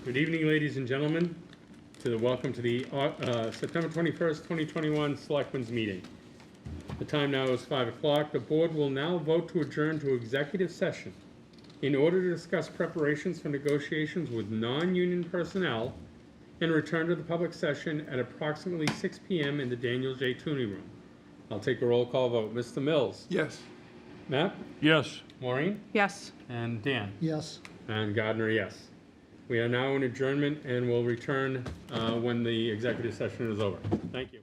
Good evening, ladies and gentlemen. Welcome to the September 21st, 2021 Selectmen's Meeting. The time now is 5 o'clock. The board will now vote to adjourn to executive session in order to discuss preparations for negotiations with non-union personnel and return to the public session at approximately 6 p.m. in the Daniel J. Tooney Room. I'll take a roll call vote. Mr. Mills? Yes. Matt? Yes. Maureen? Yes. And Dan? Yes. And Gardner, yes. We are now in adjournment and will return when the executive session is over. Thank you.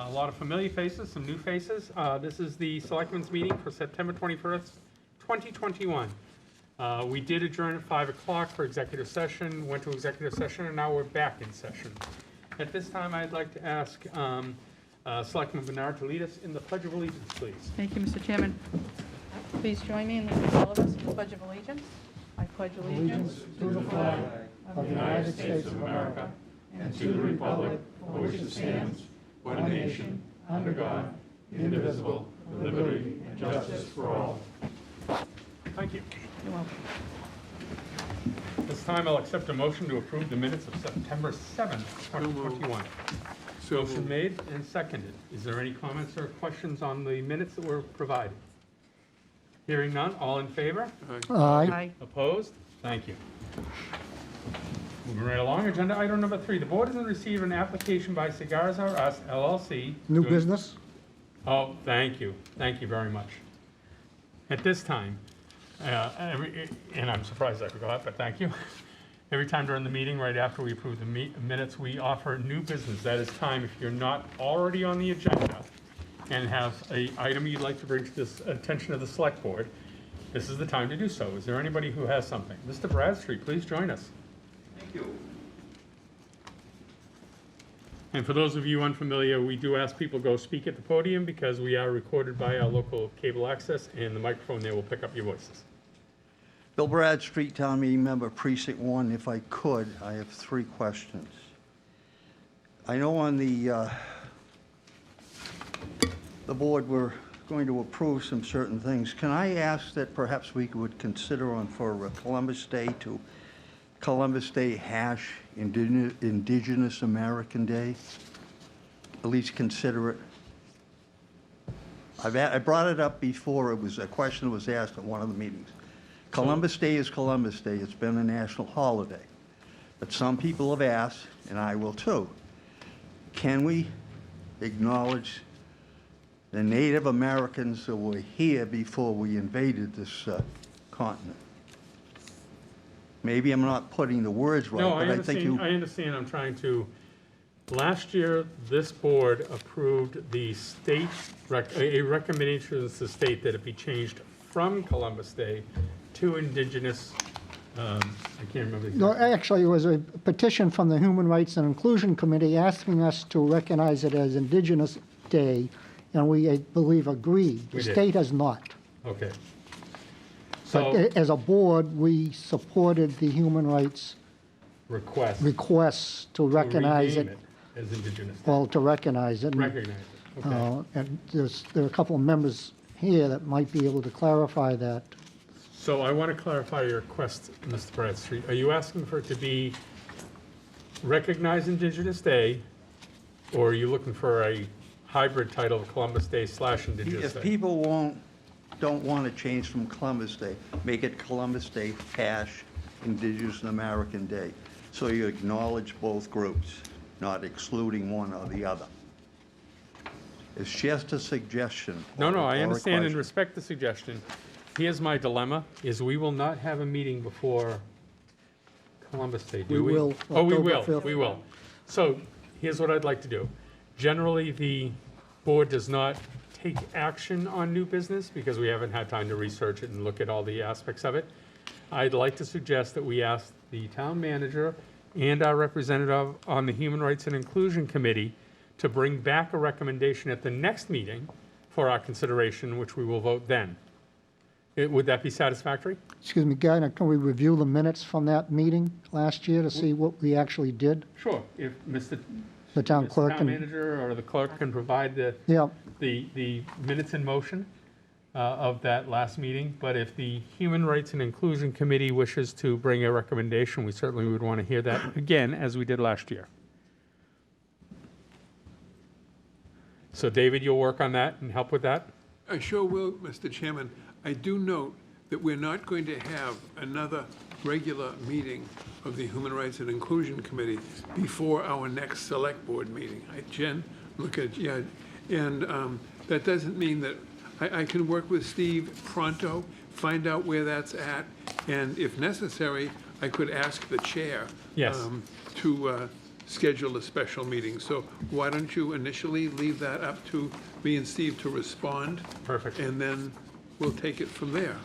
A lot of familiar faces, some new faces. This is the Selectmen's meeting for September 21st, 2021. We did adjourn at 5 o'clock for executive session, went to executive session, and now we're back in session. At this time, I'd like to ask Selectman Bernard to lead us in the Pledge of Allegiance, please. Thank you, Mr. Chairman. Please join me in all of us in the Pledge of Allegiance. I pledge allegiance to the flag of the United States of America and to the republic for which it stands, one nation, under God, indivisible, with liberty and justice for all. Thank you. You're welcome. This time, I'll accept a motion to approve the minutes of September 7th, 2021. Motion made and seconded. Is there any comments or questions on the minutes that were provided? Hearing none, all in favor? Aye. Opposed? Thank you. Moving right along, agenda item number 3. The board has received an application by Cigars R Us LLC. New business? Oh, thank you. Thank you very much. At this time, and I'm surprised I forgot, but thank you. Every time during the meeting, right after we approve the minutes, we offer new business. That is time, if you're not already on the agenda and have an item you'd like to bring to the attention of the select board, this is the time to do so. Is there anybody who has something? Mr. Bradstreet, please join us. Thank you. And for those of you unfamiliar, we do ask people go speak at the podium because we are recorded by our local cable access, and the microphone there will pick up your voices. Bill Bradstreet, Town Meeting Member, Precinct 1. If I could, I have 3 questions. I know on the board we're going to approve some certain things. Can I ask that perhaps we would consider on for Columbus Day to Columbus Day hash Indigenous American Day? At least consider it. I brought it up before. It was a question that was asked at one of the meetings. Columbus Day is Columbus Day. It's been a national holiday. But some people have asked, and I will too, can we acknowledge the Native Americans that were here before we invaded this continent? Maybe I'm not putting the words right, No, but I think you... I understand. I'm trying to... Last year, this board approved the state, a recommendation to the state that it be changed from Columbus Day to Indigenous, I can't remember. No, actually, it was a petition from the Human Rights and Inclusion Committee asking us to recognize it as Indigenous Day, and we, I believe, agreed. We The did. state has not. Okay. But So, as a board, we supported the human rights requests to recognize rename it, as Indigenous Day. well, to recognize it. And, Recognize it, okay. And there are a couple of members here that might be able to clarify that. So I want to clarify your request, Mr. Bradstreet. Are you asking for it to be recognized Indigenous Day, or are you looking for a hybrid title of Columbus Day / Indigenous If Day? people don't want to change from Columbus Day, make it Columbus Day hash Indigenous American Day. So you acknowledge both groups, not excluding one or the other. It's just a suggestion. No, or I a understand and question. respect the suggestion. Here's my dilemma, is we will not have a meeting before Columbus Day, do we? We will, Oh, we October will, 5th. we will. So here's what I'd like to do. Generally, the board does not take action on new business because we haven't had time to research it and look at all the aspects of it. I'd like to suggest that we ask the town manager and our representative on the Human Rights and Inclusion Committee to bring back a recommendation at the next meeting for our consideration, which we will vote then. Would that be satisfactory? Excuse me, Guy, now can we review the minutes from that meeting last year to see what we actually did? Sure. If The town clerk Town can, manager or the clerk can provide yeah, the minutes in motion of that last meeting, but if the Human Rights and Inclusion Committee wishes to bring a recommendation, we certainly would want to hear that again, as we did last year. So David, you'll work on that and help with that? I sure will, Mr. Chairman. I do note that we're not going to have another regular meeting of the Human Rights and Inclusion Committee before our next Select Board meeting. Jen, look at, yeah, and that doesn't mean that I can work with Steve pronto, find out where that's at, and if necessary, I could ask the chair Yes. to schedule a special meeting. So why don't you initially leave that up to me and Steve to respond? Perfect. And then we'll take it from there.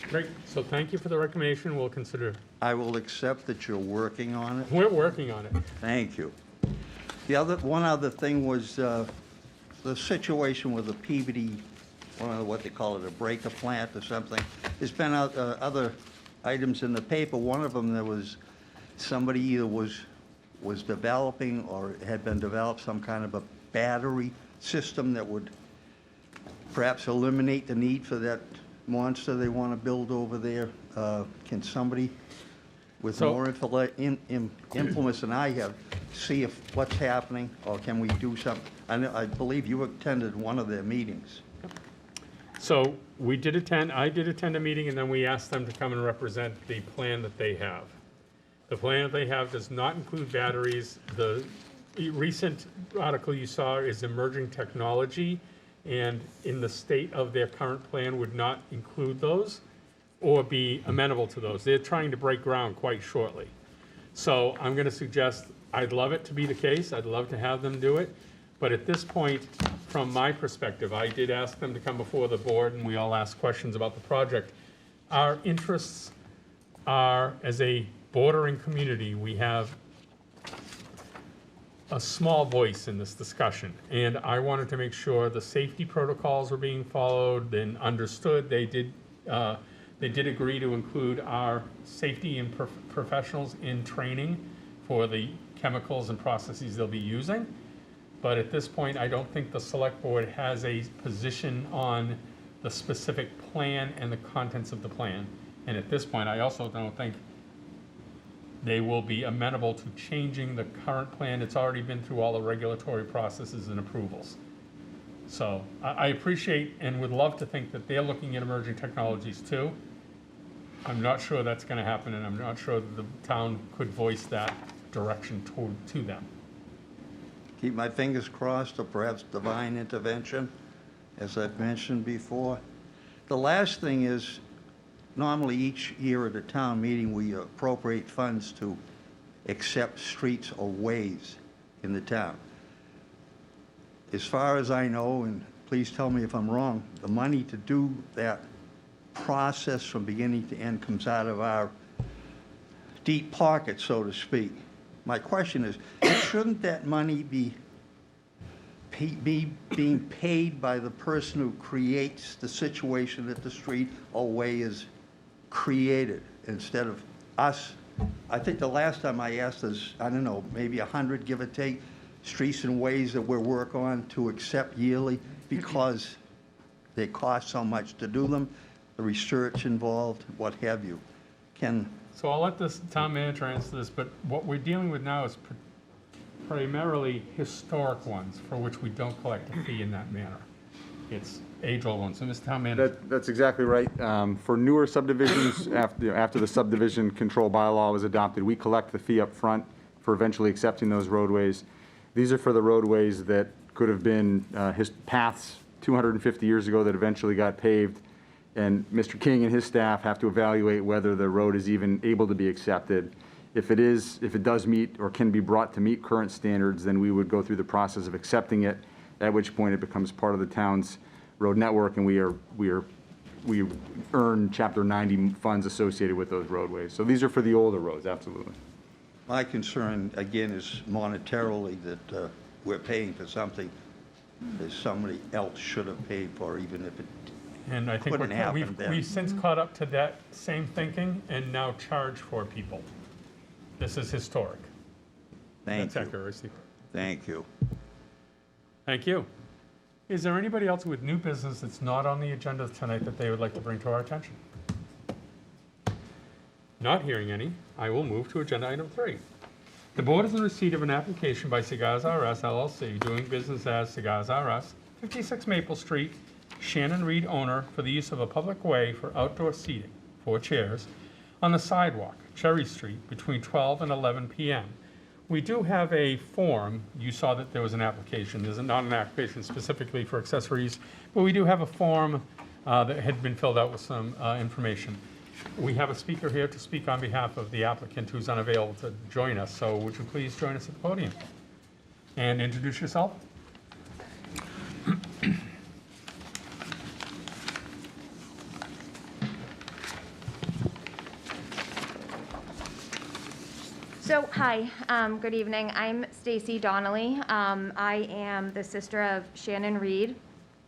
Great. So thank you for the recommendation. We'll consider. I will accept that you're working on it. We're working on it. Thank you. One other thing was the situation with the Peabody, what they call it, a breaker plant or something. There's been other items in the paper. One of them, there was somebody either was developing or had been developed some kind of a battery system that would perhaps eliminate the need for that monster they want to build over there. Can somebody with So- more influence than I have see if what's happening, or can we do something? I believe you attended one of their meetings. So I did attend a meeting, and then we asked them to come and represent the plan that they have. The plan that they have does not include batteries. The recent article you saw is emerging technology, and in the state of their current plan would not include those or be amenable to those. They're trying to break ground quite shortly. So I'm going to suggest, I'd love it to be the case. I'd love to have them do it. But at this point, from my perspective, I did ask them to come before the board, and we all asked questions about the project. Our interests are, as a bordering community, we have a small voice in this discussion, and I wanted to make sure the safety protocols were being followed and understood. They did agree to include our safety and professionals in training for the chemicals and processes they'll be using. But at this point, I don't think the select board has a position on the specific plan and the contents of the plan. And at this point, I also don't think they will be amenable to changing the current plan. It's already been through all the regulatory processes and approvals. So I appreciate and would love to think that they're looking at emerging technologies too. I'm not sure that's going to happen, and I'm not sure that the town could voice that direction to them. Keep my fingers crossed, or perhaps divine intervention, as I've mentioned before. The last thing is, normally each year at a town meeting, we appropriate funds to accept streets or ways in the town. As far as I know, and please tell me if I'm wrong, the money to do that process from beginning to end comes out of our deep pocket, so to speak. My question is, shouldn't that money be being paid by the person who creates the situation that the street or way is created, instead of us? I think the last time I asked us, I don't know, maybe 100, give or take, streets and ways that we're working on to accept yearly because they cost so much to do them, the research involved, what have you. So I'll let this town manager answer this, but what we're dealing with now is primarily historic ones for which we don't collect a fee in that manner. It's age-old ones. So, Mr. Town Manager. That's exactly right. For newer subdivisions, after the subdivision control bylaw was adopted, we collect the fee up front for eventually accepting those roadways. These are for the roadways that could have been paths 250 years ago that eventually got paved. And Mr. King and his staff have to evaluate whether the road is even able to be accepted. If it does meet or can be brought to meet current standards, then we would go through the process of accepting it, at which point it becomes part of the town's road network, and we earn Chapter 90 funds associated with those roadways. So these are for the older roads, absolutely. My concern, again, is monetarily that we're paying for something that somebody else should have paid for, even if it And I think couldn't happen then. we've since caught up to that same thinking and now charge for people. This is historic. Thank That's you. accuracy. Thank you. Thank you. Is there anybody else with new business that's not on the agenda tonight that they would like to bring to our attention? Not hearing any, I will move to agenda item 3. The board is in receipt of an application by Cigars R Us LLC, doing business as Cigars R Us, 56 Maple Street, Shannon Reed owner, for the use of a public way for outdoor seating, 4 chairs, on the sidewalk, Cherry Street, between 12 and 11 p.m. We do have a form. You saw that there was an application. There's not an application specifically for accessories, but we do have a form that had been filled out with some information. We have a speaker here to speak on behalf of the applicant who's unavailable to join us, so would you please join us at the podium and introduce yourself? So, hi, good evening. I'm Stacy Donnelly. I am the sister of Shannon Reed.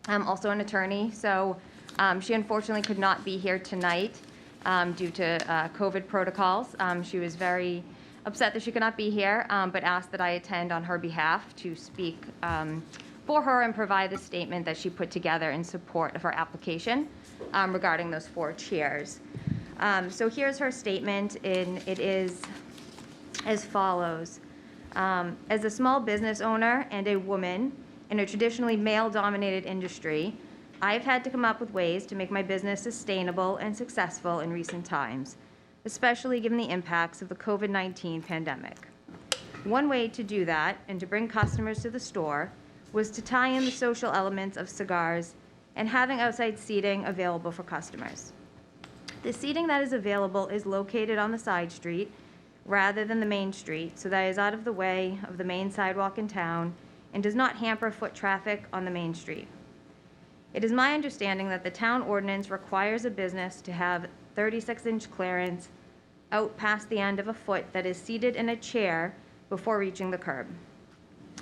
I'm also an attorney, so she unfortunately could not be here tonight due to COVID protocols. She was very upset that she could not be here, but asked that I attend on her behalf to speak for her and provide the statement that she put together in support of her application regarding those 4 chairs. So here's her statement, and it is as follows. As a small business owner and a woman in a traditionally male-dominated industry, I've had to come up with ways to make my business sustainable and successful in recent times, especially given the impacts of the COVID-19 pandemic. One way to do that and to bring customers to the store was to tie in the social elements of cigars and having outside seating available for customers. The seating that is available is located on the side street rather than the main street, so that is out of the way of the main sidewalk in town and does not hamper foot traffic on the main street. It is my understanding that the town ordinance requires a business to have 36-inch clearance out past the end of a foot that is seated in a chair before reaching the curb.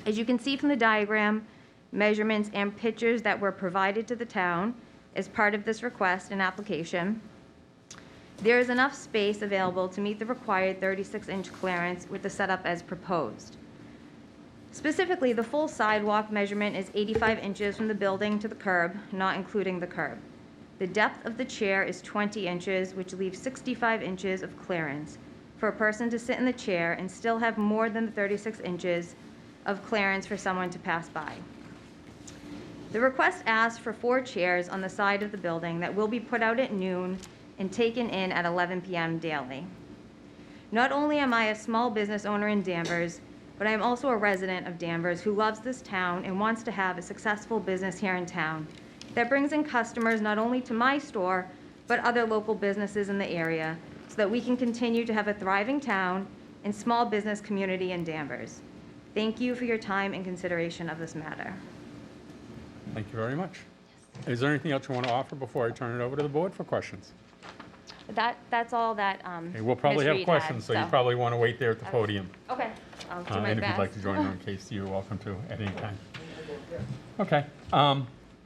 As you can see from the diagram, measurements and pictures that were provided to the town as part of this request and application, there is enough space available to meet the required 36-inch clearance with the setup as proposed. Specifically, the full sidewalk measurement is 85 inches from the building to the curb, not including the curb. The depth of the chair is 20 inches, which leaves 65 inches of clearance for a person to sit in the chair and still have more than the 36 inches of clearance for someone to pass by. The request asks for 4 chairs on the side of the building that will be put out at noon and taken in at 11 p.m. daily. Not only am I a small business owner in Danvers, but I am also a resident of Danvers who loves this town and wants to have a successful business here in town that brings in customers not only to my store, but other local businesses in the area so that we can continue to have a thriving town and small business community in Danvers. Thank you for your time and consideration of this matter. Thank you very much. Is there anything else you want to offer before I turn it over to the board for questions? That's all that Okay, we'll probably Ms. have Reed questions, so you had, probably want to wait there at the podium. Okay, I'll do my And if best. you'd like to join in case, you're welcome to at any time. Okay,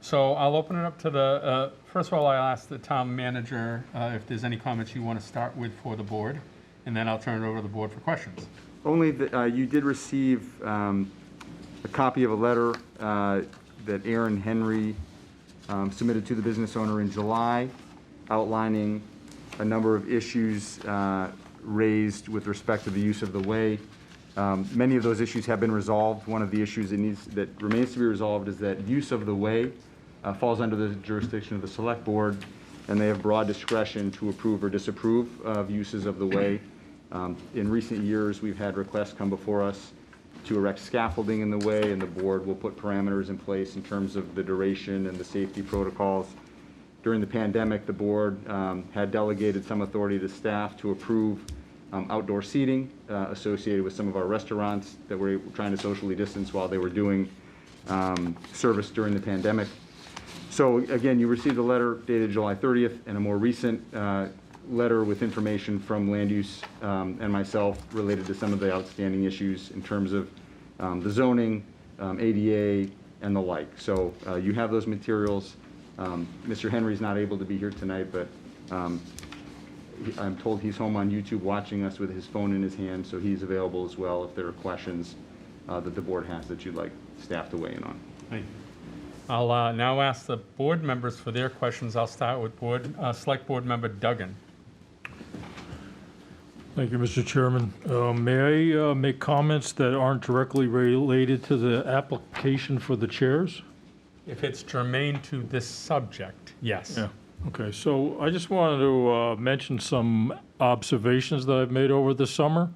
so I'll open it up to the, first of all, I'll ask the town manager if there's any comments you want to start with for the board, and then I'll turn it over to the board for questions. Only that you did receive a copy of a letter that Aaron Henry submitted to the business owner in July, outlining a number of issues raised with respect to the use of the way. Many of those issues have been resolved. One of the issues that remains to be resolved is that use of the way falls under the jurisdiction of the select board, and they have broad discretion to approve or disapprove of uses of the way. In recent years, we've had requests come before us to erect scaffolding in the way, and the board will put parameters in place in terms of the duration and the safety protocols. During the pandemic, the board had delegated some authority to staff to approve outdoor seating associated with some of our restaurants that were trying to socially distance while they were doing service during the pandemic. So again, you received a letter dated July 30th and a more recent letter with information from land use and myself related to some of the outstanding issues in terms of the zoning, ADA, and the like. So you have those materials. Mr. Henry's not able to be here tonight, but I'm told he's home on YouTube watching us with his phone in his hand, so he's available as well if there are questions that the board has that you'd like staff to weigh in on. Thank you. I'll now ask the board members for their questions. I'll start with Select Board Member Duggan. Thank you, Mr. Chairman. May I make comments that aren't directly related to the application for the chairs? If it's germane to this subject, yes. Yeah. Okay, so I just wanted to mention some observations that I've made over the summer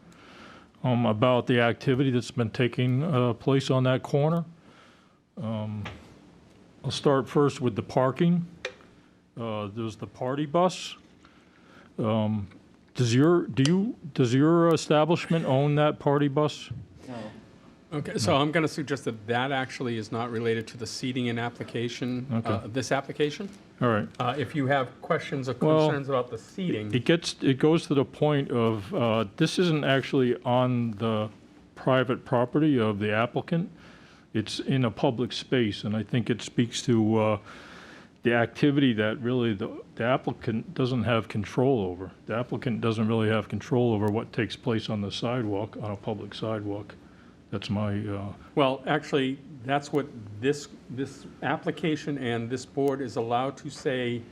about the activity that's been taking place on that corner. I'll start first with the parking. There's the party bus. Does your establishment own that party bus? Okay, so I'm going to suggest that that actually is not related to the seating and application, Okay. this application. All right. If you have questions or Well, concerns about the seating, It goes to the point of, this isn't actually on the private property of the applicant. It's in a public space, and I think it speaks to the activity that really the applicant doesn't have control over. The applicant doesn't really have control over what takes place on the sidewalk, on a public sidewalk. That's my, well, actually, that's what this application and this board is allowed to say,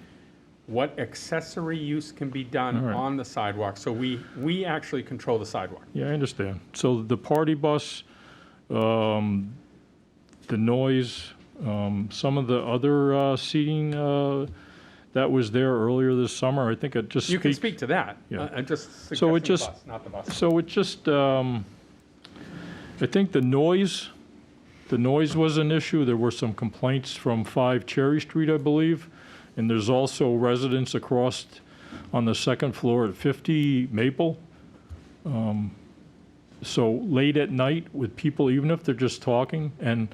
what accessory use can be done All right. on the sidewalk. So we actually control the sidewalk. yeah, I understand. So the party bus, the noise, some of the other seating that was there earlier this summer, I think it just You can speaks. speak to that. Yeah. I'm just So suggesting it the just- bus, not the bus. So it just, I think the noise was an issue. There were some complaints from 5 Cherry Street, I believe. And there's also residents across on the second floor at 50 Maple. So late at night with people, even if they're just talking, and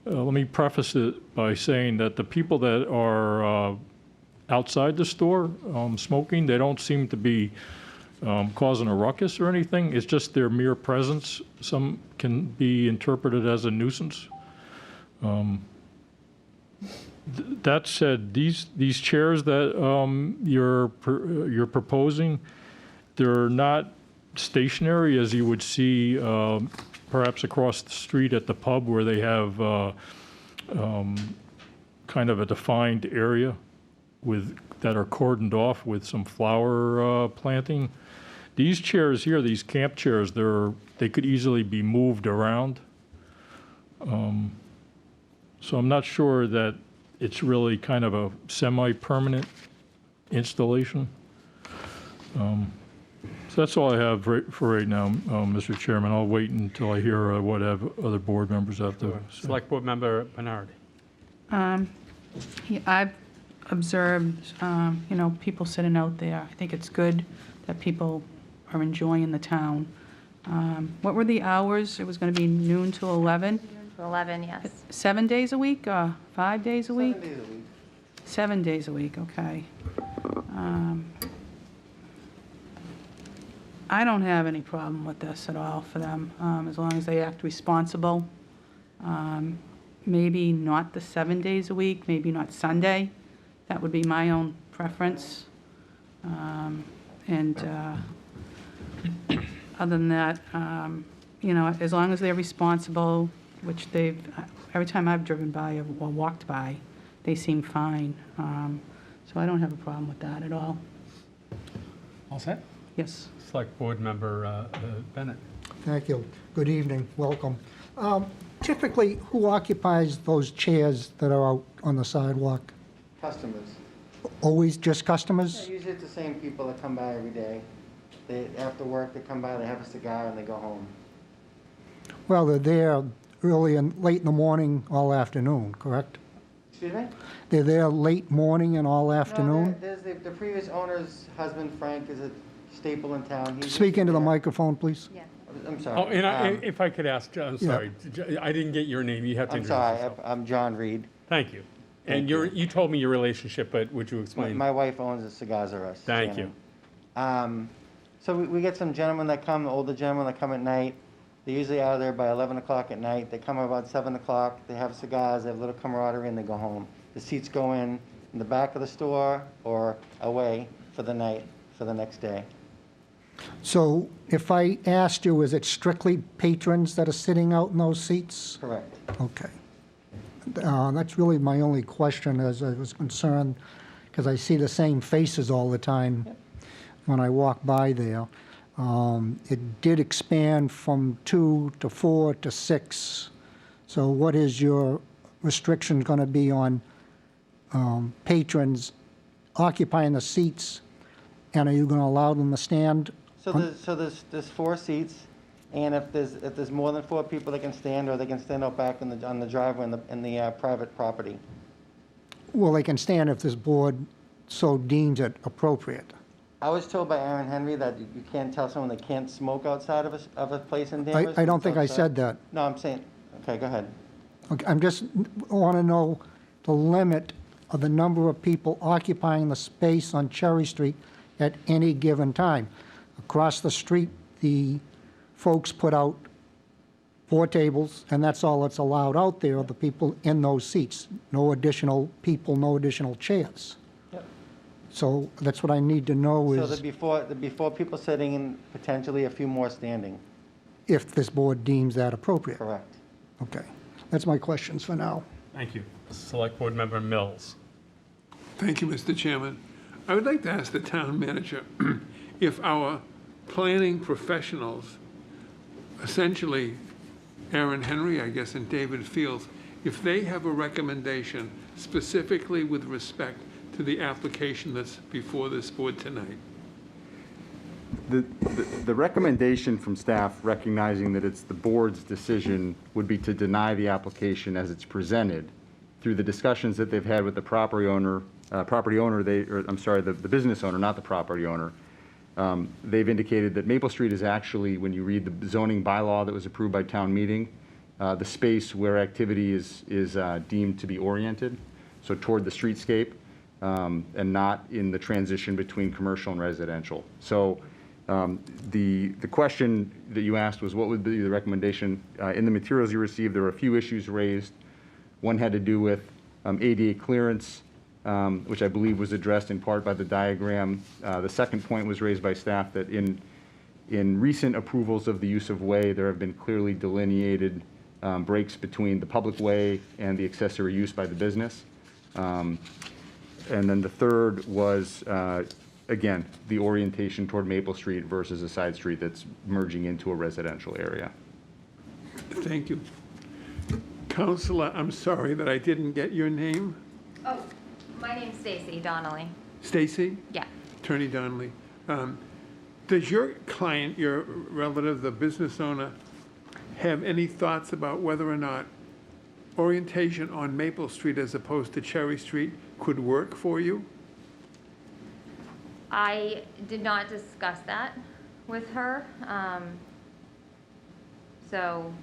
let me preface it by saying that the people that are outside the store smoking, they don't seem to be causing a ruckus or anything. It's just their mere presence. Some can be interpreted as a nuisance. That said, these chairs that you're proposing, they're not stationary as you would see perhaps across the street at the pub where they have kind of a defined area that are cordoned off with some flower planting. These chairs here, these camp chairs, they could easily be moved around. So I'm not sure that it's really kind of a semi-permanent installation. So that's all I have for right now, Mr. Chairman. I'll wait until I hear what other board members have to say. Select Board Member Bernard. I've observed, people sitting out there. I think it's good that people are enjoying the town. What were the hours? It was going to be noon to 11? 11, yes. 7 days a week, 5 days a week? 7 days a week. 7 days a week, okay. I don't have any problem with this at all for them, as long as they act responsible. Maybe not the 7 days a week, maybe not Sunday. That would be my own preference. Other than that, as long as they're responsible, which every time I've driven by or walked by, they seem fine. So I don't have a problem with that at all. All set? Yes. Select Board Member Bennett. Thank you. Good evening. Welcome. Typically, who occupies those chairs that are out on the sidewalk? Customers. Always just Yeah, customers? usually it's the same people that come by every day. After work, they come by, they have a cigar, and they go home. Well, they're there early and late in the morning, all afternoon, correct? Excuse me? They're there late morning and all afternoon? No, there's the previous owner's husband, Frank, is a staple in town. He's Speak into the yeah. microphone, please. Yeah. I'm sorry. Oh, and if I could ask, I'm Yeah. sorry, I didn't get your name. You have to I'm introduce sorry, yourself. I'm John Reed. Thank you. And Thank you. you told me your relationship, but would you explain? My wife owns a Cigars R Us. Thank you. So we get some gentlemen that come, older gentlemen that come at night. They're usually out of there by 11 o'clock at night. They come about 7 o'clock, they have cigars, they have a little camaraderie, and they go home. The seats go in the back of the store or away for the night, for the next day. So if I asked you, is it strictly patrons that are sitting out in those seats? Correct. Okay. That's really my only question as I was concerned, because I see the same faces all the time when I walk by there. It did expand from 2 to 4 to 6. So what is your restriction going to be on patrons occupying the seats? And are you going to allow them to stand? So there's 4 seats, and if there's more than 4 people, they can stand, or they can stand out back on the driveway in the private property. Well, they can stand if this board so deems it appropriate. I was told by Aaron Henry that you can't tell someone they can't smoke outside of a place in Danvers. I don't It's think I outside. said that. No, I'm saying, okay, go ahead. Okay, I'm just want to know the limit of the number of people occupying the space on Cherry Street at any given time. Across the street, the folks put out 4 tables, and that's all that's allowed out there, the people in those seats. No additional people, no additional chairs. Yep. So that's what I need to know So is there'd be 4 people sitting and potentially a few more standing, if this board deems that appropriate. correct? Okay, that's my questions for now. Thank you. Select Board Member Mills. Thank you, Mr. Chairman. I would like to ask the town manager if our planning professionals, essentially Aaron Henry, I guess, and David Fields, if they have a recommendation specifically with respect to the application that's before this board tonight. The recommendation from staff, recognizing that it's the board's decision, would be to deny the application as it's presented through the discussions that they've had with the property owner, the business owner, not the property owner. They've indicated that Maple Street is actually, when you read the zoning bylaw that was approved by town meeting, the space where activity is deemed to be oriented, so toward the streetscape, and not in the transition between commercial and residential. So the question that you asked was what would be the recommendation. In the materials you received, there were a few issues raised. One had to do with ADA clearance, which I believe was addressed in part by the diagram. The second point was raised by staff that in recent approvals of the use of way, there have been clearly delineated breaks between the public way and the accessory use by the business. And then the third was, again, the orientation toward Maple Street versus a side street that's merging into a residential area. Thank you. Counselor, I'm sorry that I didn't get your name. Oh, my name's Stacy Donnelly. Stacy? Yeah. Attorney Donnelly. Does your client, your relative, the business owner, have any thoughts about whether or not orientation on Maple Street as opposed to Cherry Street could work for you? I did not discuss that with her. So,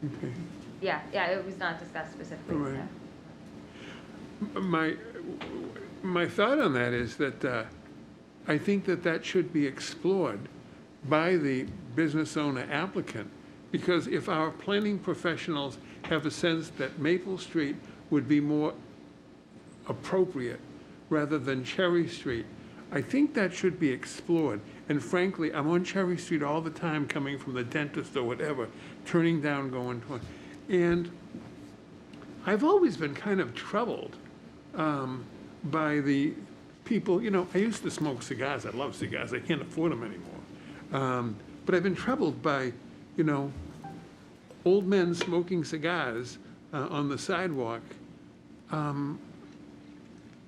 Okay. yeah, it was not discussed specifically. All right. so. My thought on that is that I think that should be explored by the business owner applicant, because if our planning professionals have a sense that Maple Street would be more appropriate rather than Cherry Street, I think that should be explored. And frankly, I'm on Cherry Street all the time coming from the dentist or whatever, turning down, going to, and I've always been kind of troubled by the people, I used to smoke cigars. I love cigars. I can't afford them anymore. But I've been troubled by, old men smoking cigars on the sidewalk on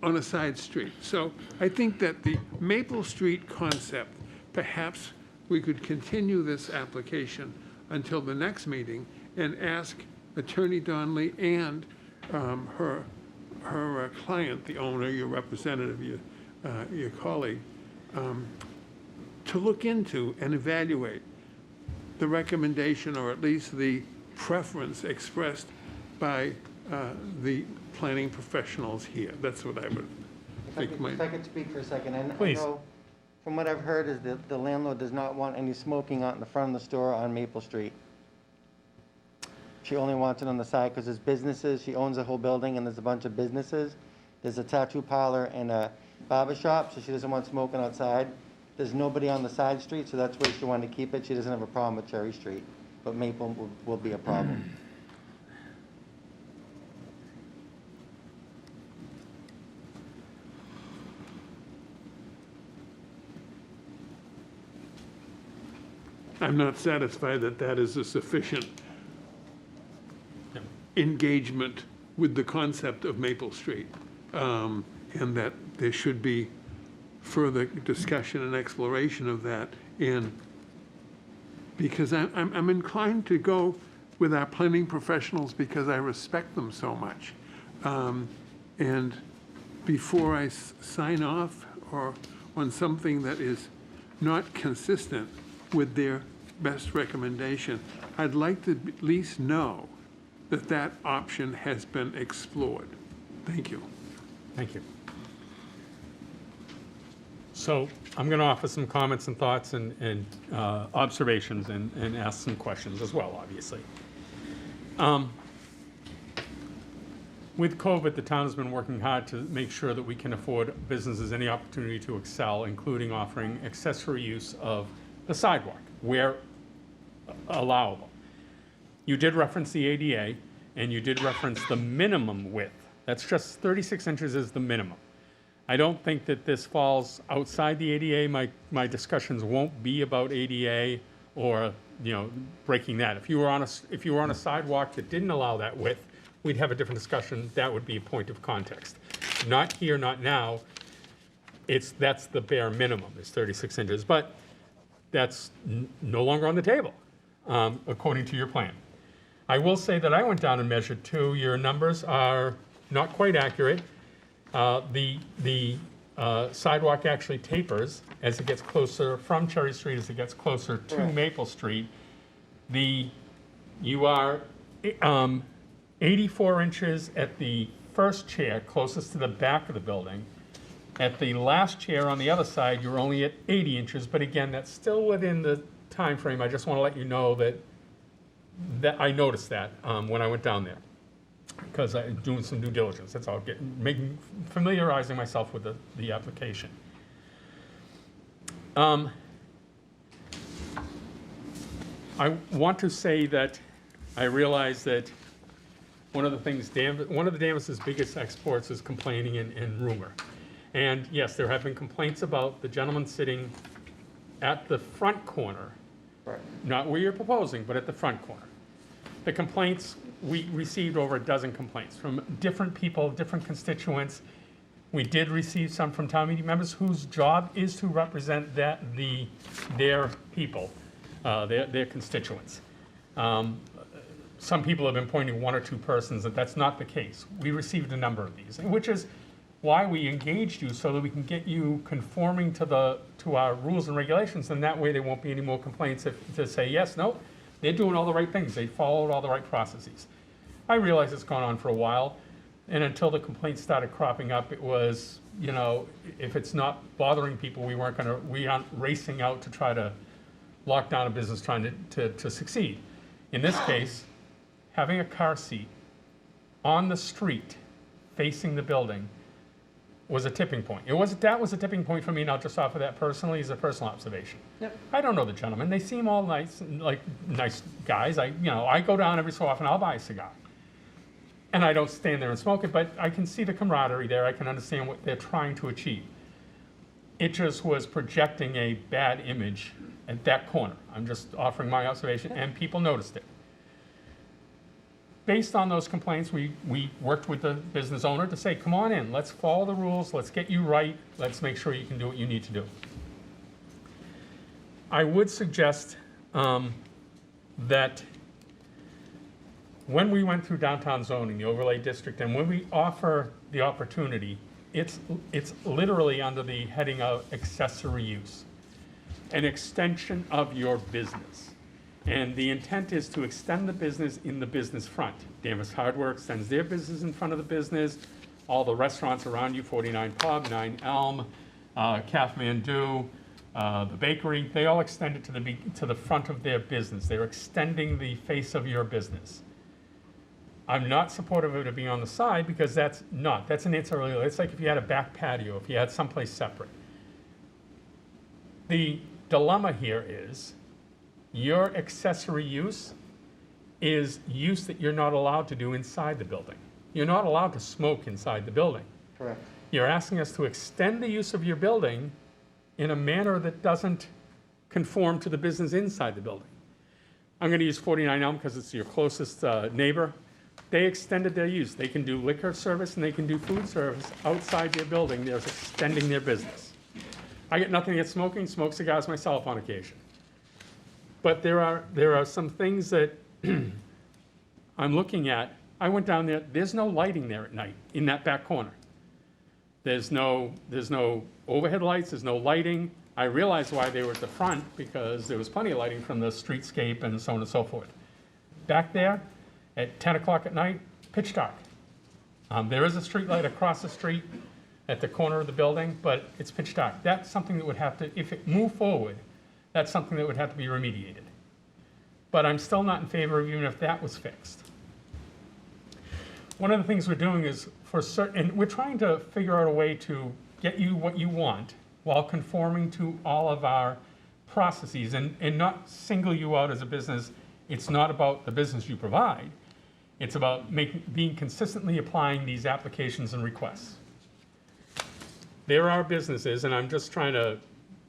a side street. So I think that the Maple Street concept, perhaps we could continue this application until the next meeting and ask Attorney Donnelly and her client, the owner, your representative, your colleague, to look into and evaluate the recommendation, or at least the preference expressed by the planning professionals here. That's what I would think might. If I could speak for a second, and I Please. know, from what I've heard, is that the landlord does not want any smoking out in the front of the store on Maple Street. She only wants it on the side because there's businesses, she owns the whole building and there's a bunch of businesses. There's a tattoo parlor and a barber shop, so she doesn't want smoking outside. There's nobody on the side street, so that's where she wanted to keep it. She doesn't have a problem with Cherry Street, but Maple will be a problem. I'm not satisfied that that is a sufficient engagement with the concept of Maple Street, and that there should be further discussion and exploration of that. And because I'm inclined to go with our planning professionals because I respect them so much. And before I sign off or on something that is not consistent with their best recommendation, I'd like to at least know that that option has been explored. Thank you. Thank you. So I'm going to offer some comments and thoughts and observations and ask some questions as well, obviously. With COVID, the town has been working hard to make sure that we can afford businesses any opportunity to excel, including offering accessory use of the sidewalk where allowable. You did reference the ADA, and you did reference the minimum width. That's just 36 inches is the minimum. I don't think that this falls outside the ADA. My discussions won't be about ADA or, you know, breaking that. If you were on a sidewalk that didn't allow that width, we'd have a different discussion. That would be a point of context. Not here, not now. That's the bare minimum, is 36 inches. But that's no longer on the table, according to your plan. I will say that I went down and measured too. Your numbers are not quite accurate. The sidewalk actually tapers as it gets closer from Cherry Street, as it gets closer to Correct. Maple Street. You are 84 inches at the first chair closest to the back of the building. At the last chair on the other side, you're only at 80 inches, but again, that's still within the time frame. I just want to let you know that I noticed that when I went down there, because I'm doing some due diligence. That's all, familiarizing myself with the application. I want to say that I realize that one of the Danvers' biggest exports is complaining and rumor. And yes, there have been complaints about the gentleman sitting at the front corner, Right. not where you're proposing, but at the front corner. The complaints, we received over a dozen complaints from different people, different constituents. We did receive some from town meeting members whose job is to represent their people, their constituents. Some people have been pointing one or two persons that that's not the case. We received a number of these, which is why we engaged you, so that we can get you conforming to our rules and regulations, and that way there won't be any more complaints to say, yes, no, they're doing all the right things, they followed all the right processes. I realize it's gone on for a while, and until the complaints started cropping up, it was, you know, if it's not bothering people, we aren't racing out to try to lock down a business trying to succeed. In this case, having a car seat on the street facing the building was a tipping point. That was a tipping point for me, not just off of that personally, as a personal observation. Yep. I don't know the gentlemen. They seem all nice, like nice guys. I go down every so often, I'll buy a cigar. And I don't stand there and smoke it, but I can see the camaraderie there. I can understand what they're trying to achieve. It just was projecting a bad image at that corner. I'm just offering my observation, and people noticed it. Based on those complaints, we worked with the business owner to say, come on in, let's follow the rules, let's get you right, let's make sure you can do what you need to do. I would suggest that when we went through downtown zoning, the overlay district, and when we offer the opportunity, it's literally under the heading of accessory use, an extension of your business. And the intent is to extend the business in the business front. Danvers Hardware extends their business in front of the business. All the restaurants around you, 49 Pub, 9 Elm, Kathmandu, the bakery, they all extend it to the front of their business. They're extending the face of your business. I'm not supportive of it being on the side, because that's an ancillary. It's like if you had a back patio, if you had someplace separate. The dilemma here is, your accessory use is use that you're not allowed to do inside the building. You're not allowed to smoke inside the building. Correct. You're asking us to extend the use of your building in a manner that doesn't conform to the business inside the building. I'm going to use 49 Elm because it's your closest neighbor. They extended their use. They can do liquor service and they can do food service outside their building. They're extending their business. I get nothing against smoking, smoke cigars myself on occasion. But there are some things that I'm looking at. I went down there, there's no lighting there at night in that back corner. There's no overhead lights, there's no lighting. I realized why they were at the front, because there was plenty of lighting from the streetscape and so on and so forth. Back there, at 10 o'clock at night, pitch dark. There is a street light across the street at the corner of the building, but it's pitch dark. That's something that would have to, if it moved forward, that's something that would have to be remediated. But I'm still not in favor of even if that was fixed. One of the things we're doing is and we're trying to figure out a way to get you what you want while conforming to all of our processes and not single you out as a business. It's not about the business you provide. It's about being consistently applying these applications and requests. There are businesses, and I'm just trying to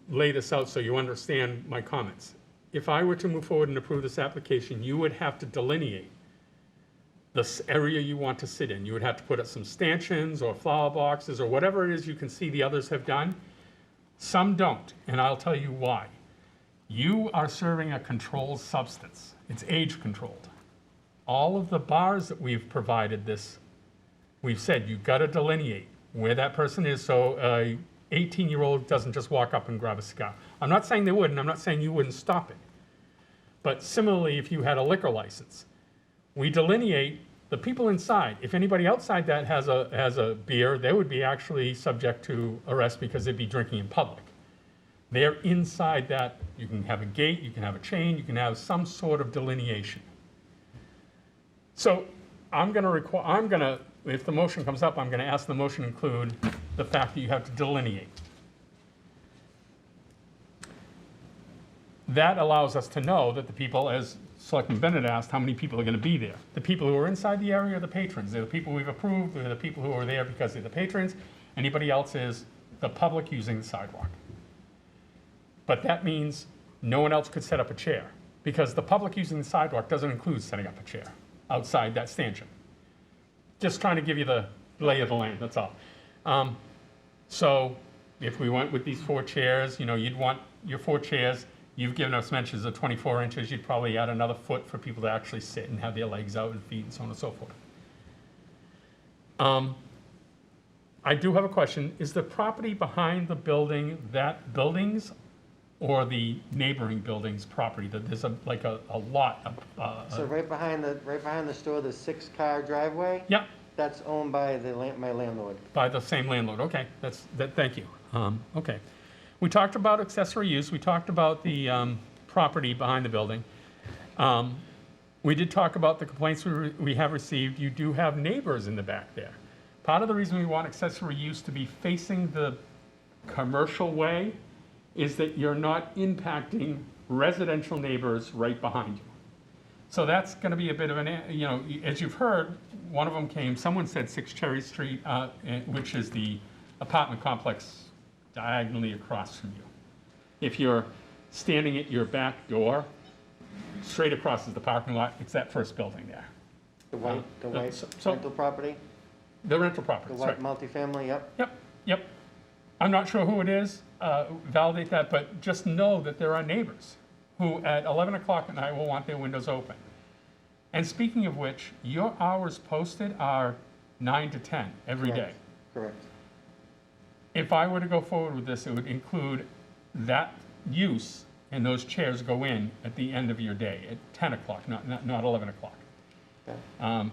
lay this out so you understand my comments. If I were to move forward and approve this application, you would have to delineate this area you want to sit in. You would have to put up some stanchions or flower boxes or whatever it is you can see the others have done. Some don't, and I'll tell you why. You are serving a controlled substance. It's age controlled. All of the bars that we've provided we've said you've got to delineate where that person is so a 18-year-old doesn't just walk up and grab a cigar. I'm not saying they wouldn't, I'm not saying you wouldn't stop it. But similarly, if you had a liquor license, we delineate the people inside. If anybody outside that has a beer, they would be actually subject to arrest because they'd be drinking in public. They're inside that. You can have a gate, you can have a chain, you can have some sort of delineation. So if the motion comes up, I'm gonna ask the motion include the fact that you have to delineate. That allows us to know that the people, as Selectman Bennett asked, how many people are going to be there. The people who are inside the area are the patrons. They're the people we've approved. They're the people who are there because they're the patrons. Anybody else is the public using the sidewalk. But that means no one else could set up a chair, because the public using the sidewalk doesn't include setting up a chair outside that stanchion. Just trying to give you the lay of the land, that's all. So if we went with these 4 chairs, you'd want your 4 chairs. You've given us mentions of 24 inches. You'd probably add another foot for people to actually sit and have their legs out and feet and so on and so forth. I do have a question. Is the property behind the building that building's or the neighboring building's property? That there's a lot of. So right behind the store, the 6-car driveway? Yeah, That's owned by my landlord. by the same landlord. Okay, thank you. Okay. We talked about accessory use. We talked about the property behind the building. We did talk about the complaints we have received. You do have neighbors in the back there. Part of the reason we want accessory use to be facing the commercial way is that you're not impacting residential neighbors right behind you. So that's going to be a bit of as you've heard, one of them someone said 6 Cherry Street, which is the apartment complex diagonally across from you. If you're standing at your back door, straight across is the parking lot. It's that first building there. The white rental property? The rental property, The white multifamily, yep. Yep. I'm not sure who it is, validate that, but just know that there are neighbors who at 11 o'clock at night will want their windows open. And speaking of which, your hours posted are 9 to 10 every day. Correct. If I were to go forward with this, it would include that use and those chairs go in at the end of your day at 10 o'clock, not 11 o'clock. Okay.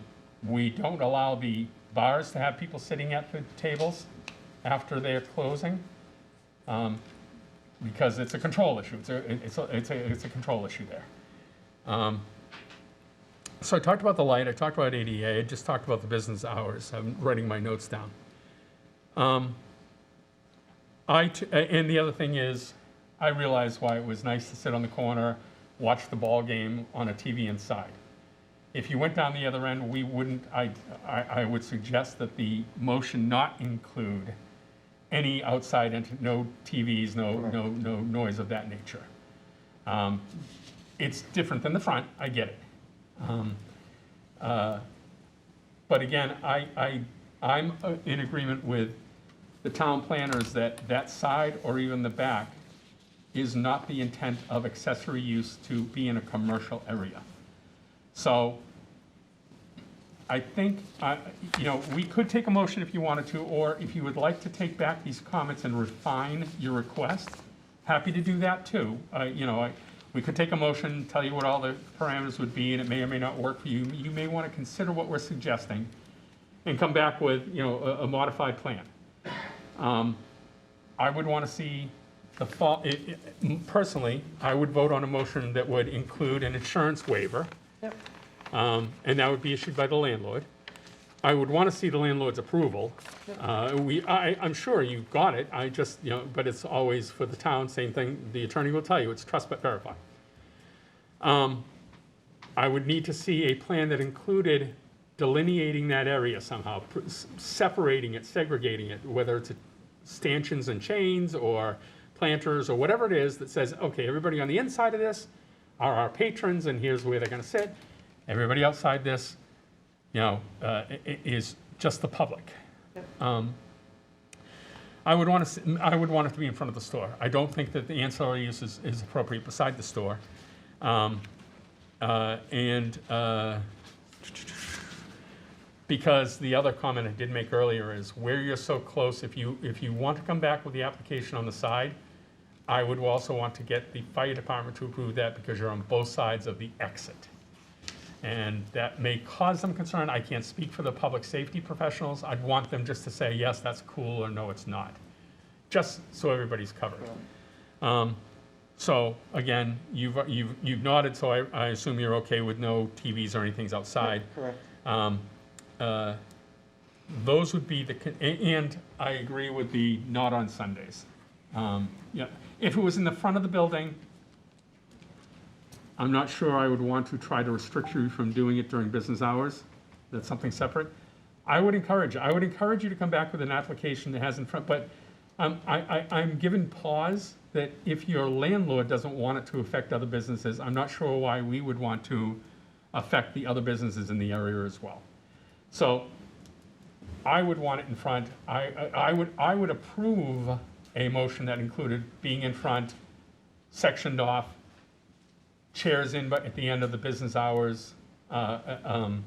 We don't allow the bars to have people sitting at the tables after they're closing because it's a control issue. It's a control issue there. So I talked about the light. I talked about ADA. I just talked about the business hours. I'm writing my notes down. And the other thing is, I realized why it was nice to sit on the corner, watch the ball game on a TV inside. If you went down the other end, we wouldn't. I would suggest that the motion not include any outside, no TVs, no noise of that nature. It's different than the front. I get it. But again, I'm in agreement with the town planners that side or even the back is not the intent of accessory use to be in a commercial area. So I think, you know, we could take a motion if you wanted to, or if you would like to take back these comments and refine your request, happy to do that too. You know, we could take a motion, tell you what all the parameters would be, and it may or may not work for you. You may want to consider what we're suggesting and come back with, you know, a modified plan. I would want to see personally, I would vote on a motion that would include an insurance waiver. Yep. And that would be issued by the landlord. I would want to see the landlord's approval. I'm sure you got it, I just, you know, but it's always for the town, same thing, the attorney will tell you, it's trust but verify. I would need to see a plan that included delineating that area somehow, separating it, segregating it, whether it's stanchions and chains or planters or whatever it is that says, okay, everybody on the inside of this are our patrons and here's where they're going to sit. Everybody outside this, you know, is just the public. I would want it to be in front of the store. I don't think that the ancillary use is appropriate beside the store. Because the other comment I did make earlier is where you're so close, if you want to come back with the application on the side, I would also want to get the fire department to approve that because you're on both sides of the exit. And that may cause some concern. I can't speak for the public safety professionals. I'd want them just to say, yes, that's cool, or no, it's not. Just so everybody's covered. So again, you've nodded, so I assume you're okay with no TVs or anything outside. Correct. Those would be and I agree with the not on Sundays. Yeah, if it was in the front of the building, I'm not sure I would want to try to restrict you from doing it during business hours. That's something separate. I would encourage you to come back with an application that has in front, but I'm given pause that if your landlord doesn't want it to affect other businesses, I'm not sure why we would want to affect the other businesses in the area as well. So I would want it in front. I would approve a motion that included being in front, sectioned off, chairs in but at the end of the business hours, and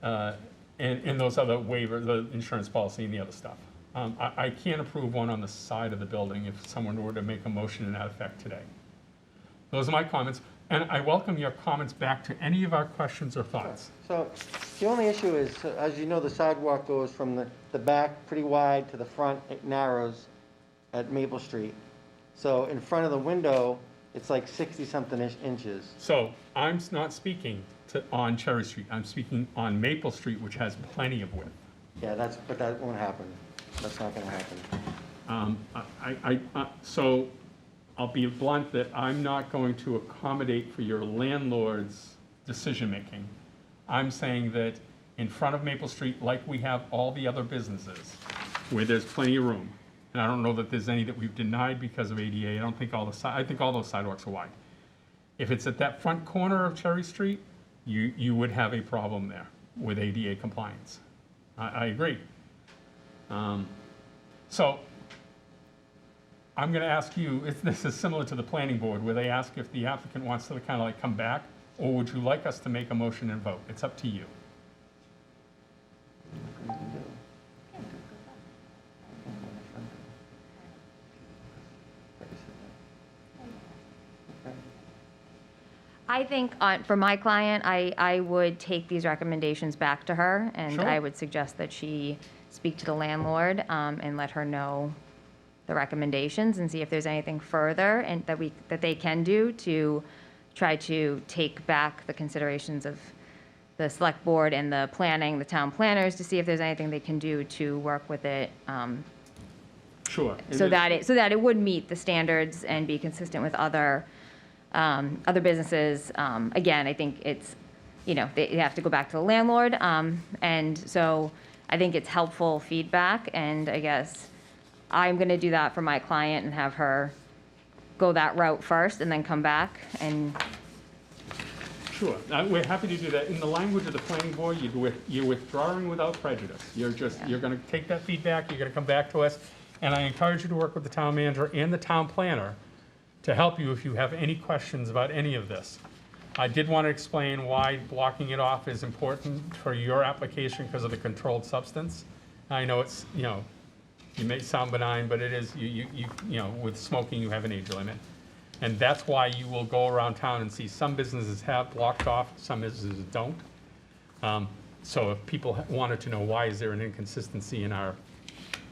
those other waivers, the insurance policy and the other stuff. I can't approve one on the side of the building if someone were to make a motion in that effect today. Those are my comments, and I welcome your comments back to any of our questions or thoughts. So the only issue is, as you know, the sidewalk goes from the back pretty wide to the front, it narrows at Maple Street. So in front of the window, it's like 60-something inches. So I'm not speaking on Cherry Street. I'm speaking on Maple Street, which has plenty of width. Yeah, but that won't happen. That's not gonna happen. So I'll be blunt that I'm not going to accommodate for your landlord's decision-making. I'm saying that in front of Maple Street, like we have all the other businesses, where there's plenty of room, and I don't know that there's any that we've denied because of ADA. I don't think I think all those sidewalks are wide. If it's at that front corner of Cherry Street, you would have a problem there with ADA compliance. I agree. So I'm going to ask you, if this is similar to the planning board, where they ask if the applicant wants to kind of like come back, or would you like us to make a motion and vote? It's up to you. I think for my client, I would take these recommendations back to her, and Sure. I would suggest that she speak to the landlord and let her know the recommendations and see if there's anything further and that they can do to try to take back the considerations of the select board and the town planners, to see if there's anything they can do to work with it, Sure. so that it would meet the standards and be consistent with other businesses. Again, I think it's, they have to go back to the landlord. And so I think it's helpful feedback, and I guess I'm gonna do that for my client and have her go that route first and then come back and. Sure, we're happy to do that. In the language of the planning board, you're withdrawing without prejudice. You're gonna take that feedback, you're gonna come back to us, and I encourage you to work with the town manager and the town planner to help you if you have any questions about any of this. I did want to explain why blocking it off is important for your application because of the controlled substance. I know it's, you may sound benign, but it is, with smoking, you have an age limit. And that's why you will go around town and see some businesses have blocked off, some businesses don't. So if people wanted to know why is there an inconsistency in our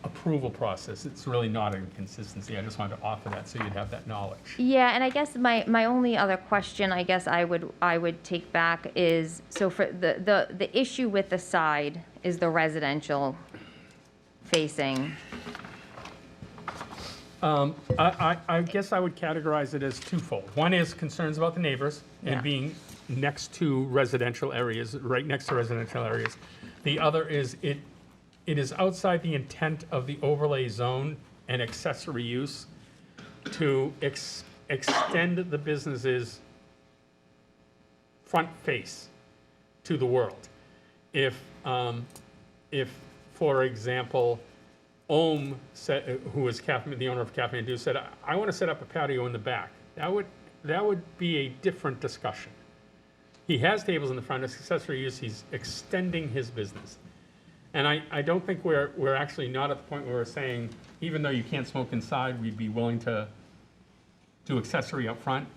approval process, it's really not an inconsistency. I just wanted to offer that so you'd have that knowledge. Yeah, and I guess my only other question, I guess I would take back is, so for the issue with the side is the residential facing. I guess I would categorize it as twofold. One is concerns about the neighbors and Yeah. being next to residential areas, right next to residential areas. The other is it is outside the intent of the overlay zone and accessory use to extend the business's front face to the world. If, for example, Ohm said, who is the owner of Cafe and Do, said, I want to set up a patio in the back. That would be a different discussion. He has tables in the front, it's accessory use, he's extending his business. And I don't think we're actually not at the point where we're saying, even though you can't smoke inside, we'd be willing to do accessory up front.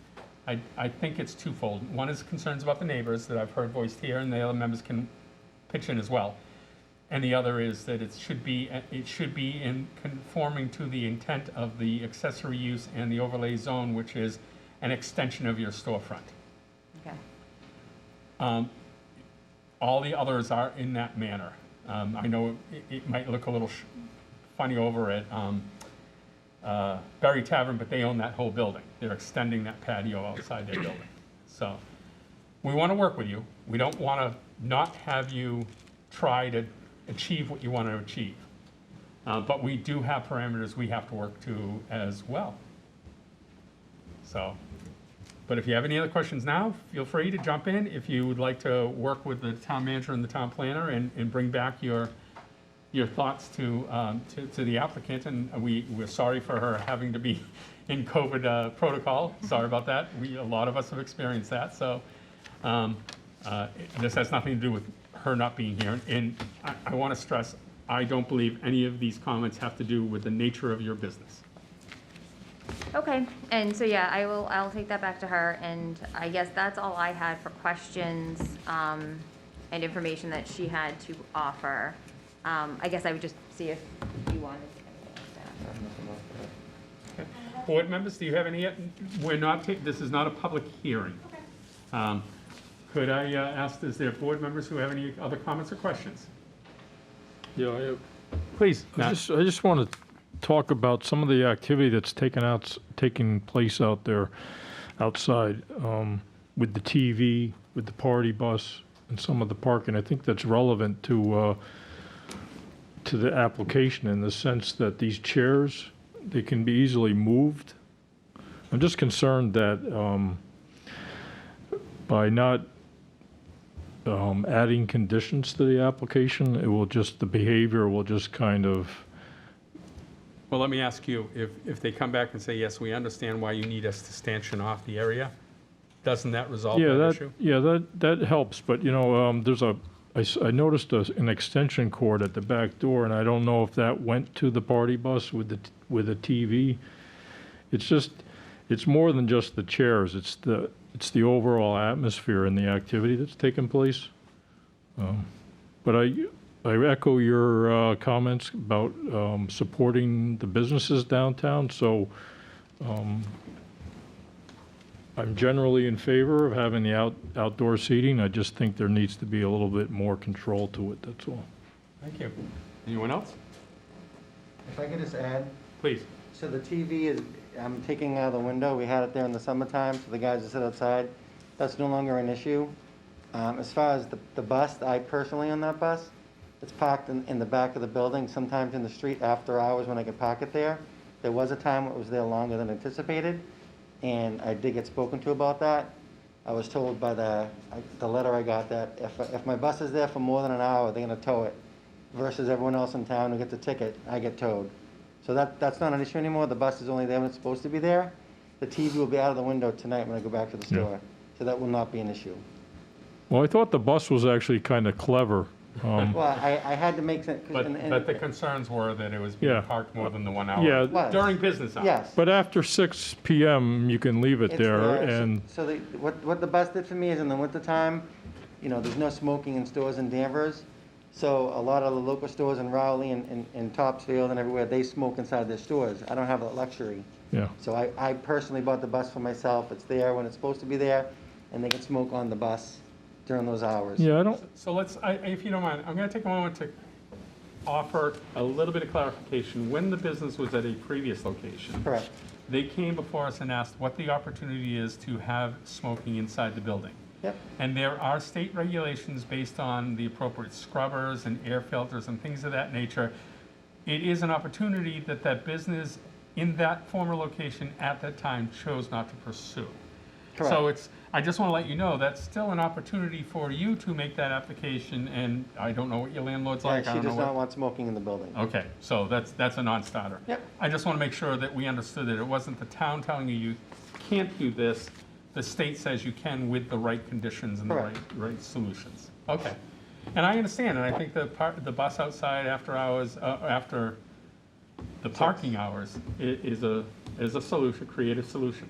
I think it's twofold. One is concerns about the neighbors that I've heard voiced here, and the other members can pitch in as well. And the other is that it should be in conforming to the intent of the accessory use and the overlay zone, which is an extension of your storefront. Okay. All the others are in that manner. I know it might look a little funny over at Berry Tavern, but they own that whole building. They're extending that patio outside their building. So we want to work with you. We don't want to not have you try to achieve what you want to achieve. But we do have parameters we have to work to as well. So, but if you have any other questions now, feel free to jump in. If you would like to work with the town manager and the town planner and bring back your thoughts to the applicant, and we're sorry for her having to be in COVID protocol. Sorry about that. A lot of us have experienced that. So this has nothing to do with her not being here. And I want to stress, I don't believe any of these comments have to do with the nature of your business. Okay, and so yeah, I'll take that back to her, and I guess that's all I had for questions and information that she had to offer. I guess I would just see if you wanted to. Board members, do you have any? This is not a public hearing. Could I ask, is there board members who have any other comments or questions? Yeah, Please, I Matt. just want to talk about some of the activity that's taking place out there outside, with the TV, with the party bus, and some of the parking. I think that's relevant to the application in the sense that these chairs, they can be easily moved. I'm just concerned that by not adding conditions to the application, the behavior will just kind of. Well, let me ask you, if they come back and say, yes, we understand why you need us to stanchion off the area, doesn't that resolve that issue? Yeah, that helps, but, I noticed an extension cord at the back door, and I don't know if that went to the party bus with the TV. It's more than just the chairs, it's the overall atmosphere and the activity that's taking place. But I echo your comments about supporting the businesses downtown, so I'm generally in favor of having the outdoor seating. I just think there needs to be a little bit more control to it, that's all. Thank you. Anyone else? If I could just add, Please. so the TV is, I'm taking out of the window, we had it there in the summertime, so the guys that sit outside, that's no longer an issue. As far as the bus, I personally own that bus, it's parked in the back of the building, sometimes in the street after hours when I could park it there. There was a time it was there longer than anticipated, and I did get spoken to about that. I was told by the letter I got that if my bus is there for more than an hour, they're gonna tow it, versus everyone else in town who gets a ticket, I get towed. So that's not an issue anymore, the bus is only there when it's supposed to be there. The TV will be out of the window tonight when I go back to the store. So so that will not be an issue. Well, I thought the bus was actually kind of clever. Well, I had to make sense. But the concerns were that it was being Yeah. parked more than the 1 hour. Yeah. Was. During business hours. Yes. But after 6 PM, you can leave it It's there, so- and, So what the bus did for me is in the wintertime, there's no smoking in stores in Danvers. So a lot of the local stores in Rowley and Topsfield and everywhere, they smoke inside their stores. I don't have that luxury. yeah. So I personally bought the bus for myself. It's there when it's supposed to be there, and they can smoke on the bus during those hours. Yeah, I don't, So let's, if you don't mind, I'm going to take a moment to offer a little bit of clarification. When the business was at a previous location, Correct. they came before us and asked what the opportunity is to have smoking inside the building. Yep. And there are state regulations based on the appropriate scrubbers and air filters and things of that nature. It is an opportunity that that business in that former location at that time chose not to pursue. So Correct. I just want to let you know, that's still an opportunity for you to make that application, and I don't know what your landlord's Yeah, like. I she don't know does what- not want smoking in the building. Okay, so that's a non-starter. Yep. I just want to make sure that we understood that it wasn't the town telling you can't do this. The state says you can with the right conditions and the Correct. right solutions. Okay. And I understand, and I think the bus outside after hours, after the parking hours is a solution, creative solution.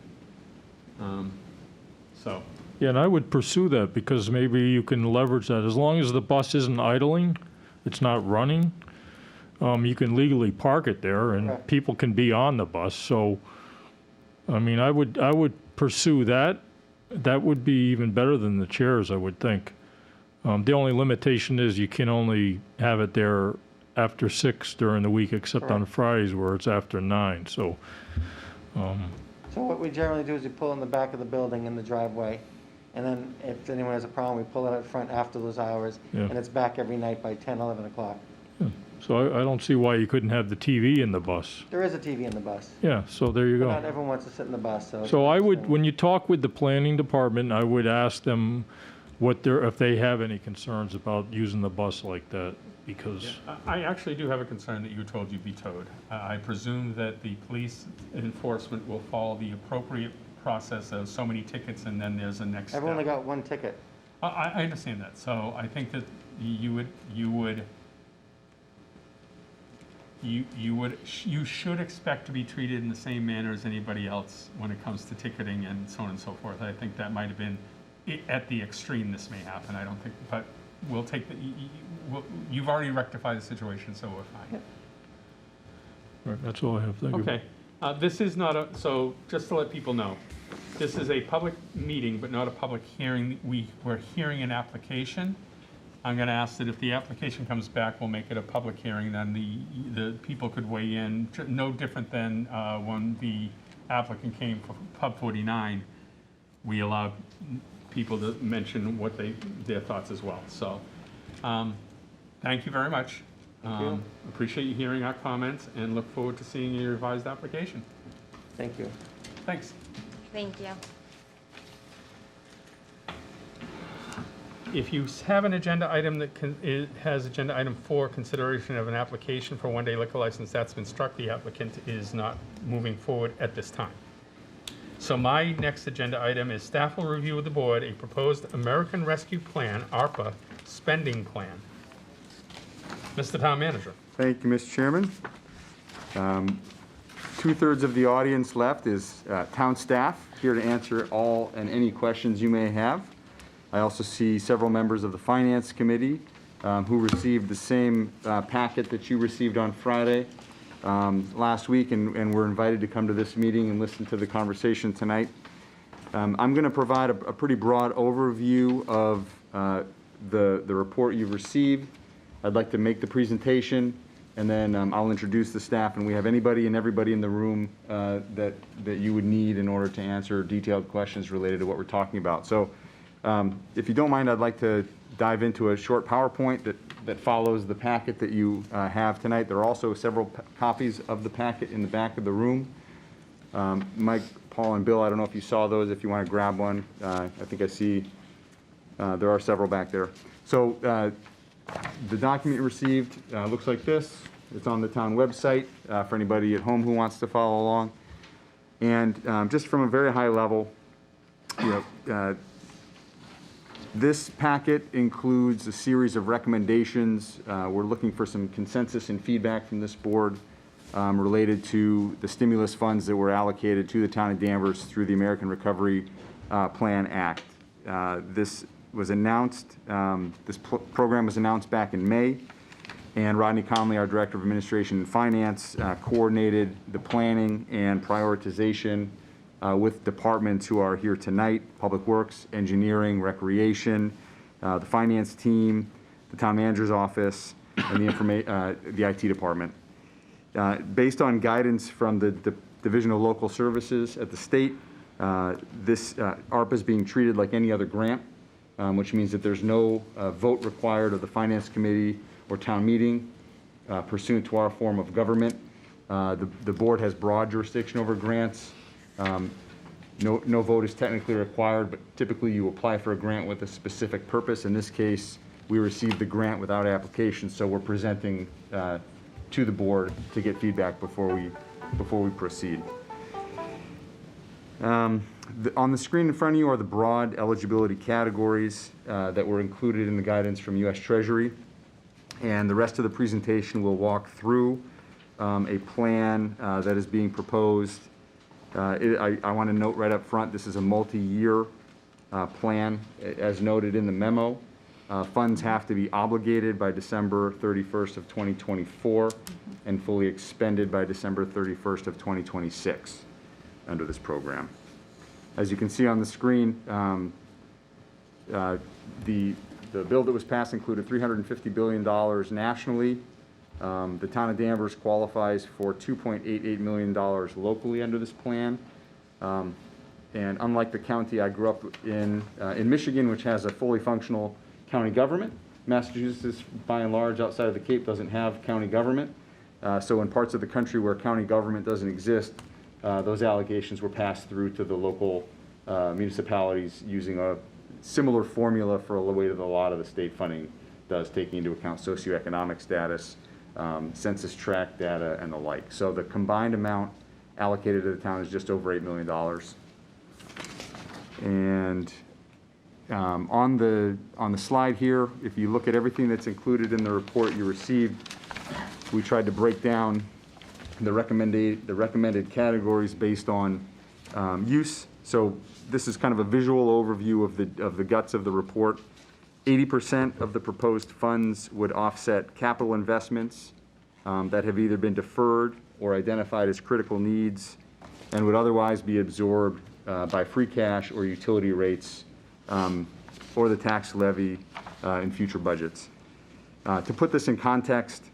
So, yeah, and I would pursue that, because maybe you can leverage that. As long as the bus isn't idling, it's not running, you can legally park it there, and Correct. people can be on the bus, so, I mean, I would pursue that. That would be even better than the chairs, I would think. The only limitation is you can only have it there after 6 during the week, except on Correct. Fridays where it's after 9, so, So what we generally do is we pull in the back of the building in the driveway, and then if anyone has a problem, we pull it out front after those hours, Yeah. and it's back every night by 10, 11 o'clock. so I don't see why you couldn't have the TV in the bus. There is a TV in the bus. Yeah, so there you But go. not everyone wants to sit in the bus, so. So I would, when you talk with the planning department, I would ask them if they have any concerns about using the bus like that, because, I actually do have a concern that you were told you'd be towed. I presume that the police enforcement will follow the appropriate process of so many tickets and then there's a next step. I've only got one ticket. I understand that, so I think that you should expect to be treated in the same manner as anybody else when it comes to ticketing and so on and so forth. I think that might have been, at the extreme this may happen, I don't think, but we'll take you've already rectified the situation, so we're fine. right, that's all I have, thank you. Okay, this is not so just to let people know, this is a public meeting, but not a public hearing. We're hearing an application. I'm gonna ask that if the application comes back, we'll make it a public hearing, then the people could weigh in, no different than when the applicant came for Pub 49, we allowed people to mention their thoughts as well, so, thank you very much. Thank you. Appreciate you hearing our comments and look forward to seeing your revised application. Thank you. Thanks. Thank you. If you have an agenda item that has agenda item 4, consideration of an application for one-day liquor license, that's been struck. The applicant is not moving forward at this time. So my next agenda item is staff will review with the board a proposed American Rescue Plan, ARPA, spending plan. Mr. Town Manager. Thank you, Mr. Chairman. Two-thirds of the audience left is town staff, here to answer all and any questions you may have. I also see several members of the Finance Committee who received the same packet that you received on Friday last week, and were invited to come to this meeting and listen to the conversation tonight. I'm going to provide a pretty broad overview of the report you've received. I'd like to make the presentation, and then I'll introduce the staff, and we have anybody and everybody in the room that you would need in order to answer detailed questions related to what we're talking about. So if you don't mind, I'd like to dive into a short PowerPoint that follows the packet that you have tonight. There are also several copies of the packet in the back of the room. Mike, Paul, and Bill, I don't know if you saw those. If you want to grab one, I think I see there are several back there. So the document you received looks like this. It's on the town website for anybody at home who wants to follow along. And just from a very high level, This packet includes a series of recommendations. We're looking for some consensus and feedback from this board related to the stimulus funds that were allocated to the town of Danvers through the American Recovery Plan Act. This was announced, program was announced back in May, and Rodney Conley, our Director of Administration and Finance, coordinated the planning and prioritization with departments who are here tonight: Public Works, Engineering, Recreation, the Finance team, the Town Manager's Office, and the IT Department. Based on guidance from the Division of Local Services at the state, this ARPA is being treated like any other grant, which means that there's no vote required of the Finance Committee or town meeting pursuant to our form of government. The board has broad jurisdiction over grants. No vote is technically required, but typically you apply for a grant with a specific purpose. In this case, we received the grant without application, so we're presenting to the board to get feedback before we proceed. On the screen in front of you are the broad eligibility categories that were included in the guidance from U.S. Treasury, and the rest of the presentation will walk through a plan that is being proposed. I want to note right up front, this is a multi-year plan. As noted in the memo, funds have to be obligated by December 31st of 2024 and fully expended by December 31st of 2026 under this program. As you can see on the screen, the bill that was passed included $350 billion nationally. The town of Danvers qualifies for $2.88 million locally under this plan. And unlike the county I grew up in Michigan, which has a fully functional county government, Massachusetts, by and large, outside of the Cape, doesn't have county government. So in parts of the country where county government doesn't exist, those allocations were passed through to the local municipalities using a similar formula for the way that a lot of the state funding does, taking into account socioeconomic status, census tract data, and the like. So the combined amount allocated to the town is just over $8 million. And on the slide here, if you look at everything that's included in the report you received, we tried to break down the recommended categories based on use. So this is kind of a visual overview of the guts of the report. 80% of the proposed funds would offset capital investments that have either been deferred or identified as critical needs and would otherwise be absorbed by free cash or utility rates or the tax levy in future budgets. To put this in context,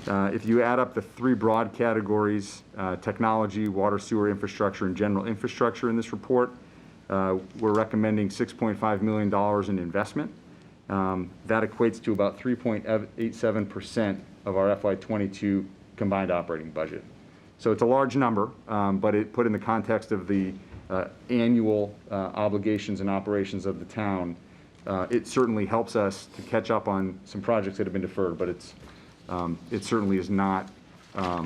if you add up the three broad categories, technology, water, sewer infrastructure, and general infrastructure in this report, we're recommending $6.5 million in investment. That equates to about 3.87% of our FY22 combined operating budget. So it's a large number, but it put in the context of the annual obligations and operations of the town, it certainly helps us to catch up on some projects that have been deferred, but it certainly is not I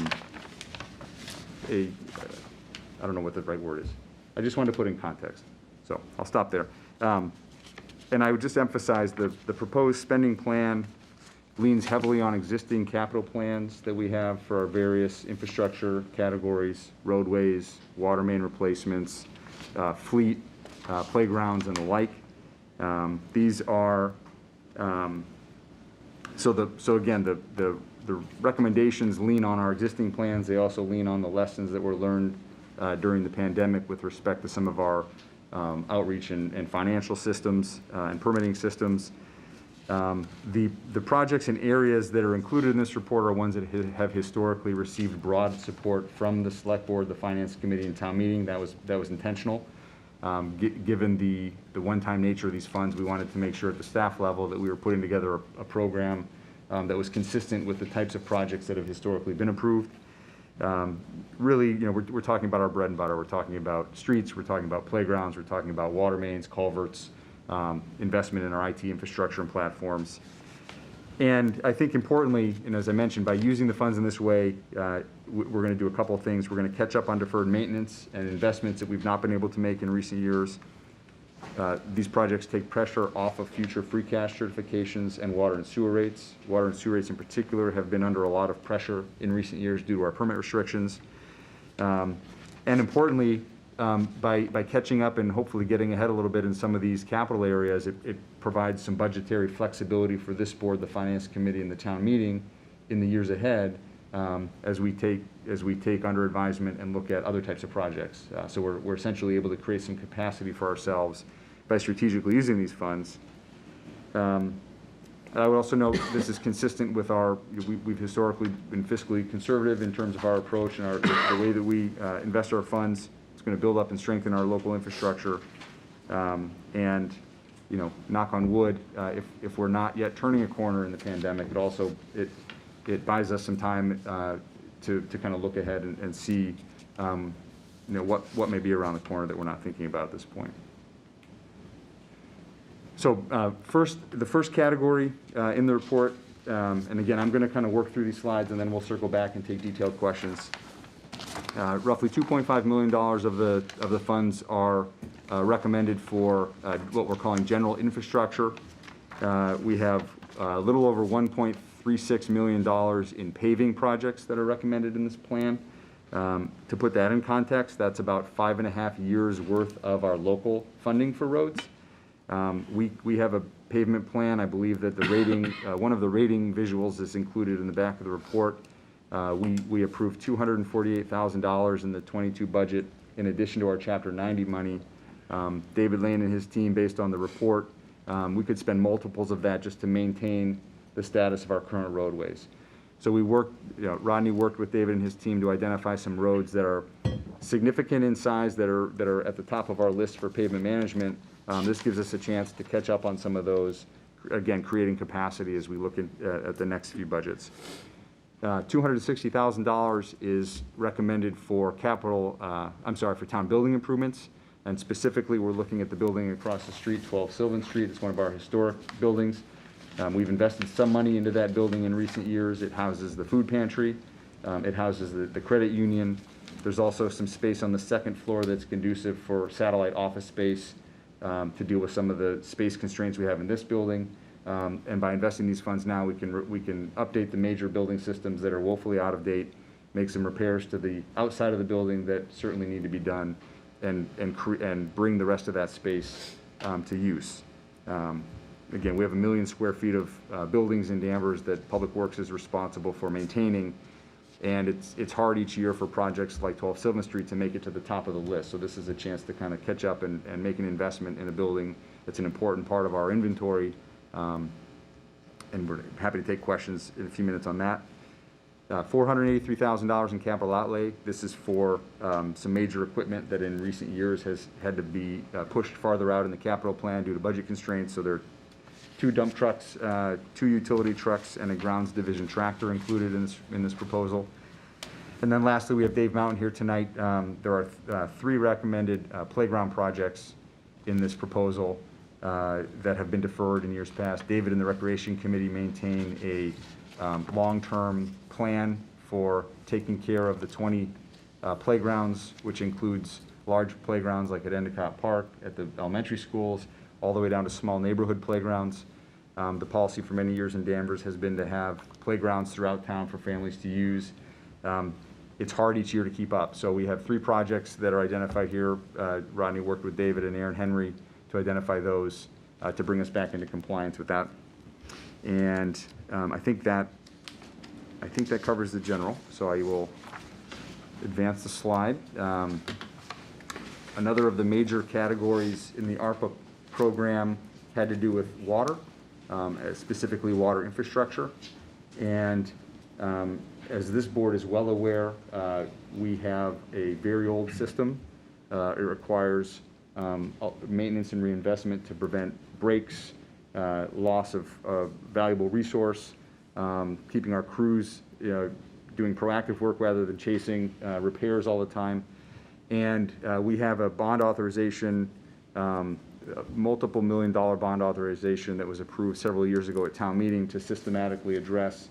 don't know what the right word is. I just wanted to put in context. So I'll stop there. And I would just emphasize the proposed spending plan leans heavily on existing capital plans that we have for our various infrastructure categories: roadways, water main replacements, fleet, playgrounds, and the like. These are, so again, the recommendations lean on our existing plans. They also lean on the lessons that were learned during the pandemic with respect to some of our outreach and financial systems and permitting systems. The projects and areas that are included in this report are ones that have historically received broad support from the Select Board, the Finance Committee, and Town Meeting. That was intentional. Given the one-time nature of these funds, we wanted to make sure at the staff level that we were putting together a program that was consistent with the types of projects that have historically been approved. Really, you know, we're talking about our bread and butter. We're talking about streets, we're talking about playgrounds, we're talking about water mains, culverts, investment in our IT infrastructure and platforms. And I think importantly, and as I mentioned, by using the funds in this way, we're going to do a couple of things. We're going to catch up on deferred maintenance and investments that we've not been able to make in recent years. These projects take pressure off of future free cash certifications and water and sewer rates. Water and sewer rates in particular have been under a lot of pressure in recent years due to our permit restrictions. And importantly, by catching up and hopefully getting ahead a little bit in some of these capital areas, it provides some budgetary flexibility for this board, the finance committee, and the town meeting in the years ahead, as we take under advisement and look at other types of projects. So we're essentially able to create some capacity for ourselves by strategically using these funds. I would also note this is consistent with we've historically been fiscally conservative in terms of our approach and the way that we invest our funds. It's going to build up and strengthen our local infrastructure. And, you know, knock on wood, if we're not yet turning a corner in the pandemic, it buys us some time to kind of look ahead and see, you know, what may be around the corner that we're not thinking about at this point. So the first category in the report, and again, I'm going to kind of work through these slides and then we'll circle back and take detailed questions. Roughly $2.5 million of the funds are recommended for what we're calling general infrastructure. We have a little over $1.36 million in paving projects that are recommended in this plan. To put that in context, that's about 5.5 years worth of our local funding for roads. We have a pavement plan. I believe that the rating, one of the rating visuals is included in the back of the report. We approved $248,000 in the 22 budget in addition to our Chapter 90 money. David Lane and his team, based on the report, we could spend multiples of that just to maintain the status of our current roadways. So we worked, Rodney worked with David and his team to identify some roads that are significant in size, that are at the top of our list for pavement management. This gives us a chance to catch up on some of those, again, creating capacity as we look at the next few budgets. $260,000 is recommended for for town building improvements. And specifically, we're looking at the building across the street, 12 Sylvan Street. It's one of our historic buildings. We've invested some money into that building in recent years. It houses the food pantry. It houses the credit union. There's also some space on the second floor that's conducive for satellite office space to deal with some of the space constraints we have in this building. And by investing these funds now, we can update the major building systems that are woefully out of date, make some repairs to the outside of the building that certainly need to be done, and bring the rest of that space to use. Again, we have 1 million square feet of buildings in Danvers that Public Works is responsible for maintaining, and it's hard each year for projects like 12 Sylvan Street to make it to the top of the list. So this is a chance to kind of catch up and make an investment in a building that's an important part of our inventory. And we're happy to take questions in a few minutes on that. $483,000 in capital outlay. This is for some major equipment that in recent years has had to be pushed farther out in the capital plan due to budget constraints. So there are 2 dump trucks, 2 utility trucks, and a grounds division tractor included in this proposal. And then lastly, we have Dave Mountain here tonight. There are 3 recommended playground projects in this proposal that have been deferred in years past. David and the Recreation Committee maintain a long-term plan for taking care of the 20 playgrounds, which includes large playgrounds like at Endicott Park, at the elementary schools, all the way down to small neighborhood playgrounds. The policy for many years in Danvers has been to have playgrounds throughout town for families to use. It's hard each year to keep up. So we have 3 projects that are identified here. Rodney worked with David and Aaron Henry to identify those to bring us back into compliance with that. And I think that covers the general. So I will advance the slide. Another of the major categories in the ARPA program had to do with water, specifically water infrastructure. And as this board is well aware, we have a very old system. It requires maintenance and reinvestment to prevent breaks, loss of valuable resource, keeping our crews doing proactive work rather than chasing repairs all the time. And we have a bond authorization, multiple $million-dollar bond authorization that was approved several years ago at town meeting to systematically address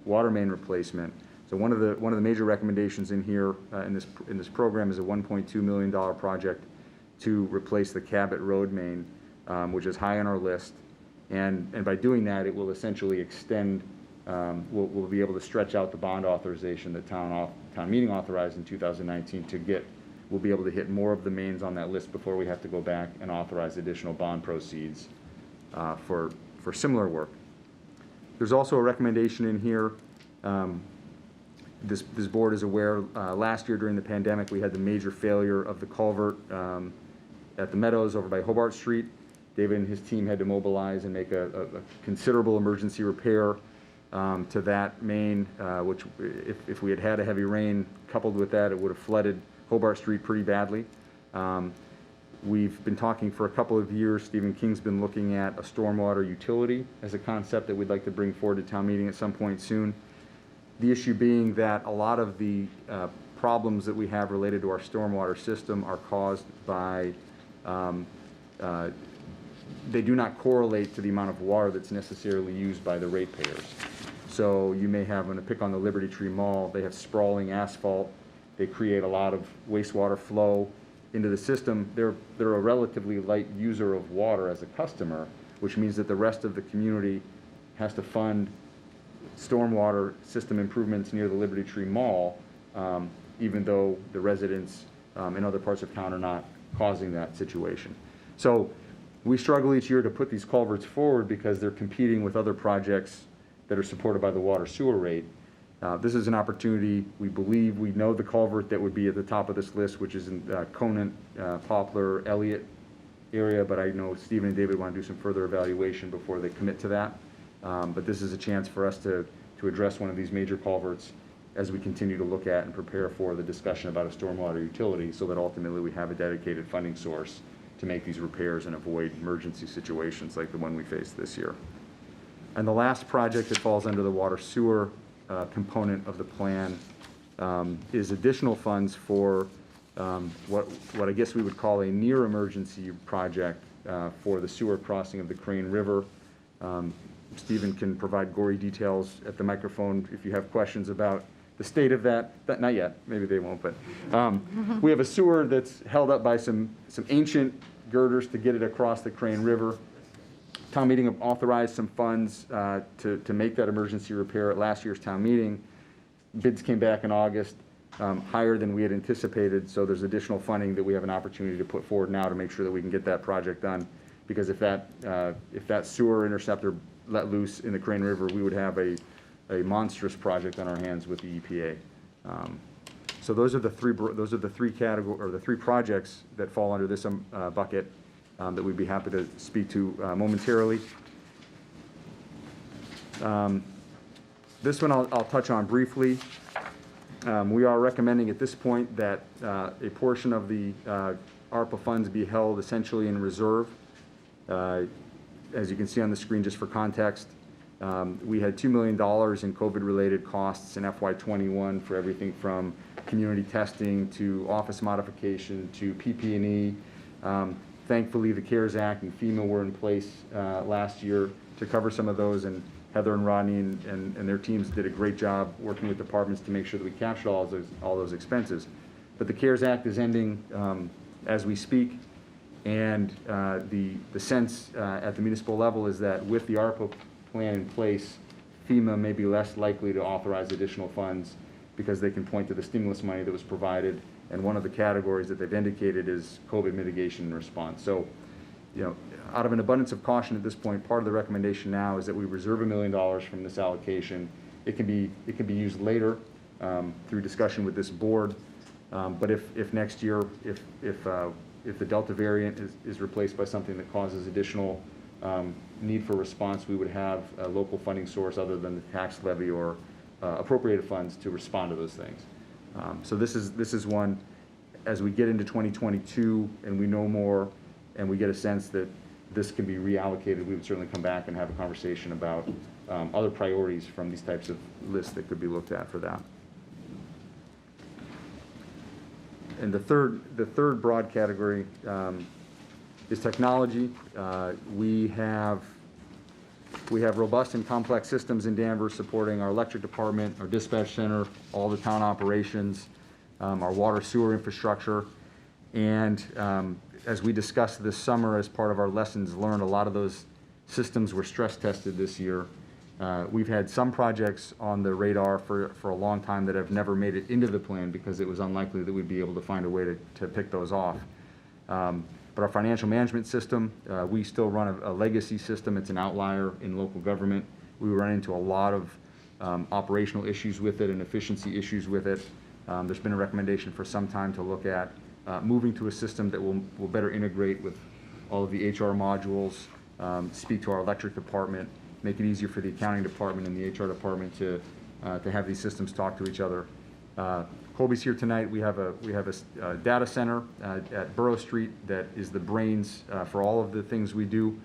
water main replacement. So one of the major recommendations in here in this program is a $1.2 million project to replace the Cabot Road main, which is high on our list. And by doing that, it will essentially extend, we'll be able to stretch out the bond authorization that town meeting authorized in 2019 to get, we'll be able to hit more of the mains on that list before we have to go back and authorize additional bond proceeds for similar work. There's also a recommendation in here. This board is aware, last year during the pandemic, we had the major failure of the culvert at the Meadows over by Hobart Street. David and his team had to mobilize and make a considerable emergency repair to that main, which if we had had a heavy rain coupled with that, it would have flooded Hobart Street pretty badly. We've been talking for a couple of years. Stephen King's been looking at a stormwater utility as a concept that we'd like to bring forward to town meeting at some point soon. The issue being that a lot of the problems that we have related to our stormwater system are caused by, they do not correlate to the amount of water that's necessarily used by the ratepayers. So you may have, when I pick on the Liberty Tree Mall, they have sprawling asphalt. They create a lot of wastewater flow into the system. They're a relatively light user of water as a customer, which means that the rest of the community has to fund stormwater system improvements near the Liberty Tree Mall, even though the residents in other parts of town are not causing that situation. So we struggle each year to put these culverts forward because they're competing with other projects that are supported by the water sewer rate. This is an opportunity. We believe we know the culvert that would be at the top of this list, which is in Conant, Poplar, Elliott area, but I know Stephen and David want to do some further evaluation before they commit to that. But this is a chance for us to address one of these major culverts as we continue to look at and prepare for the discussion about a stormwater utility, so that ultimately we have a dedicated funding source to make these repairs and avoid emergency situations like the one we faced this year. And the last project that falls under the water sewer component of the plan is additional funds for what I guess we would call a near emergency project for the sewer crossing of the Crane River. Stephen can provide gory details at the microphone if you have questions about the state of that. Not yet, maybe they won't, but we have a sewer that's held up by some ancient girders to get it across the Crane River. Town meeting authorized some funds to make that emergency repair at last year's town meeting. Bids came back in August, higher than we had anticipated, so there's additional funding that we have an opportunity to put forward now to make sure that we can get that project done. Because if that sewer interceptor let loose in the Crane River, we would have a monstrous project on our hands with the EPA. So those are the three projects that fall under this bucket that we'd be happy to speak to momentarily. This one I'll touch on briefly. We are recommending at this point that a portion of the ARPA funds be held essentially in reserve. As you can see on the screen, just for context, we had $2 million in COVID-related costs in FY21 for everything from community testing to office modification to PP&E. Thankfully, the CARES Act and FEMA were in place last year to cover some of those, and Heather and Rodney and their teams did a great job working with departments to make sure that we captured all those expenses. But the CARES Act is ending as we speak, and the sense at the municipal level is that with the ARPA plan in place, FEMA may be less likely to authorize additional funds because they can point to the stimulus money that was provided, and one of the categories that they've indicated is COVID mitigation and response. So, you know, out of an abundance of caution at this point, part of the recommendation now is that we reserve $1 million from this allocation. It can be used later through discussion with this board, but if next year, if the Delta variant is replaced by something that causes additional need for response, we would have a local funding source other than the tax levy or appropriated funds to respond to those things. So this is one, as we get into 2022 and we know more and we get a sense that this can be reallocated, we would certainly come back and have a conversation about other priorities from these types of lists that could be looked at for that. And the third broad category is technology. We have robust and complex systems in Danvers supporting our electric department, our dispatch center, all the town operations, our water sewer infrastructure. And as we discussed this summer as part of our lessons learned, a lot of those systems were stress tested this year. We've had some projects on the radar for a long time that have never made it into the plan because it was unlikely that we'd be able to find a way to pick those off. But our financial management system, we still run a legacy system. It's an outlier in local government. We run into a lot of operational issues with it and efficiency issues with it. There's been a recommendation for some time to look at moving to a system that will better integrate with all of the HR modules, speak to our electric department, make it easier for the accounting department and the HR department to have these systems talk to each other. Colby's here tonight. We have a data center at Borough Street that is the brains for all of the things we do.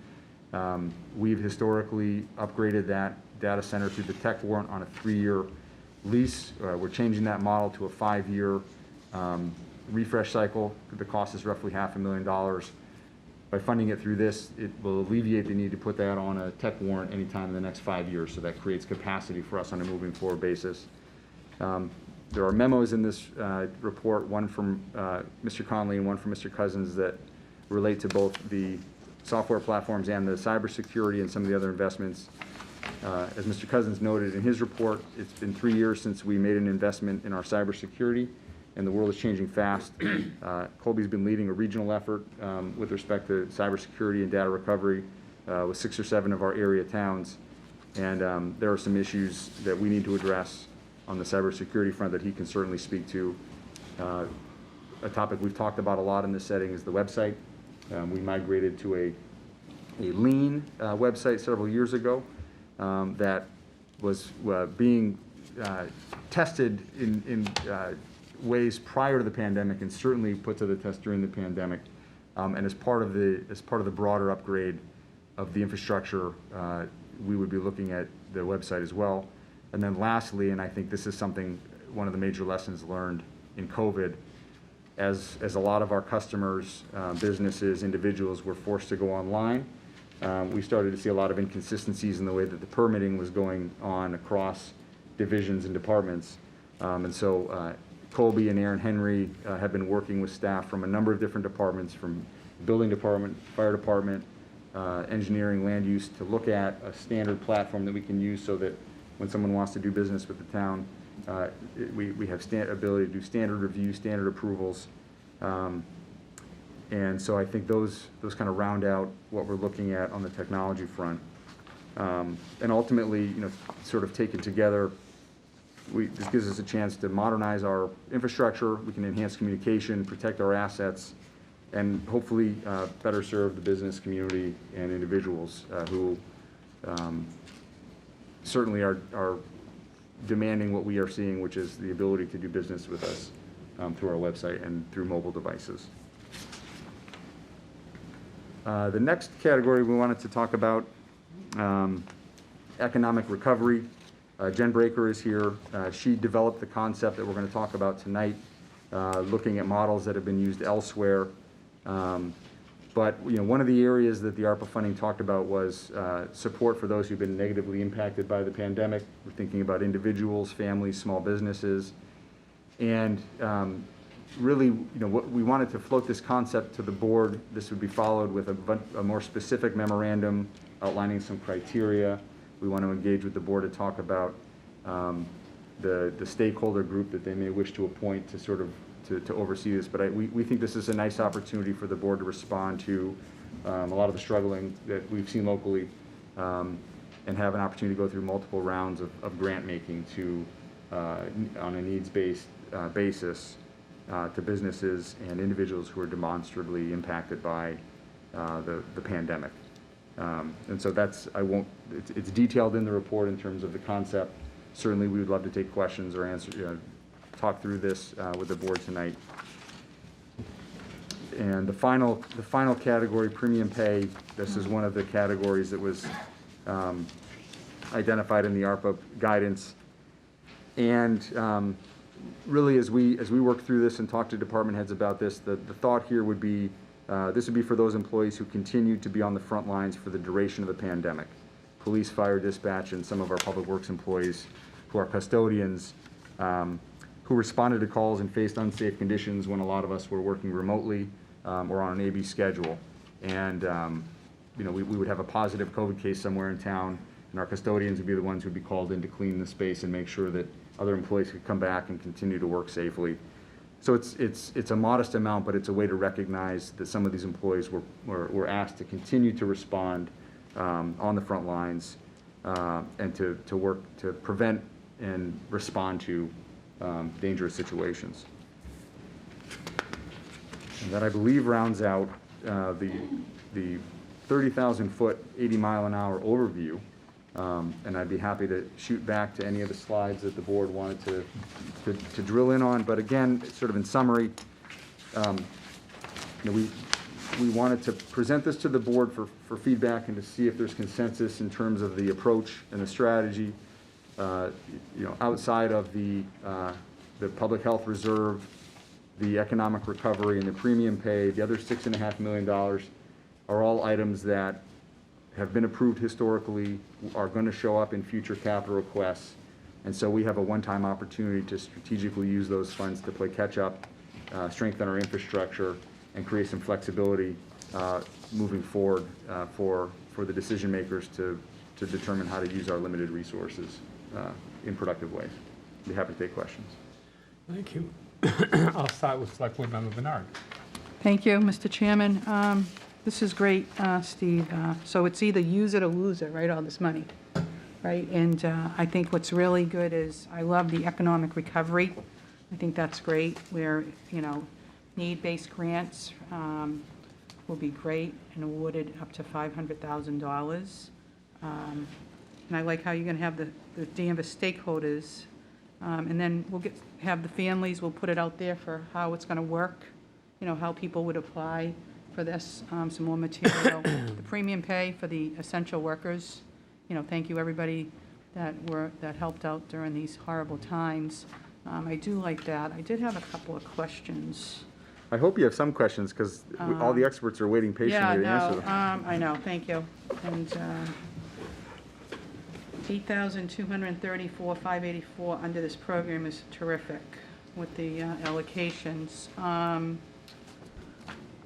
We've historically upgraded that data center through the tech warrant on a 3-year lease. We're changing that model to a 5-year refresh cycle. The cost is roughly $500,000. By funding it through this, it will alleviate the need to put that on a tech warrant anytime in the next 5 years, so that creates capacity for us on a moving forward basis. There are memos in this report, one from Mr. Conley and one from Mr. Cousins, that relate to both the software platforms and the cybersecurity and some of the other investments. As Mr. Cousins noted in his report, it's been 3 years since we made an investment in our cybersecurity, and the world is changing fast. Colby's been leading a regional effort with respect to cybersecurity and data recovery with 6 or 7 of our area towns. And there are some issues that we need to address on the cybersecurity front that he can certainly speak to. A topic we've talked about a lot in this setting is the website. We migrated to a lean website several years ago that was being tested in ways prior to the pandemic and certainly put to the test during the pandemic. And as part of the broader upgrade of the infrastructure, we would be looking at the website as well. And then lastly, and I think this is something, one of the major lessons learned in COVID, as a lot of our customers, businesses, individuals were forced to go online, we started to see a lot of inconsistencies in the way that the permitting was going on across divisions and departments. And so Colby and Aaron Henry have been working with staff from a number of different departments, from building department, fire department, engineering, land use, to look at a standard platform that we can use so that when someone wants to do business with the town, we have ability to do standard review, standard approvals. And so I think those kind of round out what we're looking at on the technology front. And ultimately, sort of taken together, this gives us a chance to modernize our infrastructure. We can enhance communication, protect our assets, and hopefully better serve the business community and individuals who certainly are demanding what we are seeing, which is the ability to do business with us through our website and through mobile devices. The next category we wanted to talk about, economic recovery. Jen Breaker is here. She developed the concept that we're going to talk about tonight, looking at models that have been used elsewhere. But one of the areas that the ARPA funding talked about was support for those who've been negatively impacted by the pandemic. We're thinking about individuals, families, small businesses. And really, what we wanted to float this concept to the board. This would be followed with a more specific memorandum outlining some criteria. We want to engage with the board to talk about the stakeholder group that they may wish to appoint to sort of to oversee this. But we think this is a nice opportunity for the board to respond to a lot of the struggling that we've seen locally, and have an opportunity to go through multiple rounds of grant making on a needs-based basis to businesses and individuals who are demonstrably impacted by the pandemic. And so it's detailed in the report in terms of the concept. Certainly we would love to take questions or answer, talk through this with the board tonight. And the final category, premium pay. This is one of the categories that was identified in the ARPA guidance. And really, as we work through this and talk to department heads about this, the thought here would be, this would be for those employees who continue to be on the front lines for the duration of the pandemic. Police, fire, dispatch, and some of our public works employees who are custodians, who responded to calls and faced unsafe conditions when a lot of us were working remotely. or on an AB schedule. And, we would have a positive COVID case somewhere in town, and our custodians would be the ones who'd be called in to clean the space and make sure that other employees could come back and continue to work safely. So it's a modest amount, but it's a way to recognize that some of these employees were asked to continue to respond on the front lines and to work to prevent and respond to dangerous situations. And that, I believe, rounds out the 30,000-foot, 80-mile-an-hour overview. And I'd be happy to shoot back to any of the slides that the board wanted to drill in on. But again, sort of in summary, we wanted to present this to the board for feedback and to see if there's consensus in terms of the approach and the strategy. Outside of the public health reserve, the economic recovery, and the premium pay, the other $6.5 million are all items that have been approved historically, are going to show up in future capital requests. And so we have a one-time opportunity to strategically use those funds to play catch-up, strengthen our infrastructure, and create some flexibility moving forward for the decision makers to determine how to use our limited resources in productive ways. I'd be happy to take questions. Thank you. I'll start with Select Board Member Bernard. Thank you, Mr. Chairman. This is great, Steve. So it's either use it or lose it, right, all this money, right? And I think what's really good is, I love the economic recovery. I think that's great, where, need-based grants will be great and awarded up to $500,000. And I like how you're going to have the Danvers stakeholders, and then we'll have the families, we'll put it out there for how it's going to work, how people would apply for this, some more material. The premium pay for the essential workers, thank you, everybody that helped out during these horrible times. I do like that. I did have a couple of questions. I hope you have some questions, because all the experts are waiting patiently to answer them. I know, thank you. And $8,234,584 under this program is terrific with the allocations.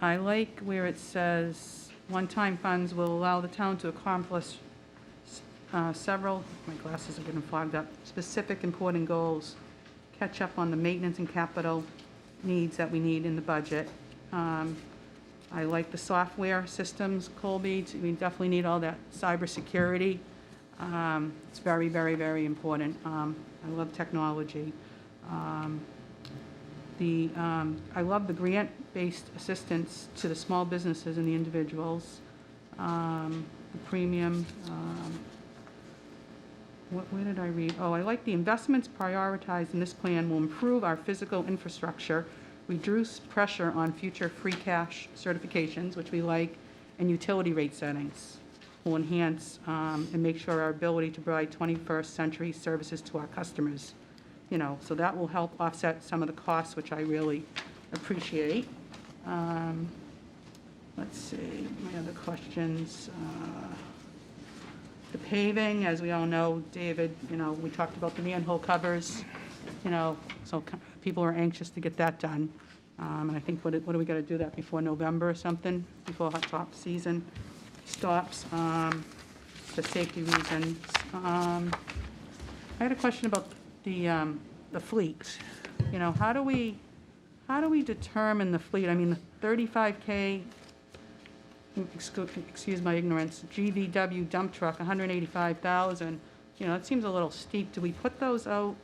I like where it says, one-time funds will allow the town to accomplish several, my glasses are getting fogged up, specific important goals, catch up on the maintenance and capital needs that we need in the budget. I like the software systems, Colby. We definitely need all that cybersecurity. It's very, very, very important. I love technology. I love the grant-based assistance to the small businesses and the individuals. The premium, where did I read? Oh, I like the investments prioritized in this plan will improve our physical infrastructure, reduce pressure on future free cash certifications, which we like, and utility rate settings will enhance and make sure our ability to provide 21st century services to our customers. So that will help offset some of the costs, which I really appreciate. Let's see, my other questions. The paving, as we all know, David, we talked about the manhole covers, so people are anxious to get that done. And I think, what do we got to do that before November or something, before hot top season stops, for safety reasons. I had a question about the fleet. How do we determine the fleet? I mean, the 35K, excuse my ignorance, GVW dump truck, 185,000. It seems a little steep. Do we put those out,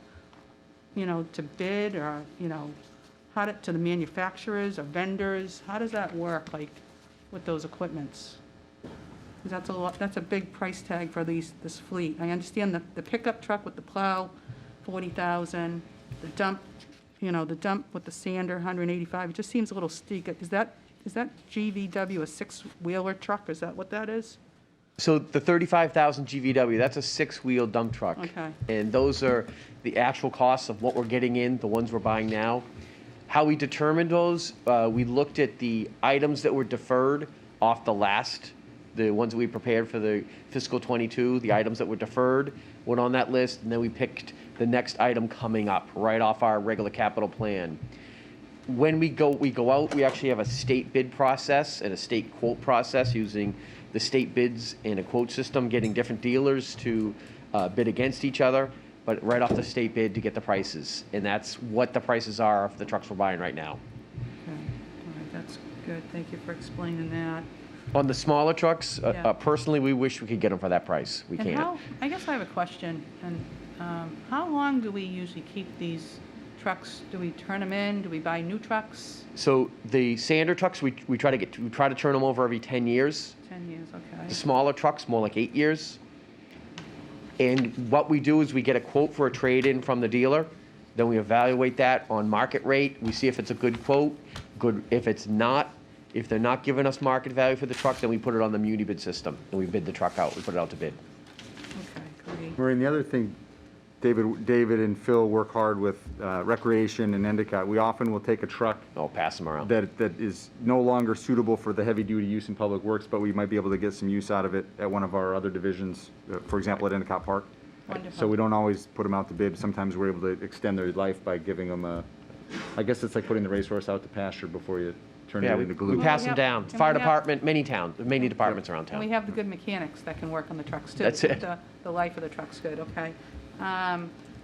to bid, or to the manufacturers or vendors? How does that work, like, with those equipments? 'Cause that's a lot. That's a big price tag for this fleet. I understand the pickup truck with the plow, 40,000. The dump, the dump with the sander, 185. It just seems a little steep. Is that GVW a six-wheeler truck? Is that what that is? So the 35,000 GVW, that's a six-wheel dump truck. Okay. And those are the actual costs of what we're getting in, the ones we're buying now. How we determined those, we looked at the items that were deferred off the ones that we prepared for the fiscal 22, the items that were deferred went on that list, and then we picked the next item coming up right off our regular capital plan. When we go out, we actually have a state bid process and a state quote process using the state bids and a quote system, getting different dealers to bid against each other, but right off the state bid to get the prices. And that's what the prices are of the trucks we're buying right now. Okay, all right, that's good. Thank you for explaining that. On the smaller trucks, Yeah. personally, we wish we could get them for that price. We And can't. how, I guess I have a question, and how long do we usually keep these trucks? Do we turn them in? Do we buy new trucks? So the sander trucks, we try to turn them over every 10 years. 10 years, okay. The smaller trucks, more like 8 years. And what we do is we get a quote for a trade-in from the dealer, then we evaluate that on market rate. We see if it's a good quote, good. If it's not, if they're not giving us market value for the truck, then we put it on the muni bid system, and we bid the truck out. We put it out to bid. Okay, great. Maureen, the other thing, David and Phil work hard with Recreation and Endicott. We often will take a truck Oh, pass them around. that is no longer suitable for the heavy-duty use in public works, but we might be able to get some use out of it at one of our other divisions, for example, at Endicott Park. Wonderful. So we don't always put them out to bid. Sometimes we're able to extend their life by giving them I guess it's like putting the racehorse out to pasture before you turn it Yeah, into we glue. pass we them have- down. and we Fire have- department, many departments around And we town. have the good mechanics that can work on the trucks too. That's it. The life of the truck's good, okay.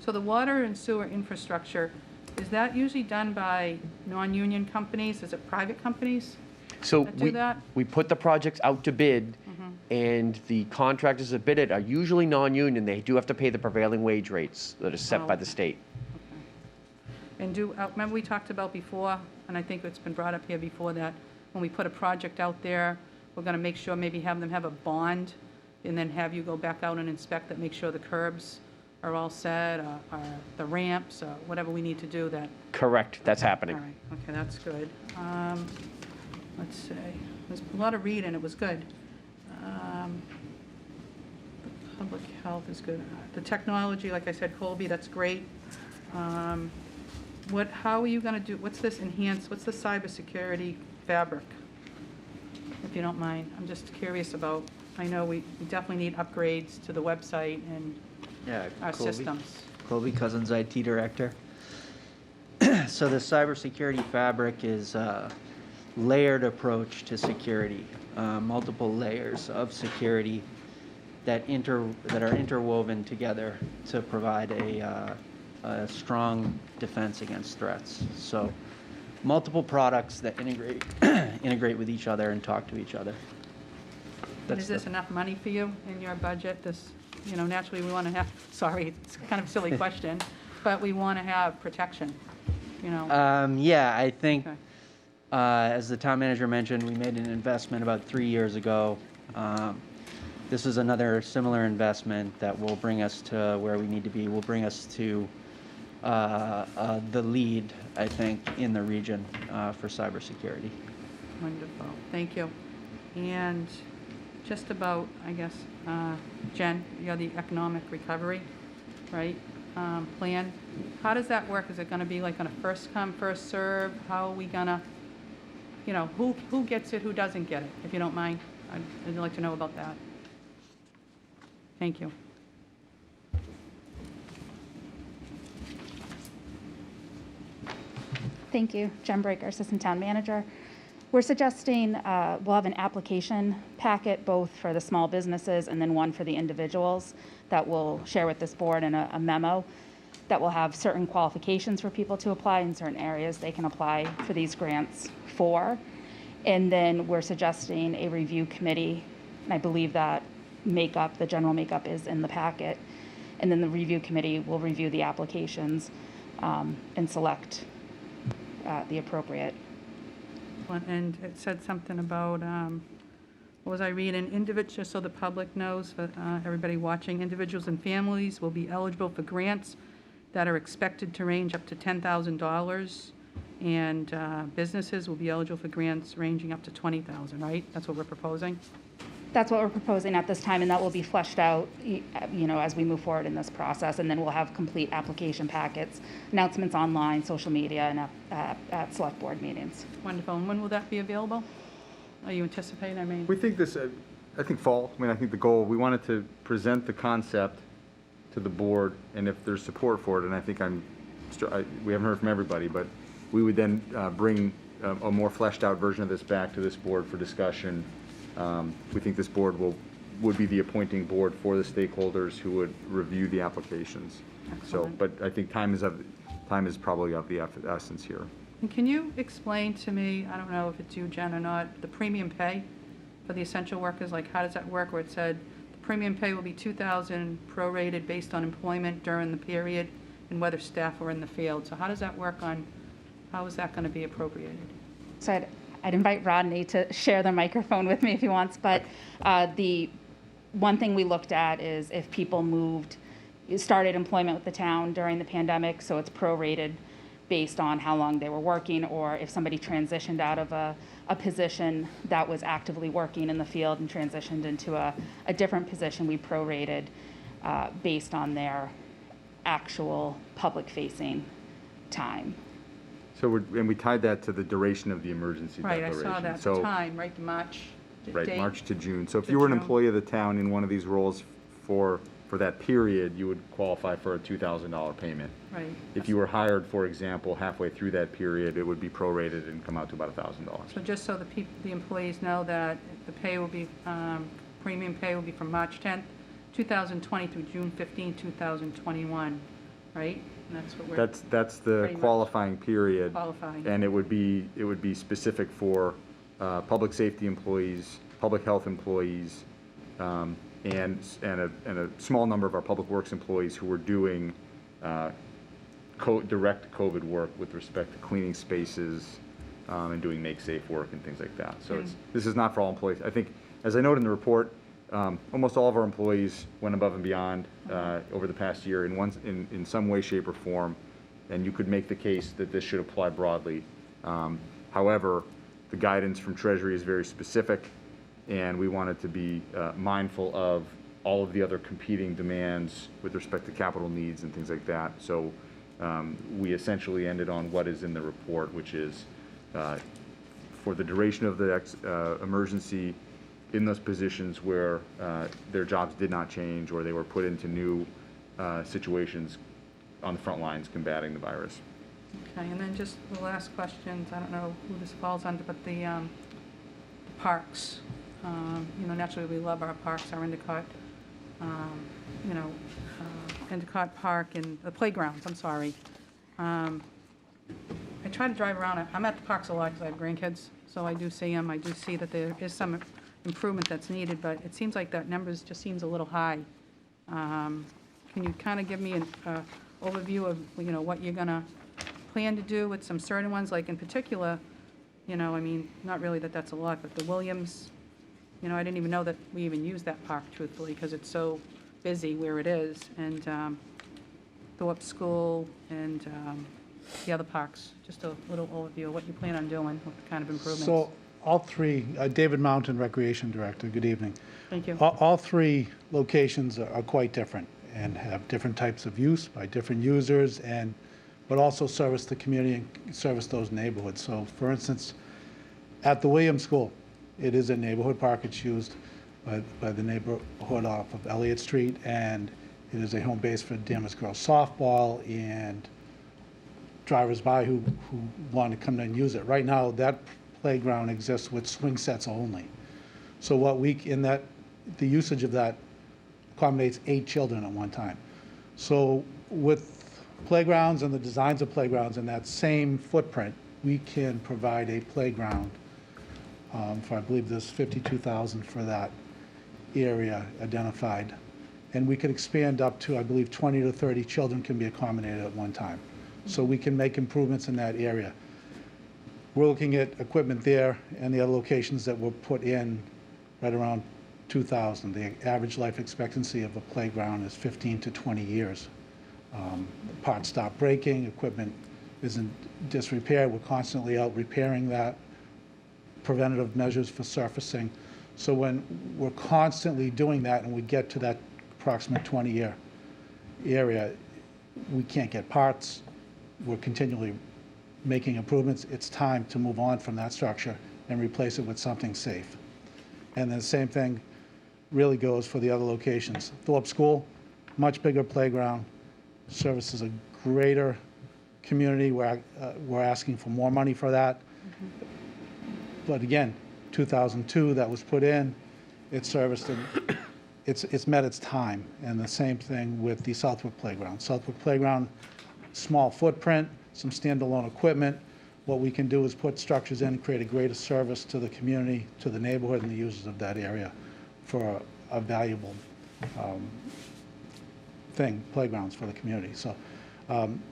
So the water and sewer infrastructure, is that usually done by non-union companies? Is it private companies? So that do that? we put the projects out to bid, and the contractors that bid it are usually non-union. They do have to pay the prevailing wage rates that are set by Oh. the state. And remember we talked about before, and I think it's been brought up here before, that when we put a project out there, we're gonna make sure, maybe have them have a bond, and then have you go back out and inspect that, make sure the curbs are all set, or the ramps, or whatever we need to do that. Correct, that's All happening. right, okay, that's good. Let's see, there's a lot of reading, it was good. Public health is good. The technology, like I said, Colby, that's great. How are you gonna do, what's this enhanced, what's the cybersecurity fabric? If you don't mind, I'm just curious about, I know we definitely need upgrades to the website and Yeah, our Colby. systems. Colby Cousins, IT Director. So the cybersecurity fabric is a layered approach to security, multiple layers of security that are interwoven together to provide a strong defense against threats. So multiple products that integrate with each other and talk to each other. And is this enough money for you in your budget? This, naturally, we want to have, sorry, it's kind of a silly question, but we want to have protection, Yeah, I think, Okay. as the town manager mentioned, we made an investment about 3 years ago. This is another similar investment that will bring us to where we need to be, will bring us to the lead, I think, in the region for cybersecurity. Wonderful, thank you. And just about, I guess, Jen, you're the economic recovery, right, plan. How does that work? Is it gonna be like on a first come, first serve? How are we gonna, who gets it, who doesn't get it, if you don't mind? I'd like to know about that. Thank you. Thank you. Jen Breaker, Assistant Town Manager. We're suggesting we'll have an application packet, both for the small businesses and then one for the individuals, that we'll share with this board in a memo that will have certain qualifications for people to apply in certain areas they can apply for these grants for. And then we're suggesting a review committee, and I believe that the general makeup is in the packet. And then the review committee will review the applications and select the appropriate. And it said something about, what was I reading? Individuals, so the public knows, everybody watching, individuals and families will be eligible for grants that are expected to range up to $10,000. And businesses will be eligible for grants ranging up to $20,000, right? That's what we're proposing? That's what we're proposing at this time, and that will be fleshed out, as we move forward in this process. And then we'll have complete application packets, announcements online, social media, and at select board meetings. Wonderful. And when will that be available? Are you anticipating, We think this, I think fall, I think the goal, we wanted to present the concept to the board, and if there's support for it, and I think we haven't heard from everybody, but We would then bring a more fleshed out version of this back to this board for discussion. We think this board would be the appointing board for the stakeholders who would review the applications. So, Excellent. but I think time is probably of the essence here. And can you explain to me, I don't know if it's you, Jen, or not, the premium pay for the essential workers? Like, how does that work, where it said the premium pay will be $2,000 prorated based on employment during the period and whether staff are in the field? So how does that work on, how is that going to be appropriated? So I'd invite Rodney to share the microphone with me if he wants, but the one thing we looked at is if people started employment with the town during the pandemic, so it's prorated based on how long they were working, or if somebody transitioned out of a position that was actively working in the field and transitioned into a different position, we prorated based on their actual public-facing time. So we tied that to the duration of the emergency Right, I declaration. saw that at So- the time, right, the March Right, date. March to June. So if to you were an June. employee of the town in one of these roles for that period, you would qualify for a $2,000 payment. Right. If you were hired, for example, halfway through that period, it would be prorated and come out to about $1,000. So just so the employees know that the pay will be, premium pay will be from March 10th, 2020 through June 15, 2021, right? And that's what we're That's the pretty much qualifying period. qualifying. And it would be specific for public safety employees, public health employees, and a small number of our public works employees who were doing direct COVID work with respect to cleaning spaces and doing make-safe work and things like that. So this is not for all employees. I think, as I noted in the report, almost all of our employees went above and beyond over the past year in some way, shape, or form, and you could make the case that this should apply broadly. However, the guidance from Treasury is very specific, and we wanted to be mindful of all of the other competing demands with respect to capital needs and things like that. So we essentially ended on what is in the report, which is for the duration of the emergency, in those positions where their jobs did not change or they were put into new situations on the front lines combating the virus. Okay, and then just the last questions, I don't know who this falls under, but the parks. You know, naturally, we love our parks, our Endicott, Endicott Park and the playgrounds, I'm sorry. I try to drive around, I'm at the parks a lot because I have grandkids, so I do see them. I do see that there is some improvement that's needed, but it seems like that numbers just seems a little high. Can you kind of give me an overview of, what you're going to plan to do with some certain ones, like in particular, I mean, not really that that's a lot, but the Williams, I didn't even know that we even use that park truthfully because it's so busy where it is, and Thorpe School and the other parks. Just a little overview of what you plan on doing, what kind of improvements. So all three, David Mountain, Recreation Director, good evening. Thank you. All three locations are quite different and have different types of use by different users, but also service the community and service those neighborhoods. So for instance, at the Williams School, it is a neighborhood park. It's used by the neighborhood off of Elliott Street, and it is a home base for Danvers girls softball and drivers by who want to come in and use it. Right now, that playground exists with swing sets only. So the usage of that accommodates 8 children at one time. So with playgrounds and the designs of playgrounds in that same footprint, we can provide a playground for, I believe there's 52,000 for that area identified. And we could expand up to, I believe, 20 to 30 children can be accommodated at one time. So we can make improvements in that area. We're looking at equipment there and the other locations that were put in right around 2000. The average life expectancy of a playground is 15 to 20 years. Parts stop breaking, equipment is in disrepair. We're constantly out repairing that, preventative measures for surfacing. So when we're constantly doing that and we get to that approximate 20-year area, we can't get parts. We're continually making improvements. It's time to move on from that structure and replace it with something safe. And then the same thing really goes for the other locations. Thorpe School, much bigger playground, services a greater community. We're asking for more money for that. But again, 2002, that was put in, it serviced, and it's met its time. And the same thing with the Southwick Playground. Southwick Playground, small footprint, some standalone equipment. What we can do is put structures in, create a greater service to the community, to the neighborhood and the users of that area for a valuable playgrounds for the community. So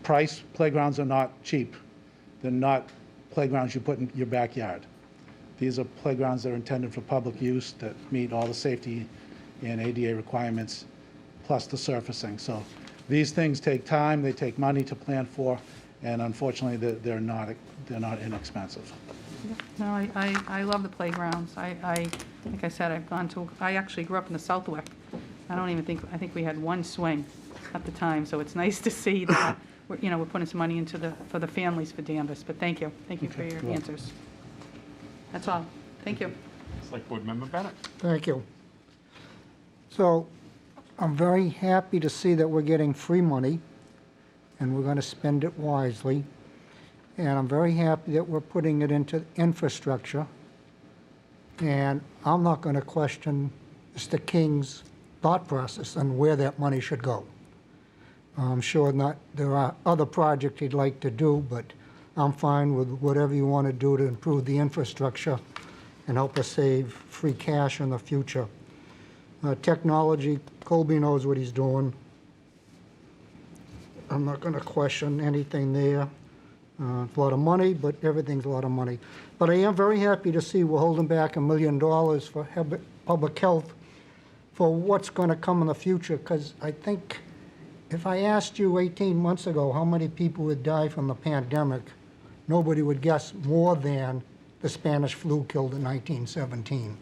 price, playgrounds are not cheap. They're not playgrounds you put in your backyard. These are playgrounds that are intended for public use that meet all the safety and ADA requirements, plus the surfacing. So these things take time, they take money to plan for, and unfortunately, they're not inexpensive. No, I love the playgrounds. Like I said, I actually grew up in the Southwick. I think we had one swing at the time, so it's nice to see that, we're putting some money for the families for Danvers, but thank you. Thank you for your answers. That's all. Thank you. Select Board Member Bennett. Thank you. So I'm very happy to see that we're getting free money, and we're going to spend it wisely. And I'm very happy that we're putting it into infrastructure. And I'm not going to question Mr. King's thought process on where that money should go. I'm sure there are other projects he'd like to do, but I'm fine with whatever you want to do to improve the infrastructure and help us save free cash in the future. Technology, Colby knows what he's doing. I'm not going to question anything there. It's a lot of money, but everything's a lot of money. But I am very happy to see we're holding back $1 million for public health for what's going to come in the future, because I think if I asked you 18 months ago how many people would die from the pandemic, nobody would guess more than the Spanish flu killed in 1917.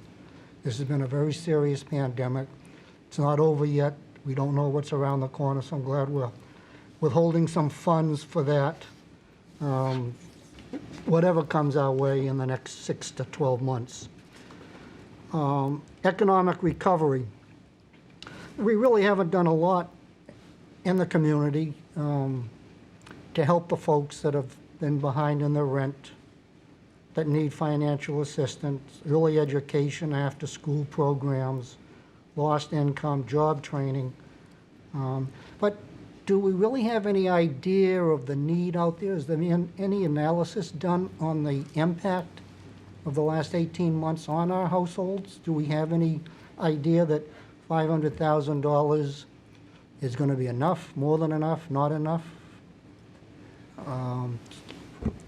This has been a very serious pandemic. It's not over yet. We don't know what's around the corner, so I'm glad we're withholding some funds for that. Whatever comes our way in the next 6 to 12 months. Economic recovery. We really haven't done a lot in the community to help the folks that have been behind in their rent, that need financial assistance, early education, after-school programs, lost income, job training. But do we really have any idea of the need out there? Is there any analysis done on the impact of the last 18 months on our households? Do we have any idea that $500,000 is going to be enough, more than enough, not enough?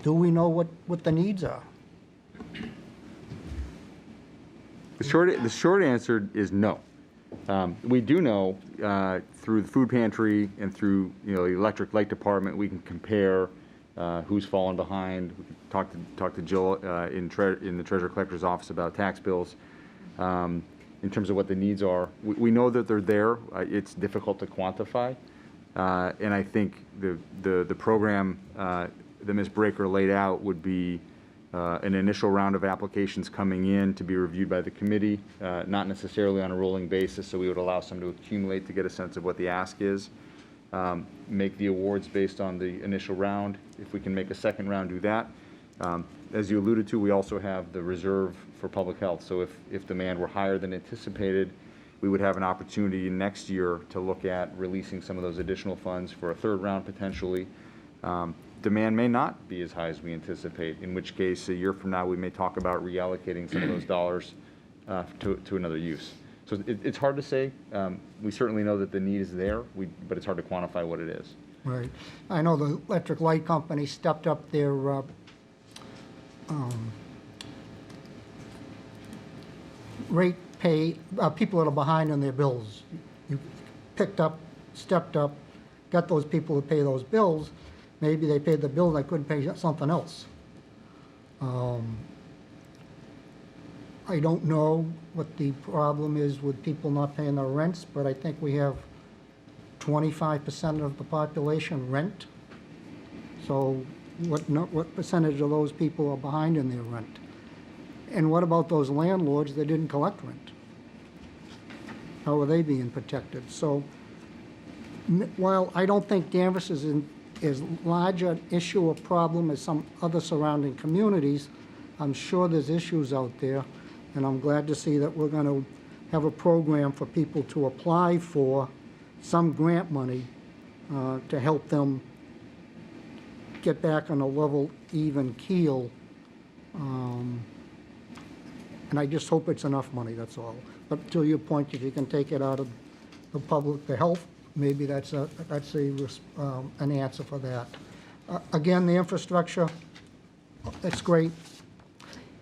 Do we know what the needs are? The short answer is no. We do know through the food pantry and through the electric light department, we can compare who's fallen behind. We can talk to Jill in the treasurer collector's office about tax bills in terms of what the needs are. We know that they're there. It's difficult to quantify, and I think the program that Ms. Breaker laid out would be an initial round of applications coming in to be reviewed by the committee, not necessarily on a rolling basis, so we would allow some to accumulate to get a sense of what the ask is. Make the awards based on the initial round. If we can make a second round, do that. As you alluded to, we also have the reserve for public health, so if demand were higher than anticipated, we would have an opportunity next year to look at releasing some of those additional funds for a third round potentially. Demand may not be as high as we anticipate, in which case a year from now we may talk about reallocating some of those dollars to another use. So it's hard to say. We certainly know that the need is there, but it's hard to quantify what it is. Right. I know the electric light company stepped up their rate pay, people that are behind on their bills. You stepped up, got those people to pay those bills. Maybe they paid the bill and they couldn't pay something else. I don't know what the problem is with people not paying their rents, but I think we have 25% of the population rent. So what percentage of those people are behind in their rent? And what about those landlords that didn't collect rent? How are they being protected? So while I don't think Danvers is in as large an issue or problem as some other surrounding communities. I'm sure there's issues out there, and I'm glad to see that we're going to have a program for people to apply for some grant money to help them get back on a level, even keel. And I just hope it's enough money, that's all. But to your point, if you can take it out of the public, the health, maybe that's an answer for that. Again, the infrastructure, that's great.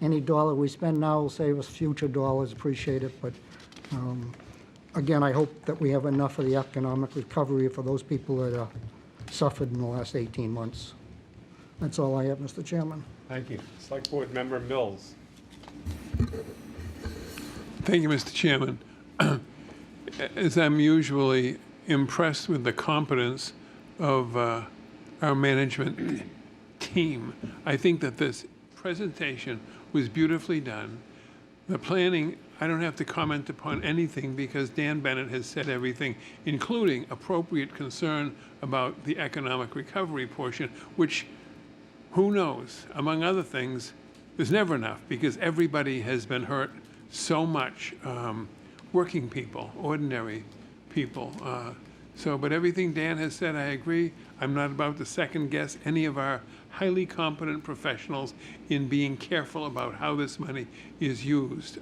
Any dollar we spend now will save us future dollars, appreciate it, but again, I hope that we have enough of the economic recovery for those people that suffered in the last 18 months. That's all I have, Mr. Chairman. Thank you. Select Board Member Mills. Thank you, Mr. Chairman. As I'm usually impressed with the competence of our management team, I think that this presentation was beautifully done. The planning, I don't have to comment upon anything because Dan Bennett has said everything, including appropriate concern about the economic recovery portion, which, who knows, among other things, there's never enough because everybody has been hurt so much, working people, ordinary people. But everything Dan has said, I agree. I'm not about to second guess any of our highly competent professionals in being careful about how this money is used.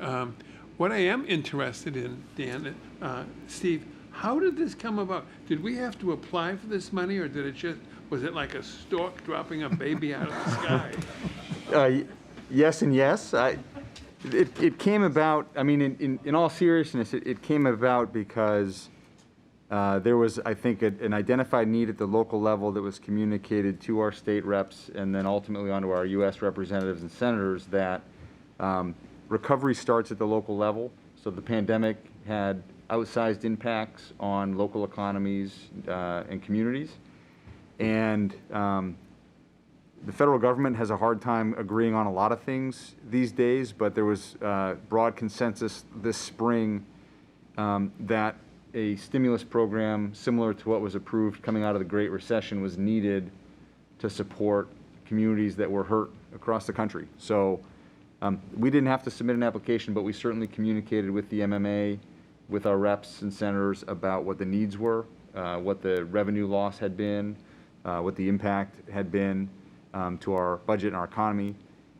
What I am interested in, Dan, Steve, how did this come about? Did we have to apply for this money, or was it like a stork dropping a baby out of the sky? Yes and yes. It came about, I mean, in all seriousness, it came about because there was, I think, an identified need at the local level that was communicated to our state reps and then ultimately onto our U.S. representatives and senators that recovery starts at the local level. So the pandemic had outsized impacts on local economies and communities. And the federal government has a hard time agreeing on a lot of things these days, but there was broad consensus this spring that a stimulus program similar to what was approved coming out of the Great Recession was needed to support communities that were hurt across the country. So we didn't have to submit an application, but we certainly communicated with the MMA, with our reps and senators about what the needs were, what the revenue loss had been, what the impact had been to our budget and our economy.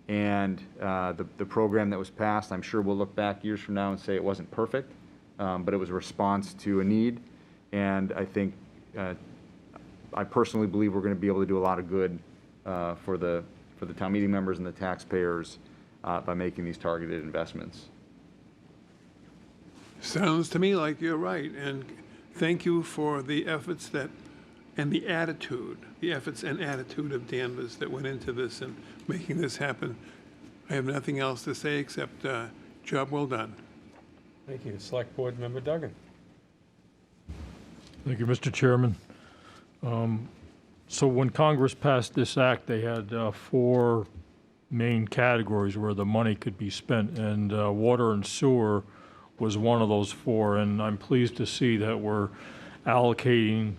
And the program that was passed, I'm sure we'll look back years from now and say it wasn't perfect, but it was a response to a need. And I think, I personally believe we're going to be able to do a lot of good for the town meeting members and the taxpayers by making these targeted investments. Sounds to me like you're right, and thank you for the efforts and the efforts and attitude of Danvers that went into this and making this happen. I have nothing else to say except job well done. Thank you. Select Board Member Duggan. Thank you, Mr. Chairman. So when Congress passed this act, they had 4 main categories where the money could be spent, and water and sewer was one of those 4. And I'm pleased to see that we're allocating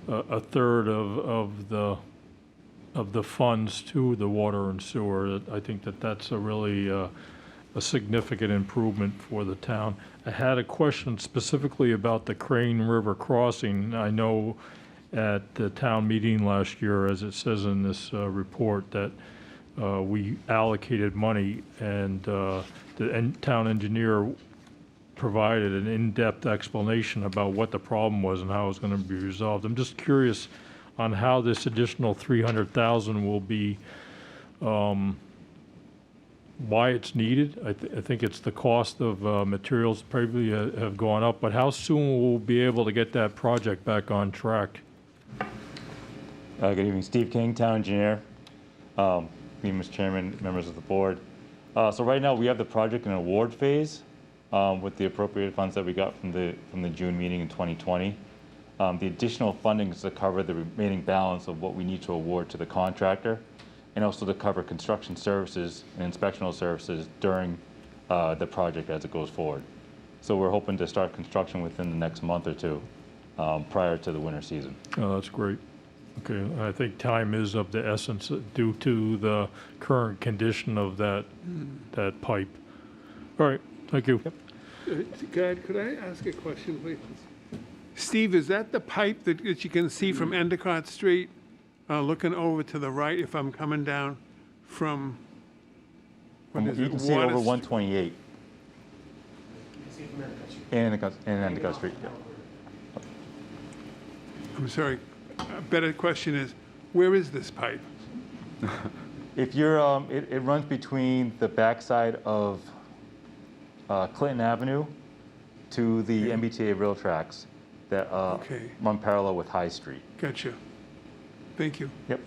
a third of the funds to the water and sewer. I think that's a really a significant improvement for the town. I had a question specifically about the Crane River crossing. I know at the town meeting last year, as it says in this report, that we allocated money, and the town engineer provided an in-depth explanation about what the problem was and how it was going to be resolved. I'm just curious on how this additional $300,000 will be, why it's needed. I think it's the cost of materials probably have gone up, but how soon will we be able to get that project back on track? Good evening, Steve King, Town Engineer. Mr. Chairman, members of the board. So right now we have the project in award phase with the appropriated funds that we got from the June meeting in 2020. The additional funding is to cover the remaining balance of what we need to award to the contractor, and also to cover construction services and inspectional services during the project as it goes forward. So we're hoping to start construction within the next month or 2 prior to the winter season. Oh, that's great. Okay, I think time is of the essence due to the current condition of that pipe. All right, thank you. Guy, could I ask a question, please? Steve, is that the pipe that you can see from Endicott Street, looking over to the right if I'm coming down from, what is You it? can see it Water over Street? 128. And Endicott Street, yeah. I'm sorry, a better question is, where is this pipe? If you're, it runs between the backside of Clinton Avenue to the MBTA rail tracks that Okay. run parallel with High Street. Gotcha. Thank you. Yep.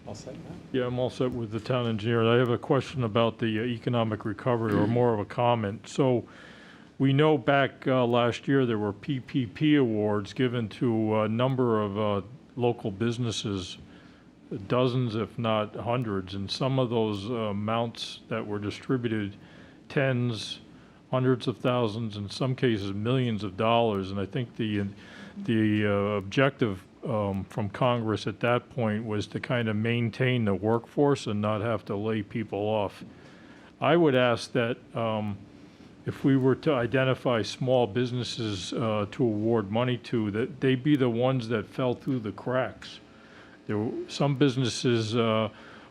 All set now? Yeah, I'm all set with the town engineer. I have a question about the economic recovery, or more of a comment. So we know back last year there were PPP awards given to a number of local businesses, dozens if not hundreds, and some of those amounts that were distributed, tens, hundreds of thousands, in some cases millions of dollars. And I think the objective from Congress at that point was to kind of maintain the workforce and not have to lay people off. I would ask that if we were to identify small businesses to award money to, that they be the ones that fell through the cracks. There were some businesses,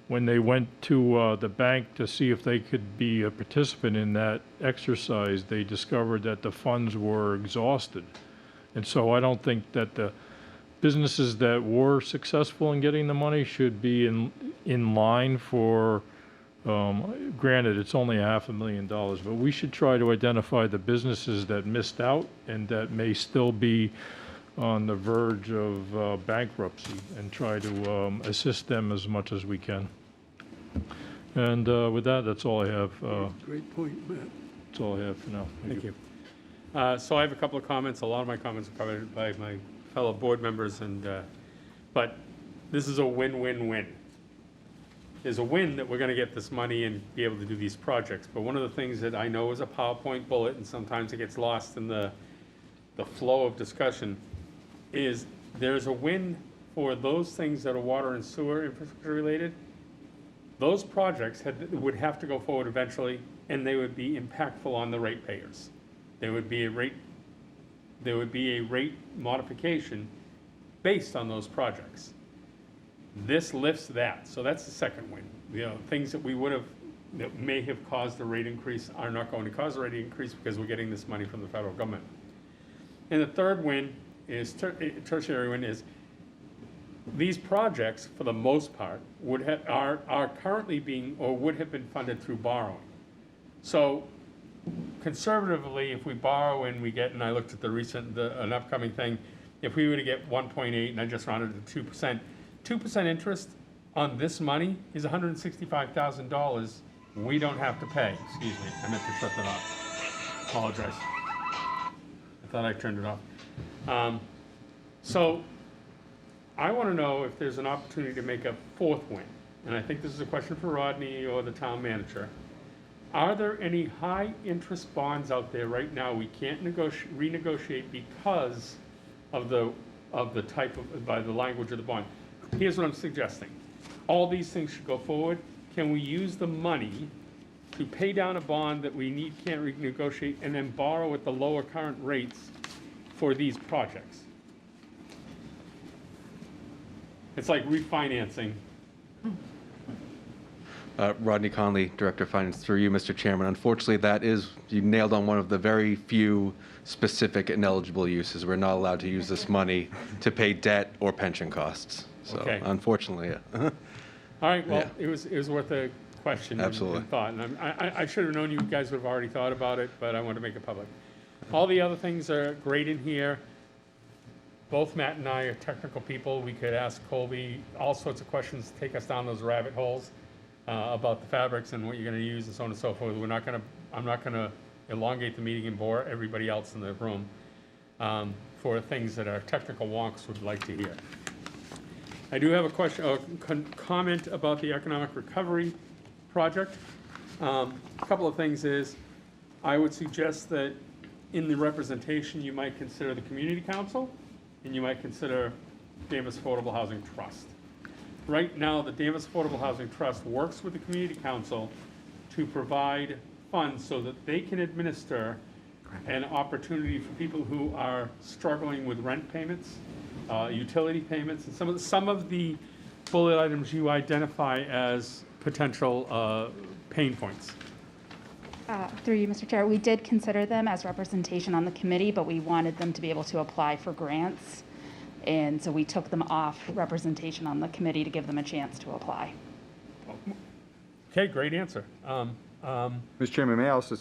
when they went to the bank to see if they could be a participant in that exercise, they discovered that the funds were exhausted. And so I don't think that the businesses that were successful in getting the money should be in line for, granted, it's only $500,000, but we should try to identify the businesses that missed out and that may still be on the verge of bankruptcy, and try to assist them as much as we can. And with that, that's all I have. Great point, Matt. That's all I have for now. Thank you. So I have a couple of comments. A lot of my comments are covered by my fellow board members, but this is a win-win-win. There's a win that we're gonna get this money and be able to do these projects, but one of the things that I know is a PowerPoint bullet, and sometimes it gets lost in the flow of discussion, is there's a win for those things that are water and sewer infrastructure related. Those projects would have to go forward eventually, and they would be impactful on the ratepayers. There would be a rate modification based on those projects. This lifts that, so that's the second win. You know, things that that may have caused the rate increase are not going to cause a rate increase because we're getting this money from the federal government. And the third win is, tertiary win is, these projects, for the most part, are currently being, or would have been funded through borrowing. So conservatively, if we borrow and we get, and I looked at an upcoming thing, if we were to get 1.8, and I just rounded to 2%, 2% interest on this money is $165,000 we don't have to pay. Excuse me, I meant to shut that off. Apologize. I thought I turned it off. So I want to know if there's an opportunity to make a fourth win, and I think this is a question for Rodney or the town manager. Are there any high-interest bonds out there right now we can't renegotiate because of the type of, by the language of the bond? Here's what I'm suggesting. All these things should go forward. Can we use the money to pay down a bond that we can't renegotiate, and then borrow at the lower current rates for these projects? It's like refinancing. Rodney Conley, Director of Finance, through you, Mr. Chairman. Unfortunately, you nailed on one of the very few specific and eligible uses. We're not allowed to use this money to pay debt or pension costs. So Okay. unfortunately, yeah. All right, well, Yeah. it was worth a question. Absolutely. And thought, and I should have known you guys would have already thought about it, but I wanted to make it public. All the other things are great in here. Both Matt and I are technical people. We could ask Colby all sorts of questions, take us down those rabbit holes about the fabrics and what you're gonna use and so on and so forth. I'm not gonna elongate the meeting and bore everybody else in the room for things that our technical wonks would like to hear. I do have a question, comment about the economic recovery project. A couple of things is, I would suggest that in the representation, you might consider the community council, and you might consider Danvers Affordable Housing Trust. Right now, the Danvers Affordable Housing Trust works with the Community Council to provide funds so that they can administer an opportunity for people who are struggling with rent payments, utility payments, and some of the bullet items you identify as potential pain points. Through you, Mr. Chair, we did consider them as representation on the committee, but we wanted them to be able to apply for grants. And so we took them off representation on the committee to give them a chance to apply. Okay, great answer. Mr. Chairman, may I also,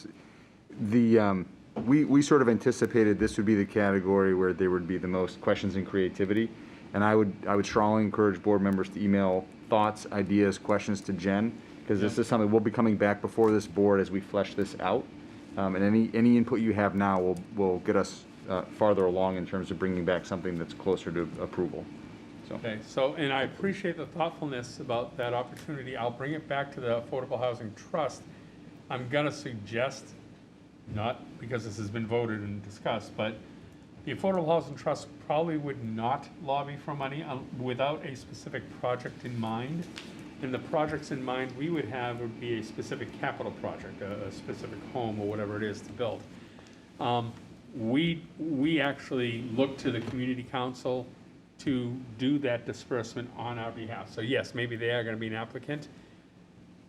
we sort of anticipated this would be the category where there would be the most questions and creativity. And I would strongly encourage board members to email thoughts, ideas, questions to Jen, because this is something we'll be coming back before this board as we flesh this out. And any input you have now will get us farther along in terms of bringing back something that's closer to approval. So. Okay, so, and I appreciate the thoughtfulness about that opportunity. I'll bring it back to the Affordable Housing Trust. I'm gonna suggest, not because this has been voted and discussed, but the Affordable Housing Trust probably would not lobby for money without a specific project in mind. And the projects in mind we would have would be a specific capital project, a specific home or whatever it is to build. We actually look to the community council to do that disbursement on our behalf. So yes, maybe they are gonna be an applicant.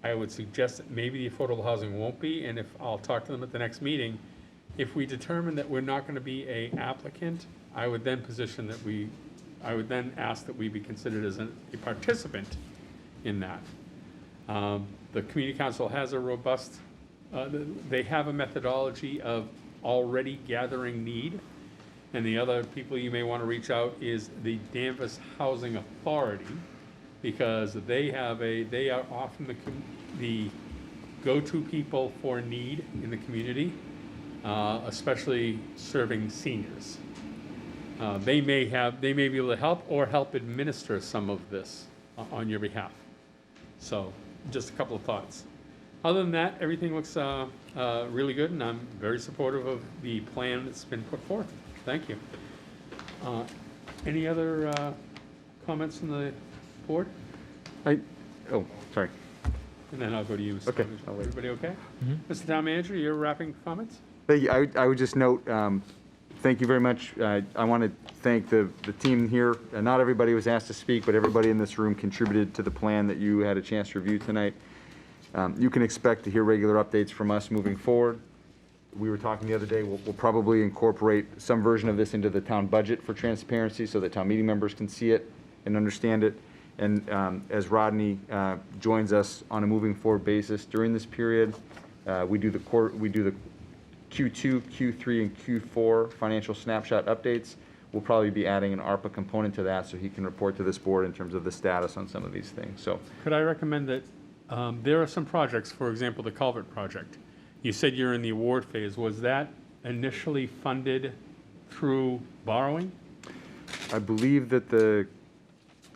I would suggest that maybe the affordable housing won't be, and if, I'll talk to them at the next meeting. If we determine that we're not gonna be a applicant, I would then position that I would then ask that we be considered as a participant in that. The community council has a robust, they have a methodology of already gathering need. And the other people you may want to reach out is the Danvers Housing Authority, because they are often the go-to people for need in the community, especially serving seniors. They may be able to help or help administer some of this on your behalf. So, just a couple of thoughts. Other than that, everything looks really good, and I'm very supportive of the plan that's been put forth. Thank you. Any other comments from the board? Oh, sorry. And then I'll go to you, Mr. Okay, Manager. I'll wait. Everybody okay? Mr. Town Manager, your wrapping comments? Thank you. I would just note, thank you very much. I want to thank the team here. Not everybody was asked to speak, but everybody in this room contributed to the plan that you had a chance to review tonight. You can expect to hear regular updates from us moving forward. We were talking the other day, we'll probably incorporate some version of this into the town budget for transparency so that town meeting members can see it and understand it. And as Rodney joins us on a moving forward basis during this period, we do the Q2, Q3, and Q4 financial snapshot updates. We'll probably be adding an ARPA component to that so he can report to this board in terms of the status on some of these things. So, Could I recommend that there are some projects, for example, the culvert project. You said you're in the award phase. Was that initially funded through borrowing? I believe that the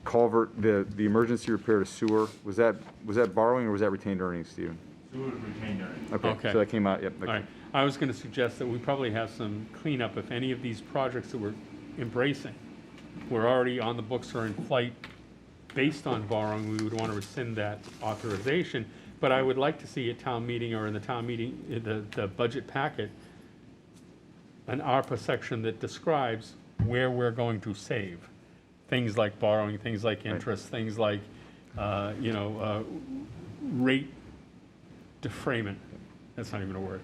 culvert, the emergency repair to sewer, was that borrowing or was that retained earnings, Stephen? Sewer retained earnings. Okay, so that came out, yep. All right. I was going to suggest that we probably have some cleanup if any of these projects that we're embracing were already on the books or in flight based on borrowing. We would want to rescind that authorization. But I would like to see at town meeting or in the town meeting, the budget packet, an ARPA section that describes where we're going to save. Things like borrowing, things like interest, things like, rate defrayment. That's not even a word.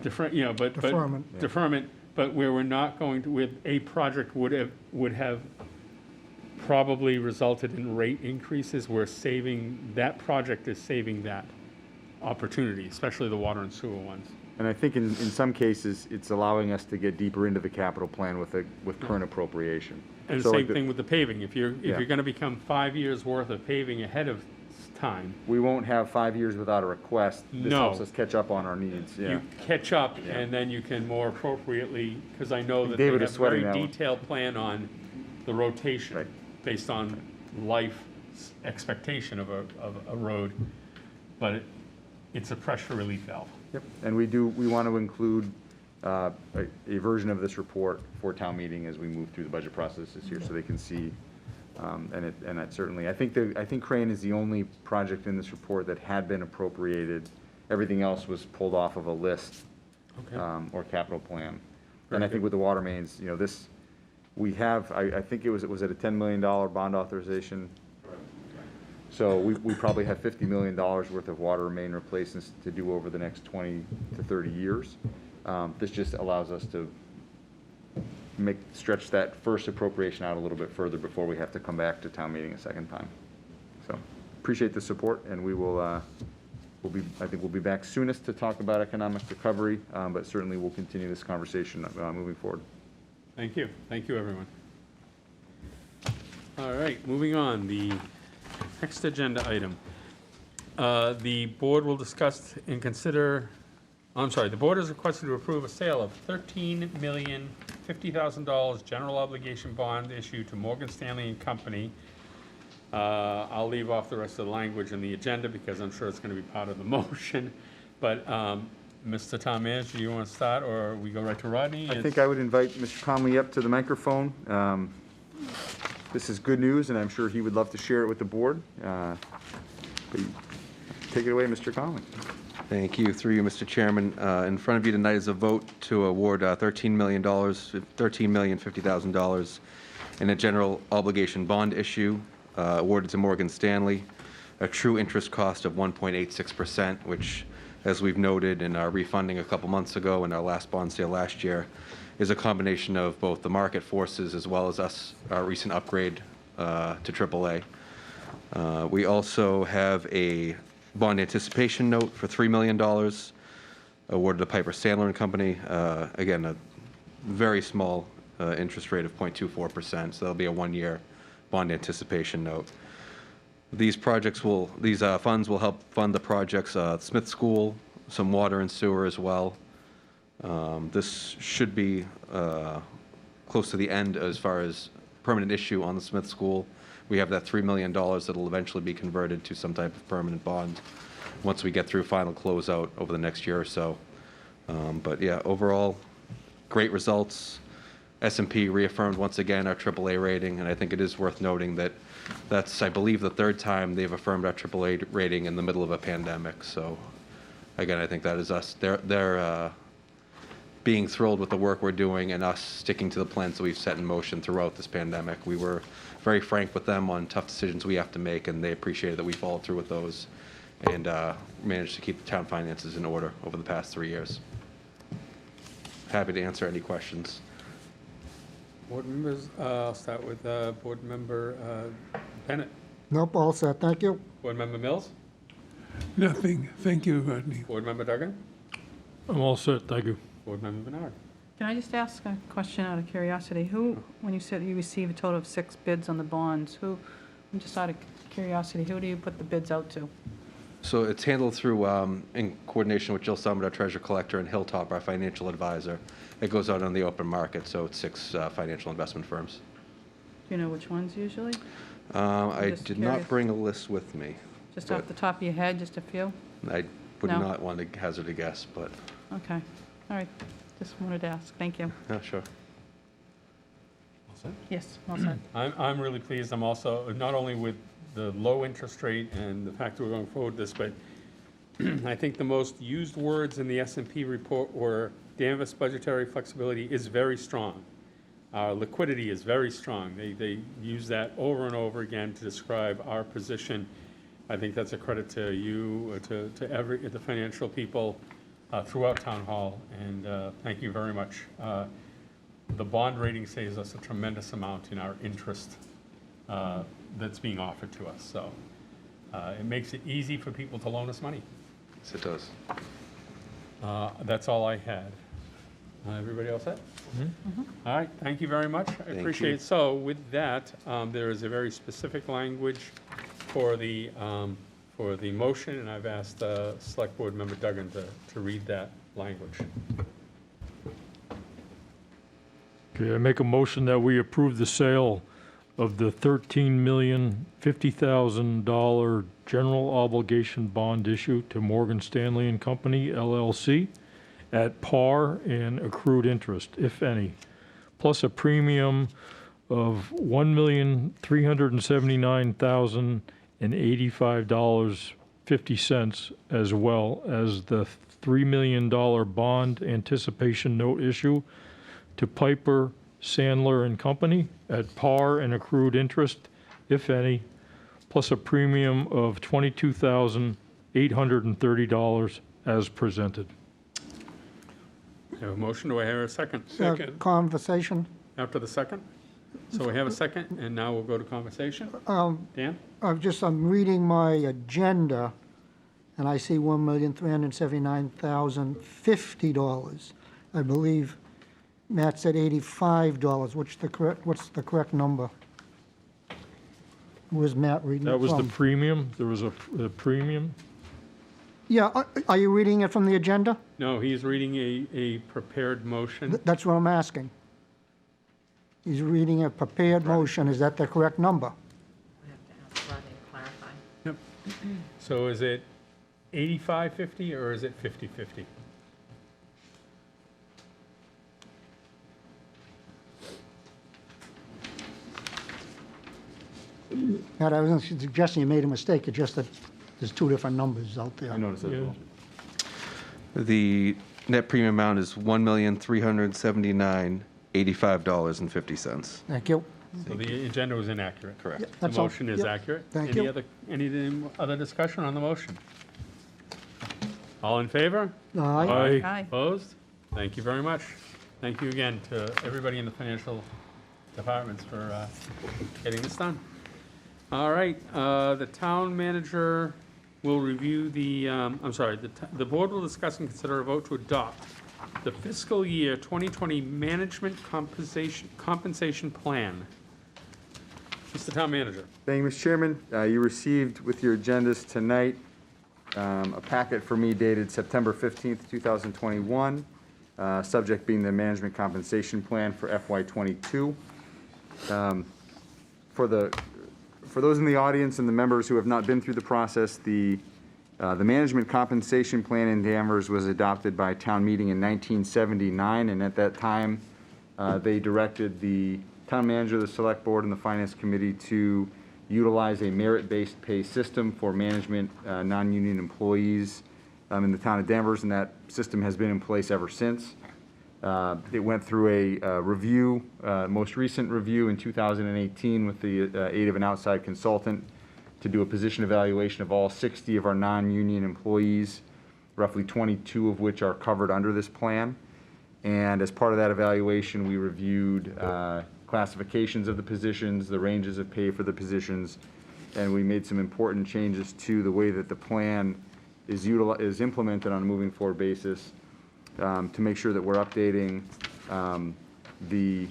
Deferment. Deferment, but where we're not going to, with a project would have probably resulted in rate increases. We're saving, that project is saving that opportunity, especially the water and sewer ones. And I think in some cases, it's allowing us to get deeper into the capital plan with current appropriation. And So the like same thing with the paving. If you're Yeah. going to become 5 years worth of paving ahead of time, We won't have 5 years without a request. This No. helps us catch up on our needs, yeah. you catch up, Yeah. and then you can more appropriately, because I know that they David have is a very sweating that one. detailed plan on the rotation Right. based on life expectation of a road, but it's a pressure relief valve. Yep, and we want to include a version of this report for town meeting as we move through the budget process this year, so they can see And that certainly, I think Crane is the only project in this report that had been appropriated. Everything else was pulled off of a list or capital plan. And I think with the water mains, we have, I think was it a $10 million bond authorization? So we probably have $50 million worth of water main replacements to do over the next 20 to 30 years. This just allows us to stretch that first appropriation out a little bit further before we have to come back to town meeting a second time. So appreciate the support, and we will, I think we'll be back soonest to talk about economic recovery, but certainly we'll continue this conversation moving forward. Thank you. Thank you, everyone. All right, moving on. The next agenda item. The board will discuss and consider, the board is requested to approve a sale of $13,050,000 general obligation bond issue to Morgan Stanley and Company. I'll leave off the rest of the language in the agenda because I'm sure it's going to be part of the motion. But Mr. Town Manager, do you want to start, or we go right to Rodney? I think I would invite Mr. Conley up to the microphone. This is good news, and I'm sure he would love to share it with the board. But take it away, Mr. Conley. Thank you. Through you, Mr. Chairman. In front of you tonight is a vote to award $13,050,000 in a general obligation bond issue awarded to Morgan Stanley, a true interest cost of 1.86%, which, as we've noted in our refunding a couple months ago and our last bond sale last year, is a combination of both the market forces as well as our recent upgrade to AAA. We also have a bond anticipation note for $3 million awarded to Piper Sandler and Company. Again, a very small interest rate of 0.24%, so that'll be a one-year bond anticipation note. These funds will help fund the projects, Smith School, some water and sewer as well. This should be close to the end as far as permanent issue on the Smith School. We have that $3 million that will eventually be converted to some type of permanent bond once we get through final closeout over the next year or so. But yeah, overall, great results. S&P reaffirmed once again our AAA rating, and I think it is worth noting that that's, I believe, the third time they've affirmed our AAA rating in the middle of a pandemic. So again, I think that is us. They're being thrilled with the work we're doing and us sticking to the plans that we've set in motion throughout this pandemic. We were very frank with them on tough decisions we have to make, and they appreciated that we followed through with those and managed to keep the town finances in order over the past 3 years. Happy to answer any questions. Board members, I'll start with Board Member Bennett. Nope, all set, thank you. Board Member Mills? Nothing. Thank you, Rodney. Board Member Duggan? I'm all set, thank you. Board Member Bernard? Can I just ask a question out of curiosity? When you said you received a total of 6 bids on the bonds, just out of curiosity, who do you put the bids out to? So it's handled through, in coordination with Jill Summit, our treasurer collector, and Hilltop, our financial advisor. It goes out on the open market, so it's 6 financial investment firms. Do you know which ones usually? I just did curious. not bring a list with me. Just off the top of your head, just a few? I would No? not want to hazard a guess, but Okay, all right, just wanted to ask, thank you. yeah, sure. All set? Yes, well said. I'm really pleased. I'm also, not only with the low interest rate and the fact that we're going forward with this, but I think the most used words in the S&P report were Danvers budgetary flexibility is very strong. Our liquidity is very strong. They use that over and over again to describe our position. I think that's a credit to you, to the financial people throughout Town Hall, and thank you very much. The bond rating saves us a tremendous amount in our interest that's being offered to us. So it makes it easy for people to loan us money. Yes, it does. That's all I had. Everybody else set? All right, thank you very much. I appreciate you. it. So with that, there is a very specific language for the motion, and I've asked Select Board Member Duggan to read that language. Okay, I make a motion that we approve the sale of the $13,050,000 general obligation bond issue to Morgan Stanley and Company, LLC, at par and accrued interest, if any, plus a premium of $1,379,085.50, as well as the $3 million bond anticipation note issue to Piper, Sandler and Company at par and accrued interest, if any, plus a premium of $22,830 as presented. I have a motion, do I hear a second? Second. Conversation? After the second? So we have a second, and now we'll go to conversation. Dan? I'm reading my agenda, and I see $1,379,050. I believe Matt said $85. What's the correct number? Where's Matt reading it That was the from? premium, there was a premium. Yeah, are you reading it from the agenda? No, he's reading a prepared motion. That's what I'm asking. He's reading a prepared motion. Is that the correct number? We have to ask Rodney to clarify. Yep. So is it 85/50 or is it 50/50? Matt, I wasn't suggesting you made a mistake. It's just that there's two different numbers out there. I noticed that as Yeah. well. The net premium amount is $1,379,085.50. Thank you. So the agenda was inaccurate. Correct. Yeah, The that's all. motion is Yep. accurate. Thank Any you. other discussion on the motion? All in favor? Aye. Aye. Opposed? Thank you very much. Thank you again to everybody in the financial departments for getting this done. All right, the town manager will review the board will discuss and consider a vote to adopt the fiscal year 2020 management compensation plan. Mr. Town Manager. Thank you, Mr. Chairman. You received with your agendas tonight a packet for me dated September 15th, 2021, subject being the management compensation plan for FY '22. For those in the audience and the members who have not been through the process, the management compensation plan in Danvers was adopted by town meeting in 1979, and at that time, they directed the town manager, the select board, and the finance committee to utilize a merit-based pay system for management non-union employees in the town of Danvers, and that system has been in place ever since. It went through a review, most recent review in 2018 with the aid of an outside consultant to do a position evaluation of all 60 of our non-union employees, roughly 22 of which are covered under this plan. And as part of that evaluation, we reviewed classifications of the positions, the ranges of pay for the positions, and we made some important changes to the way that the plan is implemented on a moving forward basis to make sure that we're updating the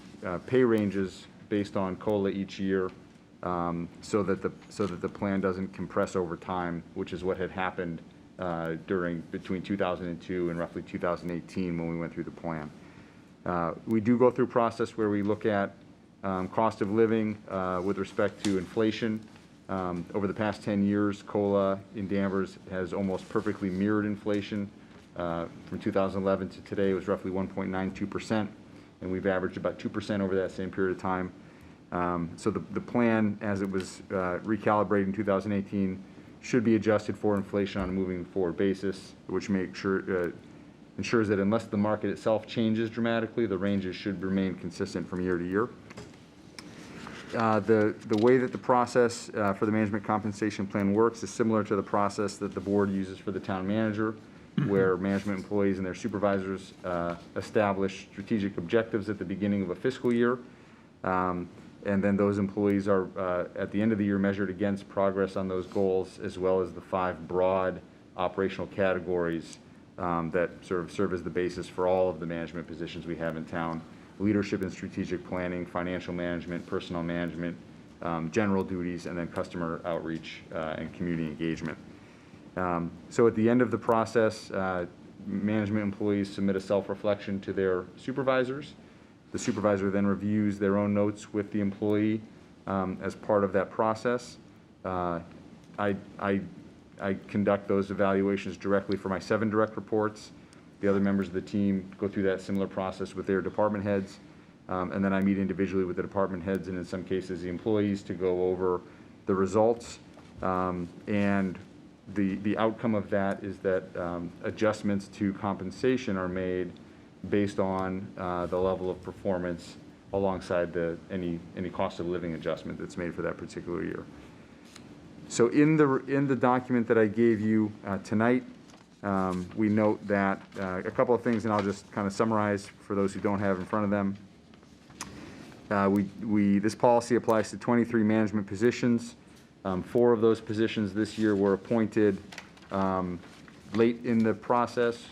pay ranges based on COLA each year so that the plan doesn't compress over time, which is what had happened between 2002 and roughly 2018 when we went through the plan. We do go through a process where we look at cost of living with respect to inflation. Over the past 10 years, COLA in Danvers has almost perfectly mirrored inflation. From 2011 to today, it was roughly 1.92%, and we've averaged about 2% over that same period of time. So the plan, as it was recalibrated in 2018, should be adjusted for inflation on a moving forward basis, which ensures that unless the market itself changes dramatically, the ranges should remain consistent from year to year. The way that the process for the management compensation plan works is similar to the process that the board uses for the town manager, where management employees and their supervisors establish strategic objectives at the beginning of a fiscal year. And then those employees are, at the end of the year, measured against progress on those goals, as well as the 5 broad operational categories that sort of serve as the basis for all of the management positions we have in town: leadership and strategic planning, financial management, personnel management, general duties, and then customer outreach and community engagement. So at the end of the process, management employees submit a self-reflection to their supervisors. The supervisor then reviews their own notes with the employee as part of that process. I conduct those evaluations directly for my 7 direct reports. The other members of the team go through that similar process with their department heads. And then I meet individually with the department heads and in some cases the employees to go over the results. And the outcome of that is that adjustments to compensation are made based on the level of performance alongside any cost of living adjustment that's made for that particular year. So in the document that I gave you tonight, we note that a couple of things, and I'll just kind of summarize for those who don't have in front of them. This policy applies to 23 management positions. 4 of those positions this year were appointed late in the process,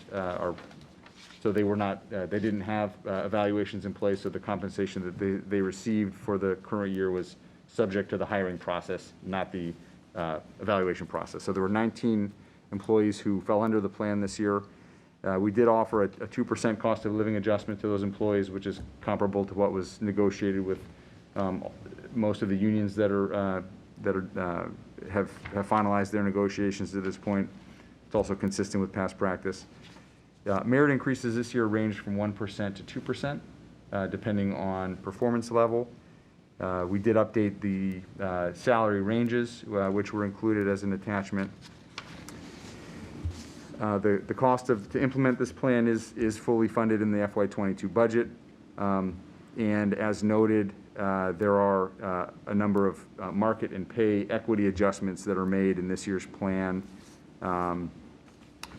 so they were not, they didn't have evaluations in place, so the compensation that they received for the current year was subject to the hiring process, not the evaluation process. So there were 19 employees who fell under the plan this year. We did offer a 2% cost of living adjustment to those employees, which is comparable to what was negotiated with most of the unions that have finalized their negotiations to this point. It's also consistent with past practice. Merit increases this year ranged from 1% to 2%, depending on performance level. We did update the salary ranges, which were included as an attachment. The cost to implement this plan is fully funded in the FY22 budget. And as noted, there are a number of market and pay equity adjustments that are made in this year's plan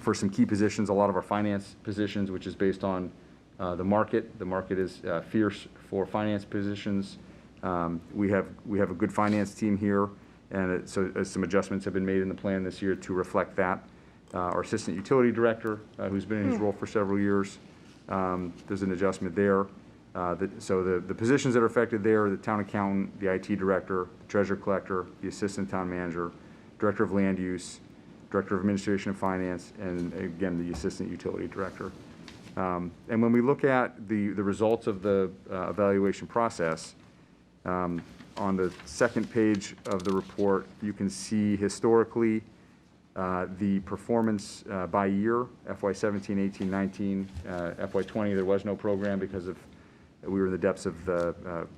for some key positions, a lot of our finance positions, which is based on the market. The market is fierce for finance positions. We have a good finance team here, and so some adjustments have been made in the plan this year to reflect that. Our assistant utility director, who's been in his role for several years, there's an adjustment there. So the positions that are affected there are the town accountant, the IT director, the treasurer collector, the assistant town manager, director of land use, director of administration and finance, and again, the assistant utility director. And when we look at the results of the evaluation process, on the second page of the report, you can see historically the performance by year, FY17, 18, 19, FY20, there was no program because we were in the depths of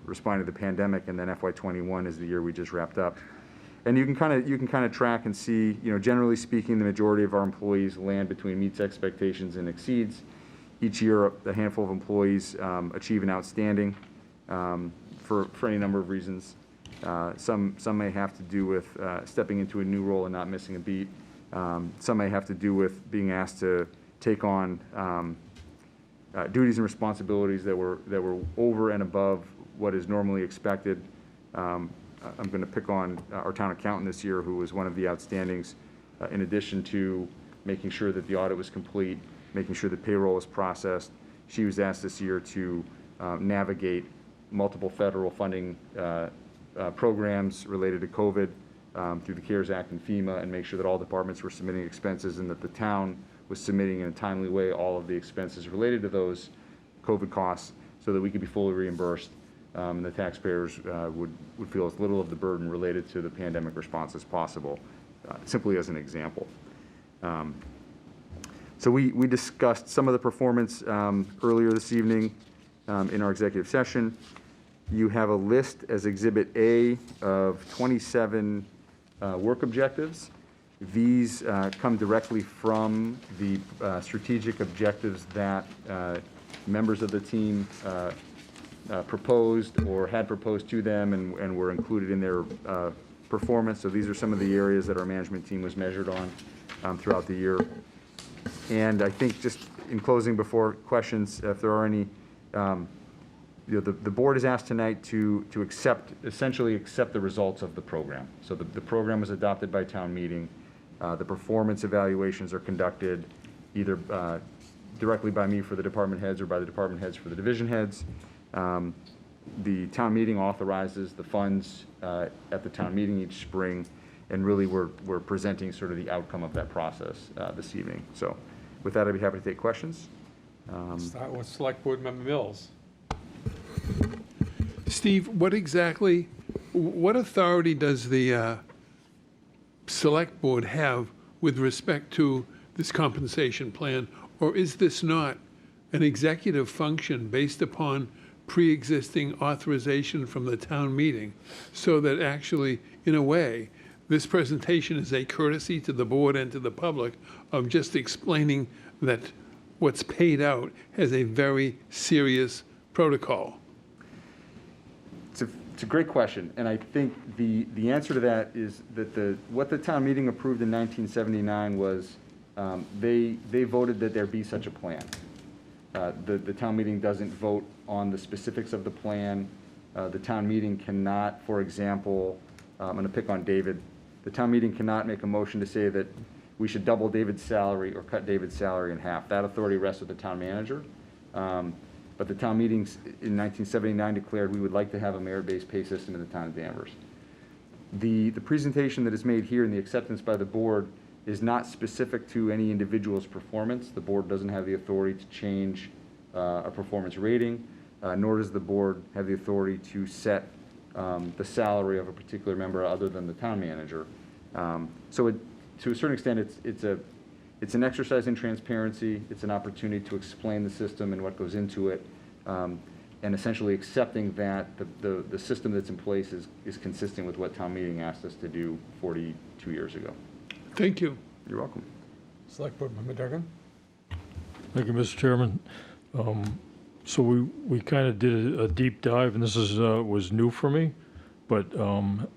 responding to the pandemic, and then FY21 is the year we just wrapped up. And you can kind of track and see, generally speaking, the majority of our employees land between meets expectations and exceeds. Each year, a handful of employees achieve an outstanding for any number of reasons. Some may have to do with stepping into a new role and not missing a beat. Some may have to do with being asked to take on duties and responsibilities that were over and above what is normally expected. I'm going to pick on our town accountant this year, who was one of the outstandings, in addition to making sure that the audit was complete, making sure that payroll was processed. She was asked this year to navigate multiple federal funding programs related to COVID through the CARES Act and FEMA, and make sure that all departments were submitting expenses and that the town was submitting in a timely way all of the expenses related to those COVID costs so that we could be fully reimbursed. And the taxpayers would feel as little of the burden related to the pandemic response as possible, simply as an example. So we discussed some of the performance earlier this evening in our executive session. You have a list as Exhibit A of 27 work objectives. These come directly from the strategic objectives that members of the team proposed or had proposed to them and were included in their performance. So these are some of the areas that our management team was measured on throughout the year. And I think just in closing, before questions, if there are any, the board is asked tonight to essentially accept the results of the program. So the program was adopted by town meeting. The performance evaluations are conducted either directly by me for the department heads or by the department heads for the division heads. The town meeting authorizes the funds at the town meeting each spring, and really we're presenting sort of the outcome of that process this evening. So with that, I'd be happy to take questions. Start with Select Board Member Mills. Steve, what authority does the Select Board have with respect to this compensation plan? Or is this not an executive function based upon pre-existing authorization from the town meeting, so that actually, in a way, this presentation is a courtesy to the board and to the public of just explaining that what's paid out has a very serious protocol. It's a great question, and I think the answer to that is that what the town meeting approved in 1979 was they voted that there be such a plan. The town meeting doesn't vote on the specifics of the plan. The town meeting cannot, for example, I'm going to pick on David. The town meeting cannot make a motion to say that we should double David's salary or cut David's salary in half. That authority rests with the town manager. But the town meetings in 1979 declared we would like to have a merit-based pay system in the town of Danvers. The presentation that is made here and the acceptance by the board is not specific to any individual's performance. The board doesn't have the authority to change a performance rating, nor does the board have the authority to set the salary of a particular member other than the town manager. So to a certain extent, it's an exercise in transparency. It's an opportunity to explain the system and what goes into it, and essentially accepting that the system that's in place is consistent with what town meeting asked us to do 42 years ago. Thank you. You're welcome. Select Board Member Duggan? Thank you, Mr. Chairman. So we kind of did a deep dive, and this was new for me, but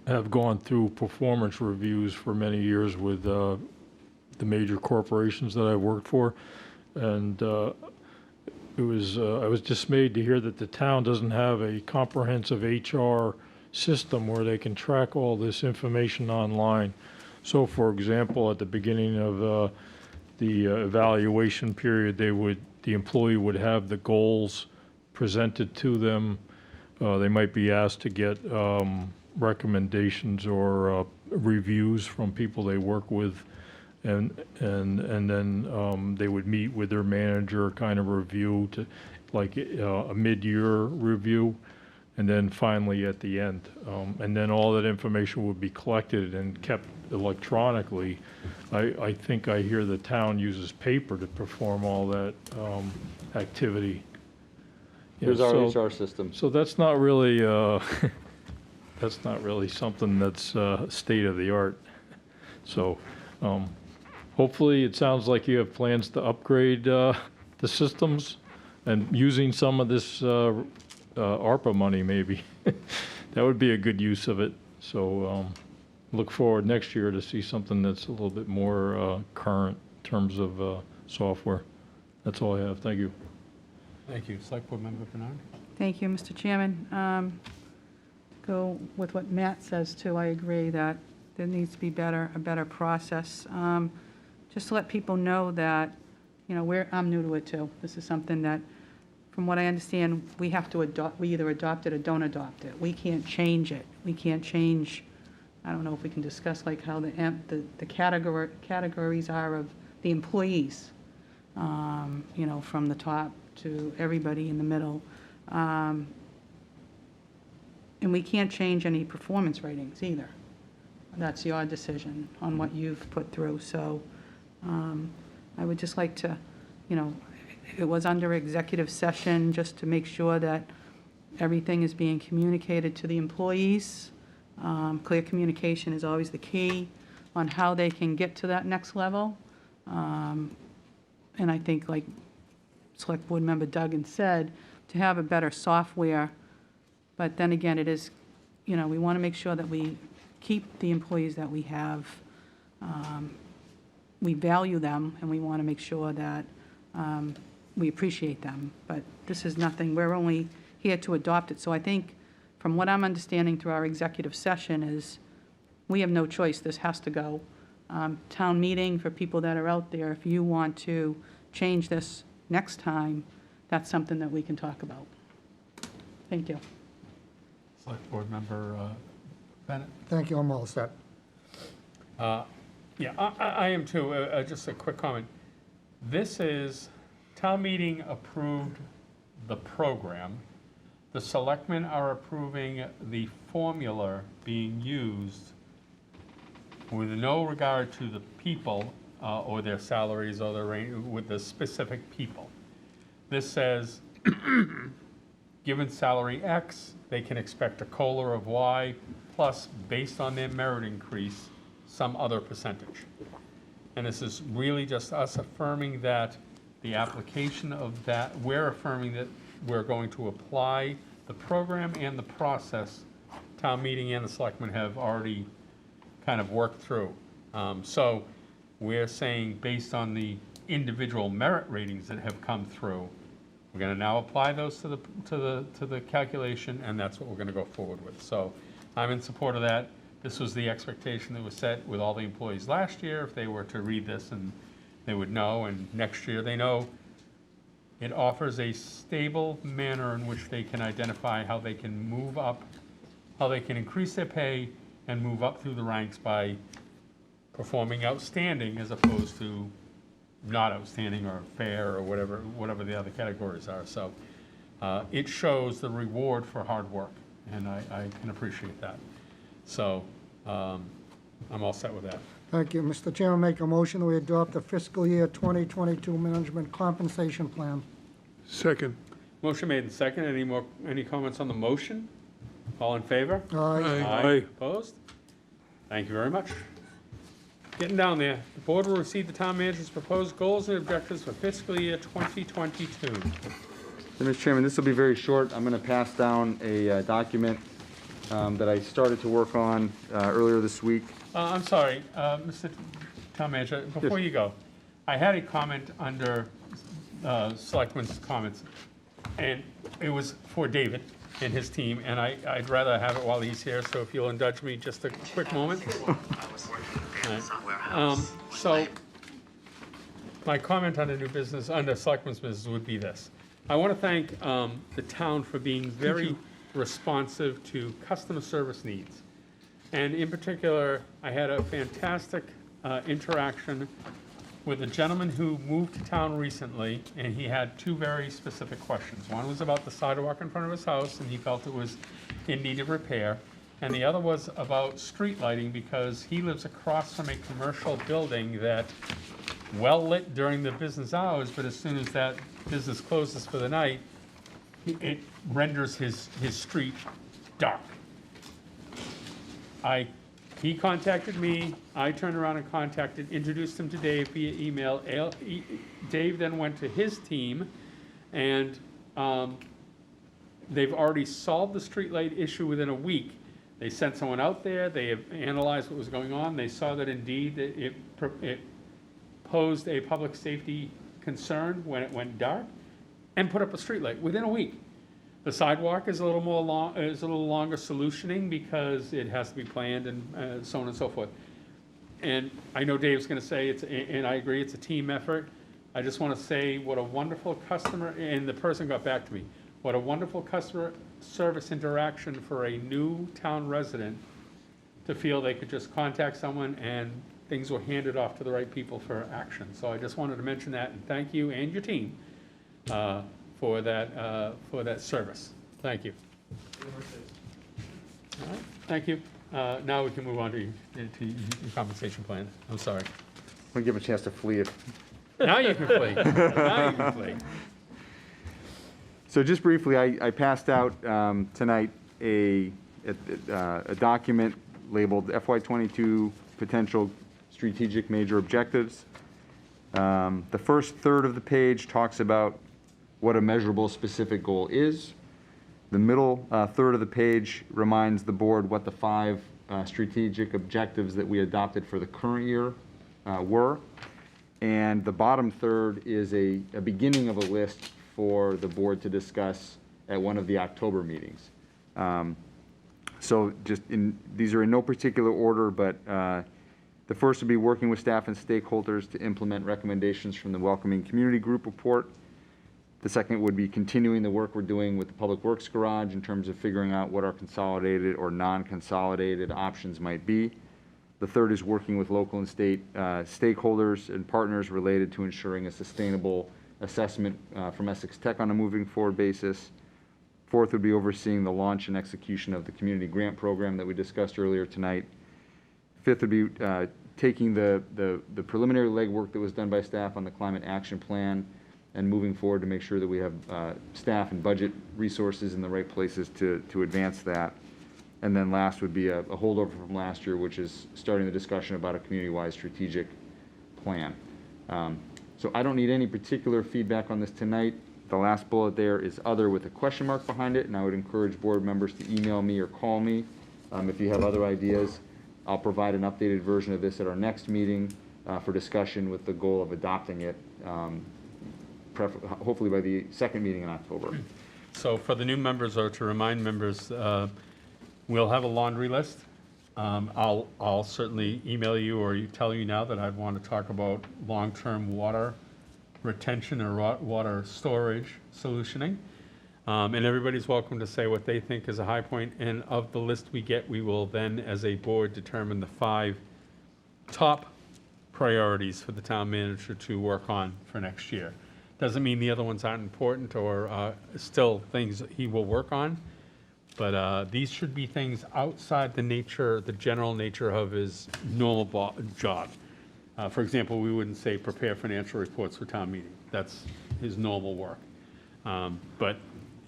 have gone through performance reviews for many years with the major corporations that I worked for, and I was dismayed to hear that the town doesn't have a comprehensive HR system where they can track all this information online. So, for example, at the beginning of the evaluation period, the employee would have the goals presented to them. They might be asked to get recommendations or reviews from people they work with, and then they would meet with their manager, kind of review to like a mid-year review, and then finally at the end. And then all that information would be collected and kept electronically. I think I hear the town uses paper to perform all that activity. Here's our HR system. So that's not really that's not really something that's state of the art. So hopefully it sounds like you have plans to upgrade the systems and using some of this ARPA money maybe. That would be a good use of it. So look forward next year to see something that's a little bit more current in terms of software. That's all I have. Thank you. Thank you. Select Board Member Bernard? Thank you, Mr. Chairman. To go with what Matt says too, I agree that there needs to be a better process. Just to let people know that, you know, I'm new to it too. This is something that, from what I understand, we have to adopt, we either adopt it or don't adopt it. We can't change it. We can't change, I don't know if we can discuss like how the categories are of the employees, you know, from the top to everybody in the middle. And we can't change any performance ratings either. That's your decision on what you've put through. So I would just like to, you know, it was under executive session just to make sure that everything is being communicated to the employees. Clear communication is always the key on how they can get to that next level. And I think, like Select Board Member Duggan said, to have a better software. But then again, it is, you know, we want to make sure that we keep the employees that we have. We value them, and we want to make sure that we appreciate them. But this is nothing, we're only here to adopt it. So I think, from what I'm understanding through our executive session, is we have no choice. This has to go. Town meeting, for people that are out there, if you want to change this next time, that's something that we can talk about. Thank you. Select Board Member Bennett? Thank you, I'm all set. Yeah, I am too. Just a quick comment. This is, town meeting approved the program. The selectmen are approving the formula being used with no regard to the people or their salaries or their range, with the specific people. This says given salary X, they can expect a COLA of Y, plus, based on their merit increase, some other percentage. And this is really just us affirming that the application of that, we're affirming that we're going to apply the program and the process town meeting and the selectmen have already kind of worked through. So we're saying, based on the individual merit ratings that have come through, we're gonna now apply those to the calculation, and that's what we're gonna go forward with. So I'm in support of that. This was the expectation that was set with all the employees last year. If they were to read this, and they would know, and next year they know. It offers a stable manner in which they can identify how they can move up, how they can increase their pay and move up through the ranks by performing outstanding as opposed to not outstanding or fair or whatever the other categories are. So it shows the reward for hard work, and I can appreciate that. So I'm all set with that. Thank you. Mr. Chairman, make a motion we adopt the fiscal year 2022 management compensation plan. Second. Motion made and second. Any comments on the motion? All in favor? Aye. Opposed? Thank you very much. Getting down there. The board will receive the town manager's proposed goals and objectives for fiscal year 2022. So, Mr. Chairman, this will be very short. I'm going to pass down a document that I started to work on earlier this week. I'm sorry, Mr. Town Manager, before you go, I had a comment under Selectmen's comments, and it was for David and his team, and I'd rather have it while he's here, so if you'll indulge me just a quick moment. So, my comment on the new business, under Selectmen's business, would be this. I want to thank the town for being very responsive to customer service needs. And in particular, I had a fantastic interaction with a gentleman who moved to town recently, and he had two very specific questions. One was about the sidewalk in front of his house, and he felt it was in need of repair. And the other was about street lighting, because he lives across from a commercial building that well lit during the business hours, but as soon as that business closes for the night, it renders his street dark. He contacted me, I turned around and introduced him to Dave via email. Dave then went to his team, and they've already solved the streetlight issue within a week. They sent someone out there, they have analyzed what was going on, they saw that indeed it posed a public safety concern when it went dark, and put up a streetlight within a week. The sidewalk is a little longer solutioning because it has to be planned and so on and so forth. And I know Dave's going to say and I agree, it's a team effort. I just want to say what a wonderful customer, and the person got back to me, what a wonderful customer service interaction for a new town resident to feel they could just contact someone and things were handed off to the right people for action. So I just wanted to mention that, and thank you and your team for that service. Thank you. All right, thank you. Now we can move on to your compensation plan. I'm sorry. I'm going to give him a chance to flee it. Now you can flee. Now you can flee. So just briefly, I passed out tonight a document labeled FY22 Potential Strategic Major Objectives. The first third of the page talks about what a measurable specific goal is. The middle third of the page reminds the board what the 5 strategic objectives that we adopted for the current year were. And the bottom third is a beginning of a list for the board to discuss at one of the October meetings. So these are in no particular order, but the first would be working with staff and stakeholders to implement recommendations from the Welcoming Community Group report. The second would be continuing the work we're doing with the Public Works Garage in terms of figuring out what our consolidated or non-consolidated options might be. The third is working with local and state stakeholders and partners related to ensuring a sustainable assessment from Essex Tech on a moving forward basis. Fourth would be overseeing the launch and execution of the community grant program that we discussed earlier tonight. Fifth would be taking the preliminary legwork that was done by staff on the climate action plan and moving forward to make sure that we have staff and budget resources in the right places to advance that. And then last would be a holdover from last year, which is starting the discussion about a community-wide strategic plan. So I don't need any particular feedback on this tonight. The last bullet there is other with a question mark behind it, and I would encourage board members to email me or call me if you have other ideas. I'll provide an updated version of this at our next meeting for discussion with the goal of adopting it, hopefully by the second meeting in October. So for the new members, or to remind members, we'll have a laundry list. I'll certainly email you or tell you now that I'd want to talk about long-term water retention or water storage solutioning. And everybody's welcome to say what they think is a high point. And of the list we get, we will then, as a board, determine the 5 top priorities for the town manager to work on for next year. Doesn't mean the other ones aren't important or still things that he will work on. But these should be things outside the general nature of his normal job. For example, we wouldn't say prepare financial reports for town meeting. That's his normal work. But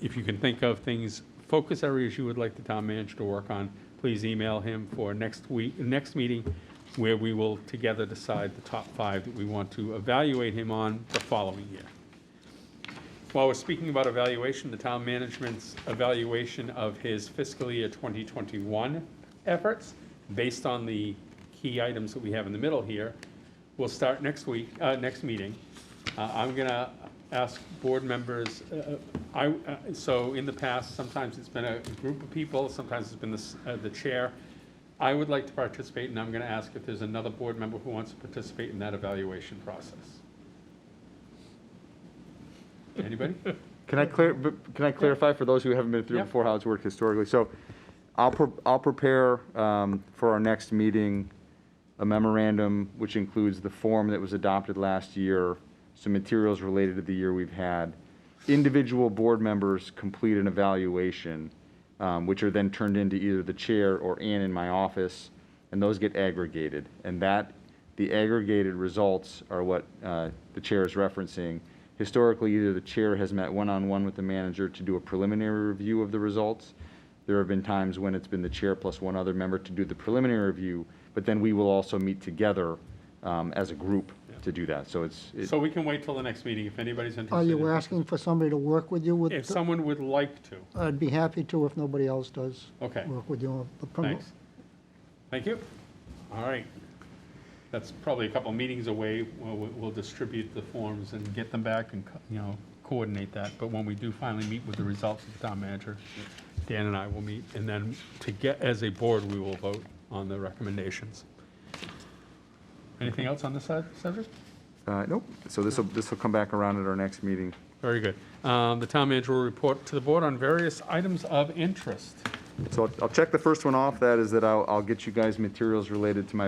if you can think of things, focus areas you would like the town manager to work on, please email him for next meeting, where we will together decide the top 5 that we want to evaluate him on the following year. While we're speaking about evaluation, the town management's evaluation of his fiscal year 2021 efforts, based on the key items that we have in the middle here, will start next meeting. I'm going to ask board members, so in the past, sometimes it's been a group of people, sometimes it's been the chair. I would like to participate, and I'm going to ask if there's another board member who wants to participate in that evaluation process. Anybody? Can I clarify for those who haven't been through Yep. before how it's worked historically? So I'll prepare for our next meeting a memorandum which includes the form that was adopted last year, some materials related to the year we've had. Individual board members complete an evaluation, which are then turned into either the chair or Ann in my office, and those get aggregated. And the aggregated results are what the chair is referencing. Historically, either the chair has met one-on-one with the manager to do a preliminary review of the results. There have been times when it's been the chair plus one other member to do the preliminary review, but then we will also meet together as a group to do that. So So we can wait till the next meeting if anybody's interested. Are you in asking for somebody to work with you with? If someone would like to. I'd be happy to if nobody else does. Okay. Work with you. Thanks. Thank you. All right. That's probably a couple of meetings away. We'll distribute the forms and get them back and, coordinate that. But when we do finally meet with the results of the town manager, Dan and I will meet. And then as a board, we will vote on the recommendations. Anything else on this subject? Nope. So this will come back around at our next meeting. Very good. The town manager will report to the board on various items of interest. So I'll check the first one off. That is that I'll get you guys materials related to my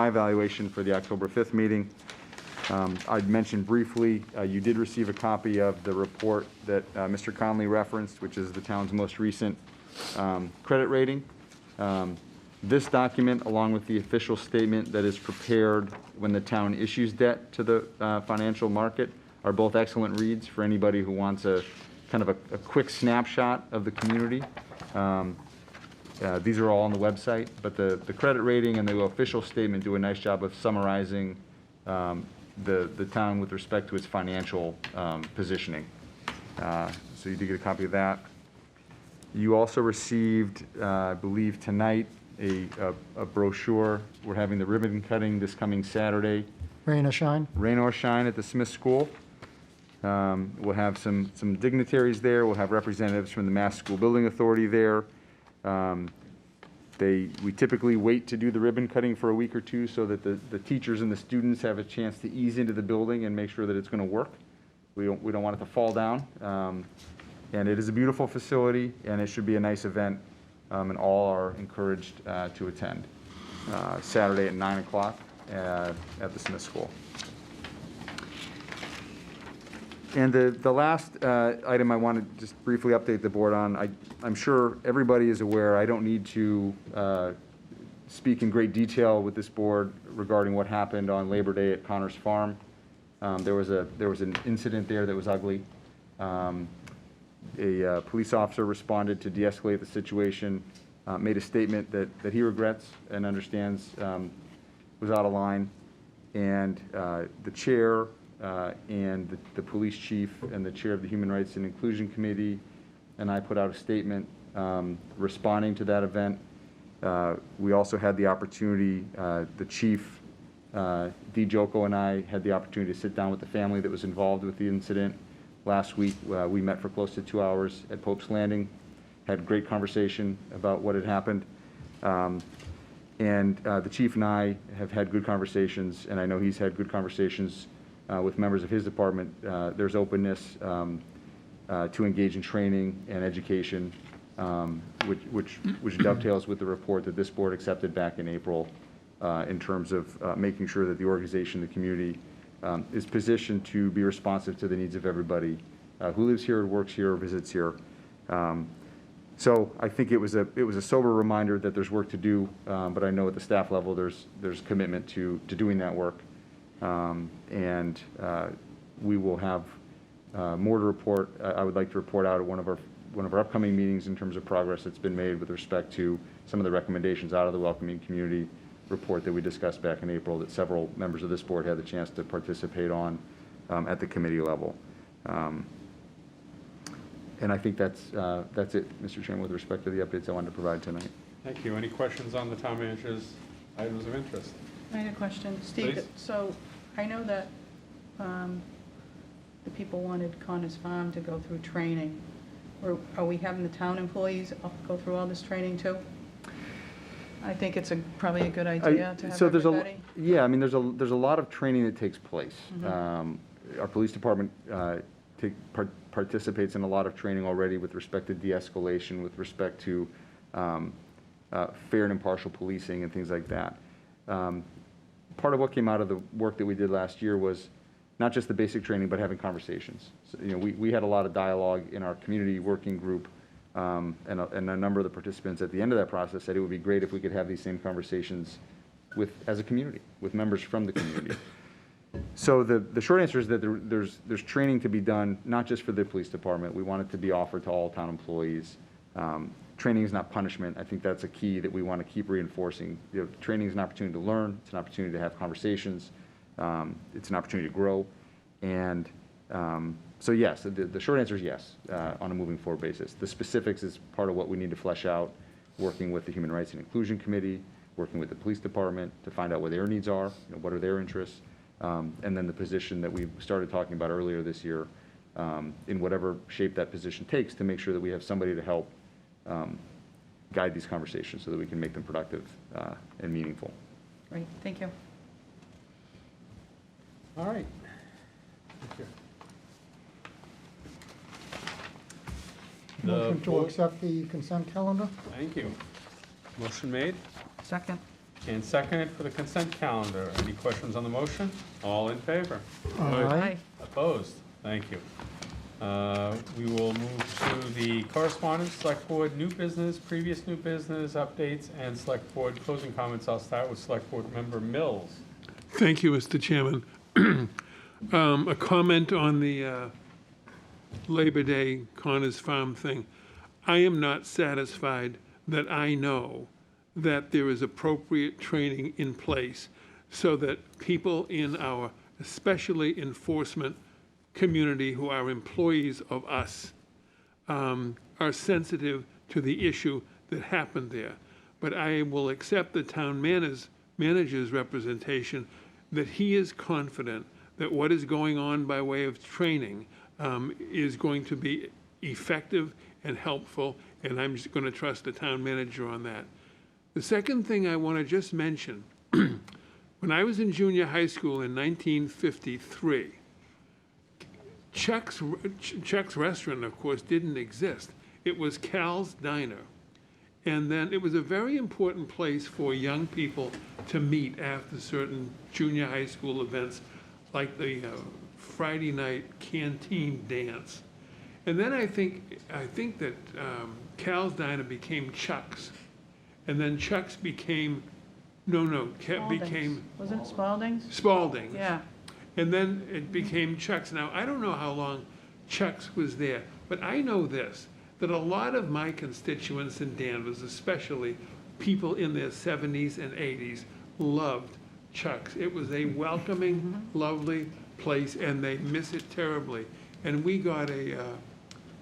evaluation for the October 5th meeting. I'd mentioned briefly, you did receive a copy of the report that Mr. Conley referenced, which is the town's most recent credit rating. This document, along with the official statement that is prepared when the town issues debt to the financial market, are both excellent reads for anybody who wants a kind of a quick snapshot of the community. These are all on the website, but the credit rating and the official statement do a nice job of summarizing the town with respect to its financial positioning. So you did get a copy of that. You also received, I believe tonight, a brochure. We're having the ribbon cutting this coming Saturday. Rain or shine? Rain or shine at the Smith School. We'll have some dignitaries there. We'll have representatives from the Mass School Building Authority there. We typically wait to do the ribbon cutting for a week or two so that the teachers and the students have a chance to ease into the building and make sure that it's going to work. We don't want it to fall down. And it is a beautiful facility, and it should be a nice event, and all are encouraged to attend. Saturday at 9 o'clock at the Smith School. And the last item I want to just briefly update the board on, I'm sure everybody is aware, I don't need to speak in great detail with this board regarding what happened on Labor Day at Connors Farm. There was an incident there that was ugly. A police officer responded to de-escalate the situation, made a statement that he regrets and understands was out of line. And the chair and the police chief and the chair of the Human Rights and Inclusion Committee and I put out a statement responding to that event. We also had the opportunity, the chief, D. Joko, and I had the opportunity to sit down with the family that was involved with the incident. Last week, we met for close to 2 hours at Pope's Landing, had a great conversation about what had happened. And the chief and I have had good conversations, and I know he's had good conversations with members of his department. There's openness to engage in training and education, which dovetails with the report that this board accepted back in April in terms of making sure that the organization, the community, is positioned to be responsive to the needs of everybody who lives here, works here, or visits here. So I think it was a sober reminder that there's work to do, but I know at the staff level there's commitment to doing that work, and we will have more to report. I would like to report out at one of our upcoming meetings in terms of progress that's been made with respect to some of the recommendations out of the Welcoming Community report that we discussed back in April that several members of this board had the chance to participate on at the committee level. And I think that's it, Mr. Chairman, with respect to the updates I wanted to provide tonight. Thank you. Any questions on the town manager's items of interest? I had a question. Steve, Please. so I know that the people wanted Connors Farm to go through training. Are we having the town employees go through all this training too? I think it's probably a good idea to have So there's everybody. yeah, I mean, there's a lot of training that takes place. Our police department participates in a lot of training already with respect to de-escalation, with respect to fair and impartial policing and things like that. Part of what came out of the work that we did last year was not just the basic training, but having conversations. So, we had a lot of dialogue in our community working group, and a number of the participants at the end of that process said it would be great if we could have these same conversations as a community, with members from the community. So the short answer is that there's training to be done, not just for the police department. We want it to be offered to all town employees. Training is not punishment. I think that's a key that we want to keep reinforcing. Training is an opportunity to learn. It's an opportunity to have conversations. It's an opportunity to grow. And so yes, the short answer is yes, on a moving forward basis. The specifics is part of what we need to flesh out, working with the Human Rights and Inclusion Committee, working with the police department to find out what their needs are, what are their interests, and then the position that we started talking about earlier this year, in whatever shape that position takes, to make sure that we have somebody to help guide these conversations so that we can make them productive and meaningful. Great, thank you. All right. Thank you. Motion to board- accept the consent calendar? Thank you. Motion made Second? and seconded for the consent calendar. Any questions on the motion? All in favor? Aye. Opposed? Thank you. We will move to the correspondence, select board new business, previous new business, updates, and select board closing comments. I'll start with select board member Mills. Thank you, Mr. Chairman. A comment on the Labor Day Connors Farm thing. I am not satisfied that I know that there is appropriate training in place so that people in our, especially enforcement community who are employees of us, are sensitive to the issue that happened there. But I will accept the town manager's representation that he is confident that what is going on by way of training is going to be effective and helpful, and I'm just going to trust the town manager on that. The second thing I want to just mention, when I was in junior high school in 1953, Chuck's Restaurant, of course, didn't exist. It was Cal's Diner. And then it was a very important place for young people to meet after certain junior high school events, like the Friday night canteen dance. And then I think that Cal's Diner became Chuck's. And then Chuck's became, became Wasn't it Spalding's? Spalding's. Yeah. and then it became Chuck's. Now, I don't know how long Chuck's was there, but I know this, that a lot of my constituents in Danvers, especially people in their 70s and 80s, loved Chuck's. It was a welcoming, lovely place, and they miss it terribly. And we got a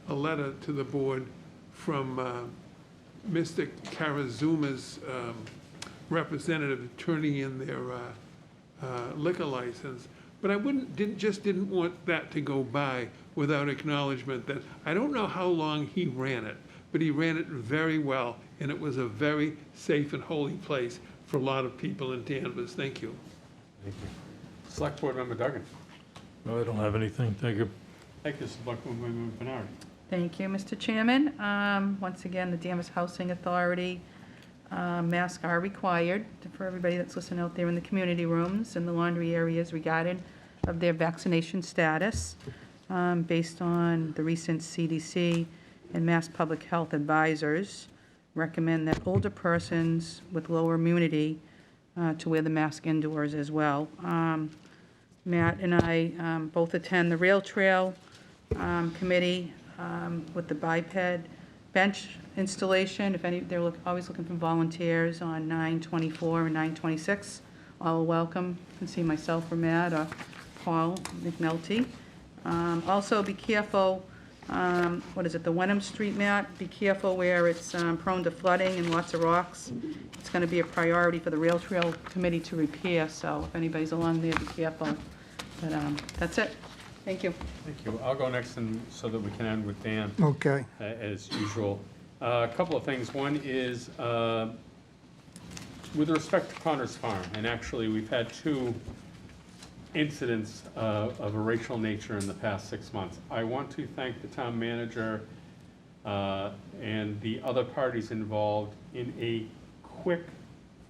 letter to the board from Mr. Karazuma's representative turning in their liquor license. But I didn't want that to go by without acknowledgement that I don't know how long he ran it, but he ran it very well, and it was a very safe and holy place for a lot of people in Danvers. Thank you. Thank you. Select Board Member Duggan. No, I don't have anything. Thank you. Thank you, Select Board Member Bernard. Thank you, Mr. Chairman. Once again, the Danvers Housing Authority, masks are required for everybody that's listening out there in the community rooms and the laundry areas regarding of their vaccination status, based on the recent CDC and Mass Public Health advisors recommend that older persons with lower immunity to wear the mask indoors as well. Matt and I both attend the Rail Trail Committee with the biped bench installation. If any, they're always looking for volunteers on 9/24 and 9/26. All are welcome. You can see myself or Matt or Paul McNulty. Also, be careful, what is it, the Wenham Street, Matt? Be careful where it's prone to flooding and lots of rocks. It's going to be a priority for the Rail Trail Committee to repair, so if anybody's along there, be careful. But that's it. Thank you. Thank you. I'll go next and so that we can end with Dan. Okay. As usual. A couple of things. One is with respect to Connor's Farm, and actually we've had two incidents of a racial nature in the past 6 months. I want to thank the town manager and the other parties involved in a quick,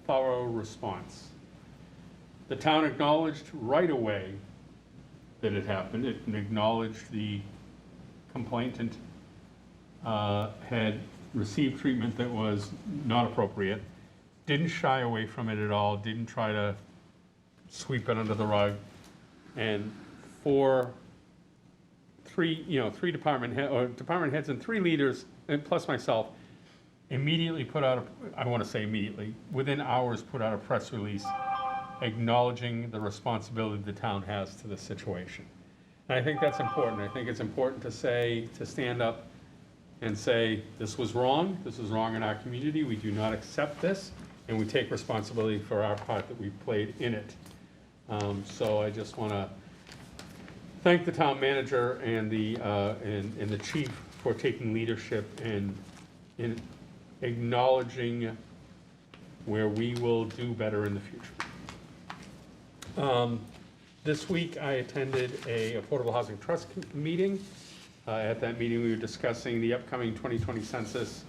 thorough response. The town acknowledged right away that it happened. It acknowledged the complainant had received treatment that was not appropriate, didn't shy away from it at all, didn't try to sweep it under the rug, and three department heads and 3 leaders, and plus myself, immediately put out, within hours put out a press release acknowledging the responsibility the town has to the situation. And I think that's important. I think it's important to stand up and say, this was wrong in our community, we do not accept this, and we take responsibility for our part that we've played in it. So I just want to thank the town manager and the chief for taking leadership and in acknowledging where we will do better in the future. This week, I attended a Affordable Housing Trust meeting. At that meeting, we were discussing the upcoming 2020 census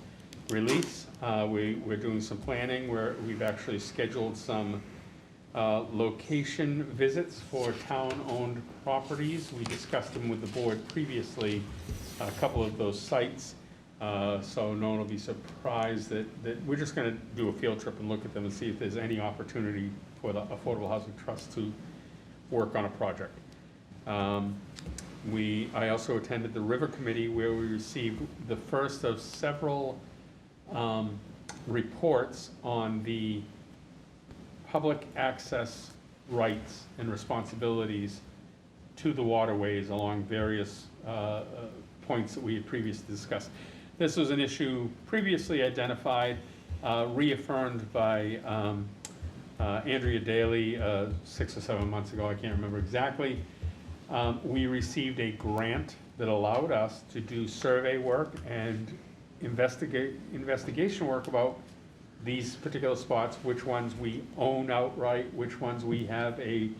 release. We're doing some planning where we've actually scheduled some location visits for town-owned properties. We discussed them with the board previously, a couple of those sites. So no one will be surprised that we're just going to do a field trip and look at them and see if there's any opportunity for the Affordable Housing Trust to work on a project. I also attended the River Committee where we received the first of several reports on the public access rights and responsibilities to the waterways along various points that we had previously discussed. This was an issue previously identified, reaffirmed by Andrea Daly 6 or 7 months ago, I can't remember exactly. We received a grant that allowed us to do survey work and investigation work about these particular spots, which ones we own outright, which ones we have a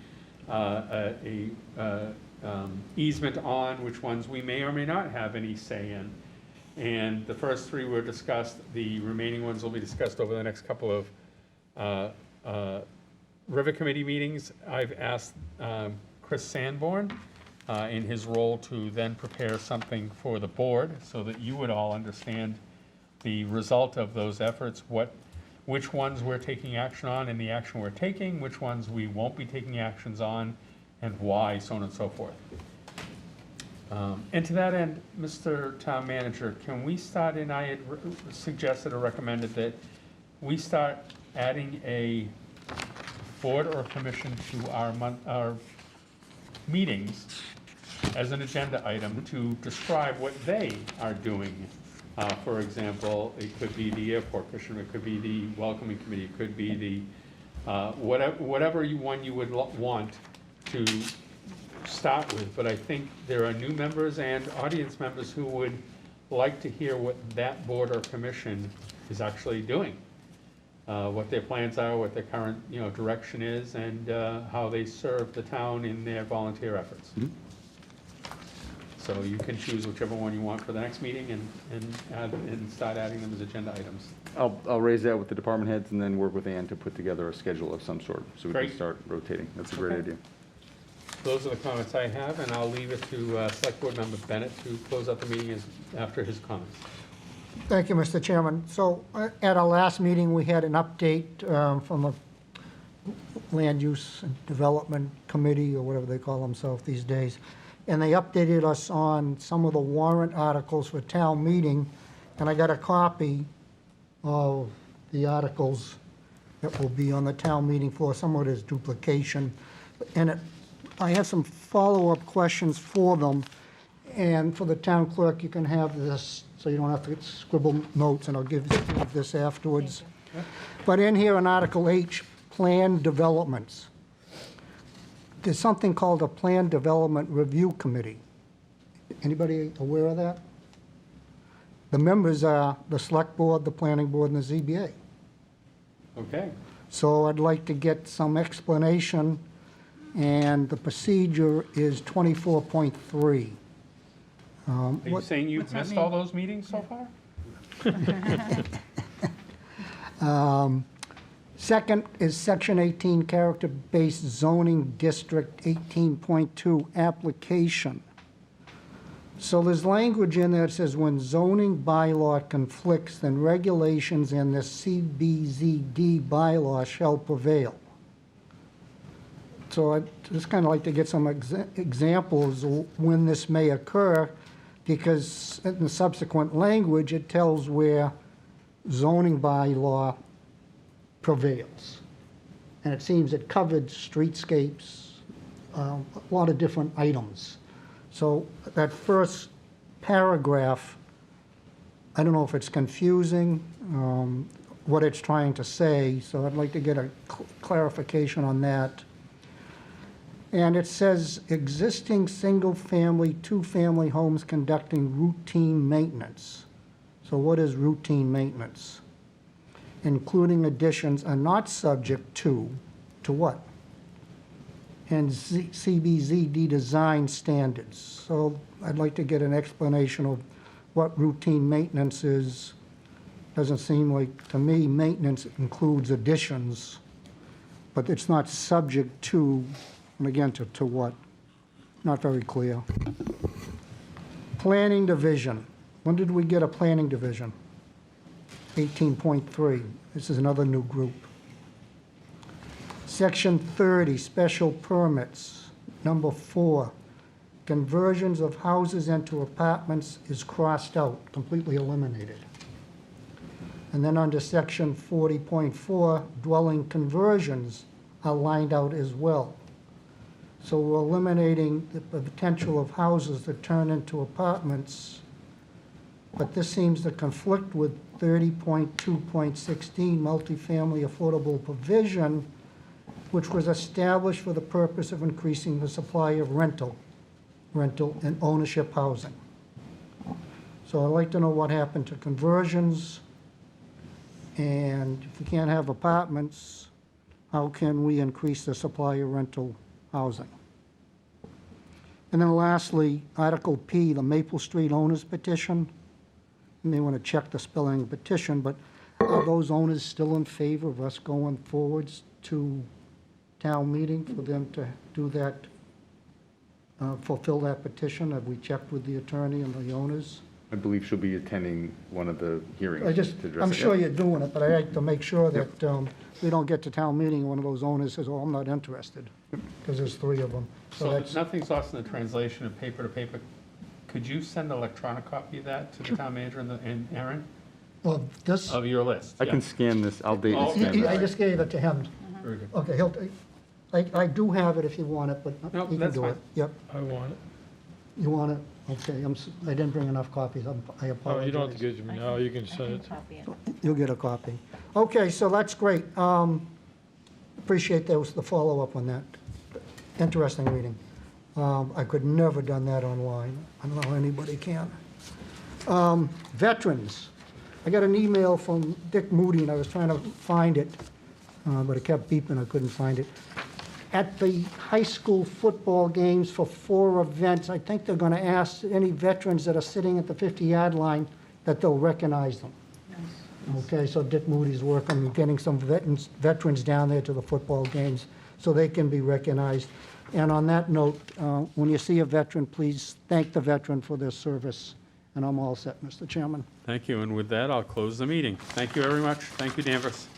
easement on, which ones we may or may not have any say in. And the first 3 were discussed. The remaining ones will be discussed over the next couple of River Committee meetings. I've asked Chris Sanborn in his role to then prepare something for the board so that you would all understand the result of those efforts, which ones we're taking action on and the action we're taking, which ones we won't be taking actions on, and why, so on and so forth. And to that end, Mr. Town Manager, can we start, and I had suggested or recommended that we start adding a board or commission to our meetings as an agenda item to describe what they are doing. For example, it could be the airport commission, it could be the welcoming committee, it could be the, whatever one you would want to start with. But I think there are new members and audience members who would like to hear what that board or commission is actually doing. What their plans are, what their current, direction is, and how they serve the town in their volunteer efforts. So you can choose whichever one you want for the next meeting and start adding them as agenda items. I'll raise that with the department heads and then work with Ann to put together a schedule of some sort, so we Great. can start rotating. That's a great Okay. idea. Those are the comments I have, and I'll leave it to Select Board Member Bennett to close out the meeting after his comments. Thank you, Mr. Chairman. So at our last meeting, we had an update from the Land Use and Development Committee, or whatever they call themselves these days, and they updated us on some of the warrant articles for town meeting, and I got a copy of the articles that will be on the town meeting floor. Some of it is duplication, and I have some follow-up questions for them, and for the town clerk, you can have this, so you don't have to scribble notes, and I'll give you this afterwards. But in here in Article H, Plan Developments, there's something called a Plan Development Review Committee. Anybody aware of that? The members are the Select Board, the Planning Board, and the ZBA. Okay. So I'd like to get some explanation, and the procedure is 24.3. Are you saying you've what's that missed mean? all those meetings so far? Second is Section 18, Character-Based Zoning District 18.2 Application. So there's language in there that says when zoning bylaw conflicts, then regulations in the CBZD bylaw shall prevail. So I'd just kind of like to get some examples of when this may occur, because in the subsequent language, it tells where zoning bylaw prevails. And it seems it covered streetscapes, a lot of different items. So that first paragraph, I don't know if it's confusing, what it's trying to say, so I'd like to get a clarification on that. And it says, existing single-family, two-family homes conducting routine maintenance. So what is routine maintenance? Including additions are not subject to what? And CBZD design standards. So I'd like to get an explanation of what routine maintenance is. Doesn't seem like, to me, maintenance includes additions, but it's not subject to, and again, to what? Not very clear. Planning division. When did we get a planning division? 18.3. This is another new group. Section 30, special permits. Number 4, conversions of houses into apartments is crossed out, completely eliminated. And then under section 40.4, dwelling conversions are lined out as well. So we're eliminating the potential of houses that turn into apartments, but this seems to conflict with 30.2.16, multifamily affordable provision, which was established for the purpose of increasing the supply of rental and ownership housing. So I'd like to know what happened to conversions, and if we can't have apartments, how can we increase the supply of rental housing? And then lastly, Article P, the Maple Street Owners Petition. You may want to check the spelling of petition, but are those owners still in favor of us going forwards to town meeting for them to do that, fulfill that petition? Have we checked with the attorney and the owners? I believe she'll be attending one of the hearings to address I'm it. sure Yep. you're doing it, but I like to make sure that we don't get to town meeting and one of those owners says, oh, I'm not interested. because there's 3 of them. So So that's, nothing's lost in the translation of paper to paper. Could you send an electronic copy of that to the town manager and Aaron, well, this, of your list? I Yeah. can scan this, I'll date Oh, and scan okay. I this. just gave it to him. Very good. Okay, I do have it if you want it, but No, you can that's do fine. it. Yep, I want it. you want it? Okay, I didn't bring enough copies, I Oh, apologize. you don't have to give it to me now, you can I send can it. copy it. You'll get a copy. Okay, so that's great. Appreciate the follow-up on that. Interesting reading. I could never done that online. I don't know how anybody can. Veterans. I got an email from Dick Moody, and I was trying to find it, but it kept beeping, I couldn't find it. At the high school football games for 4 events, I think they're going to ask any veterans that are sitting at the 50-yard line that they'll recognize them. Okay, so Dick Moody's working on getting some veterans down there to the football games so they can be recognized. And on that note, when you see a veteran, please thank the veteran for their service. And I'm all set, Mr. Chairman. Thank you, and with that, I'll close the meeting. Thank you very much. Thank you, Danvers.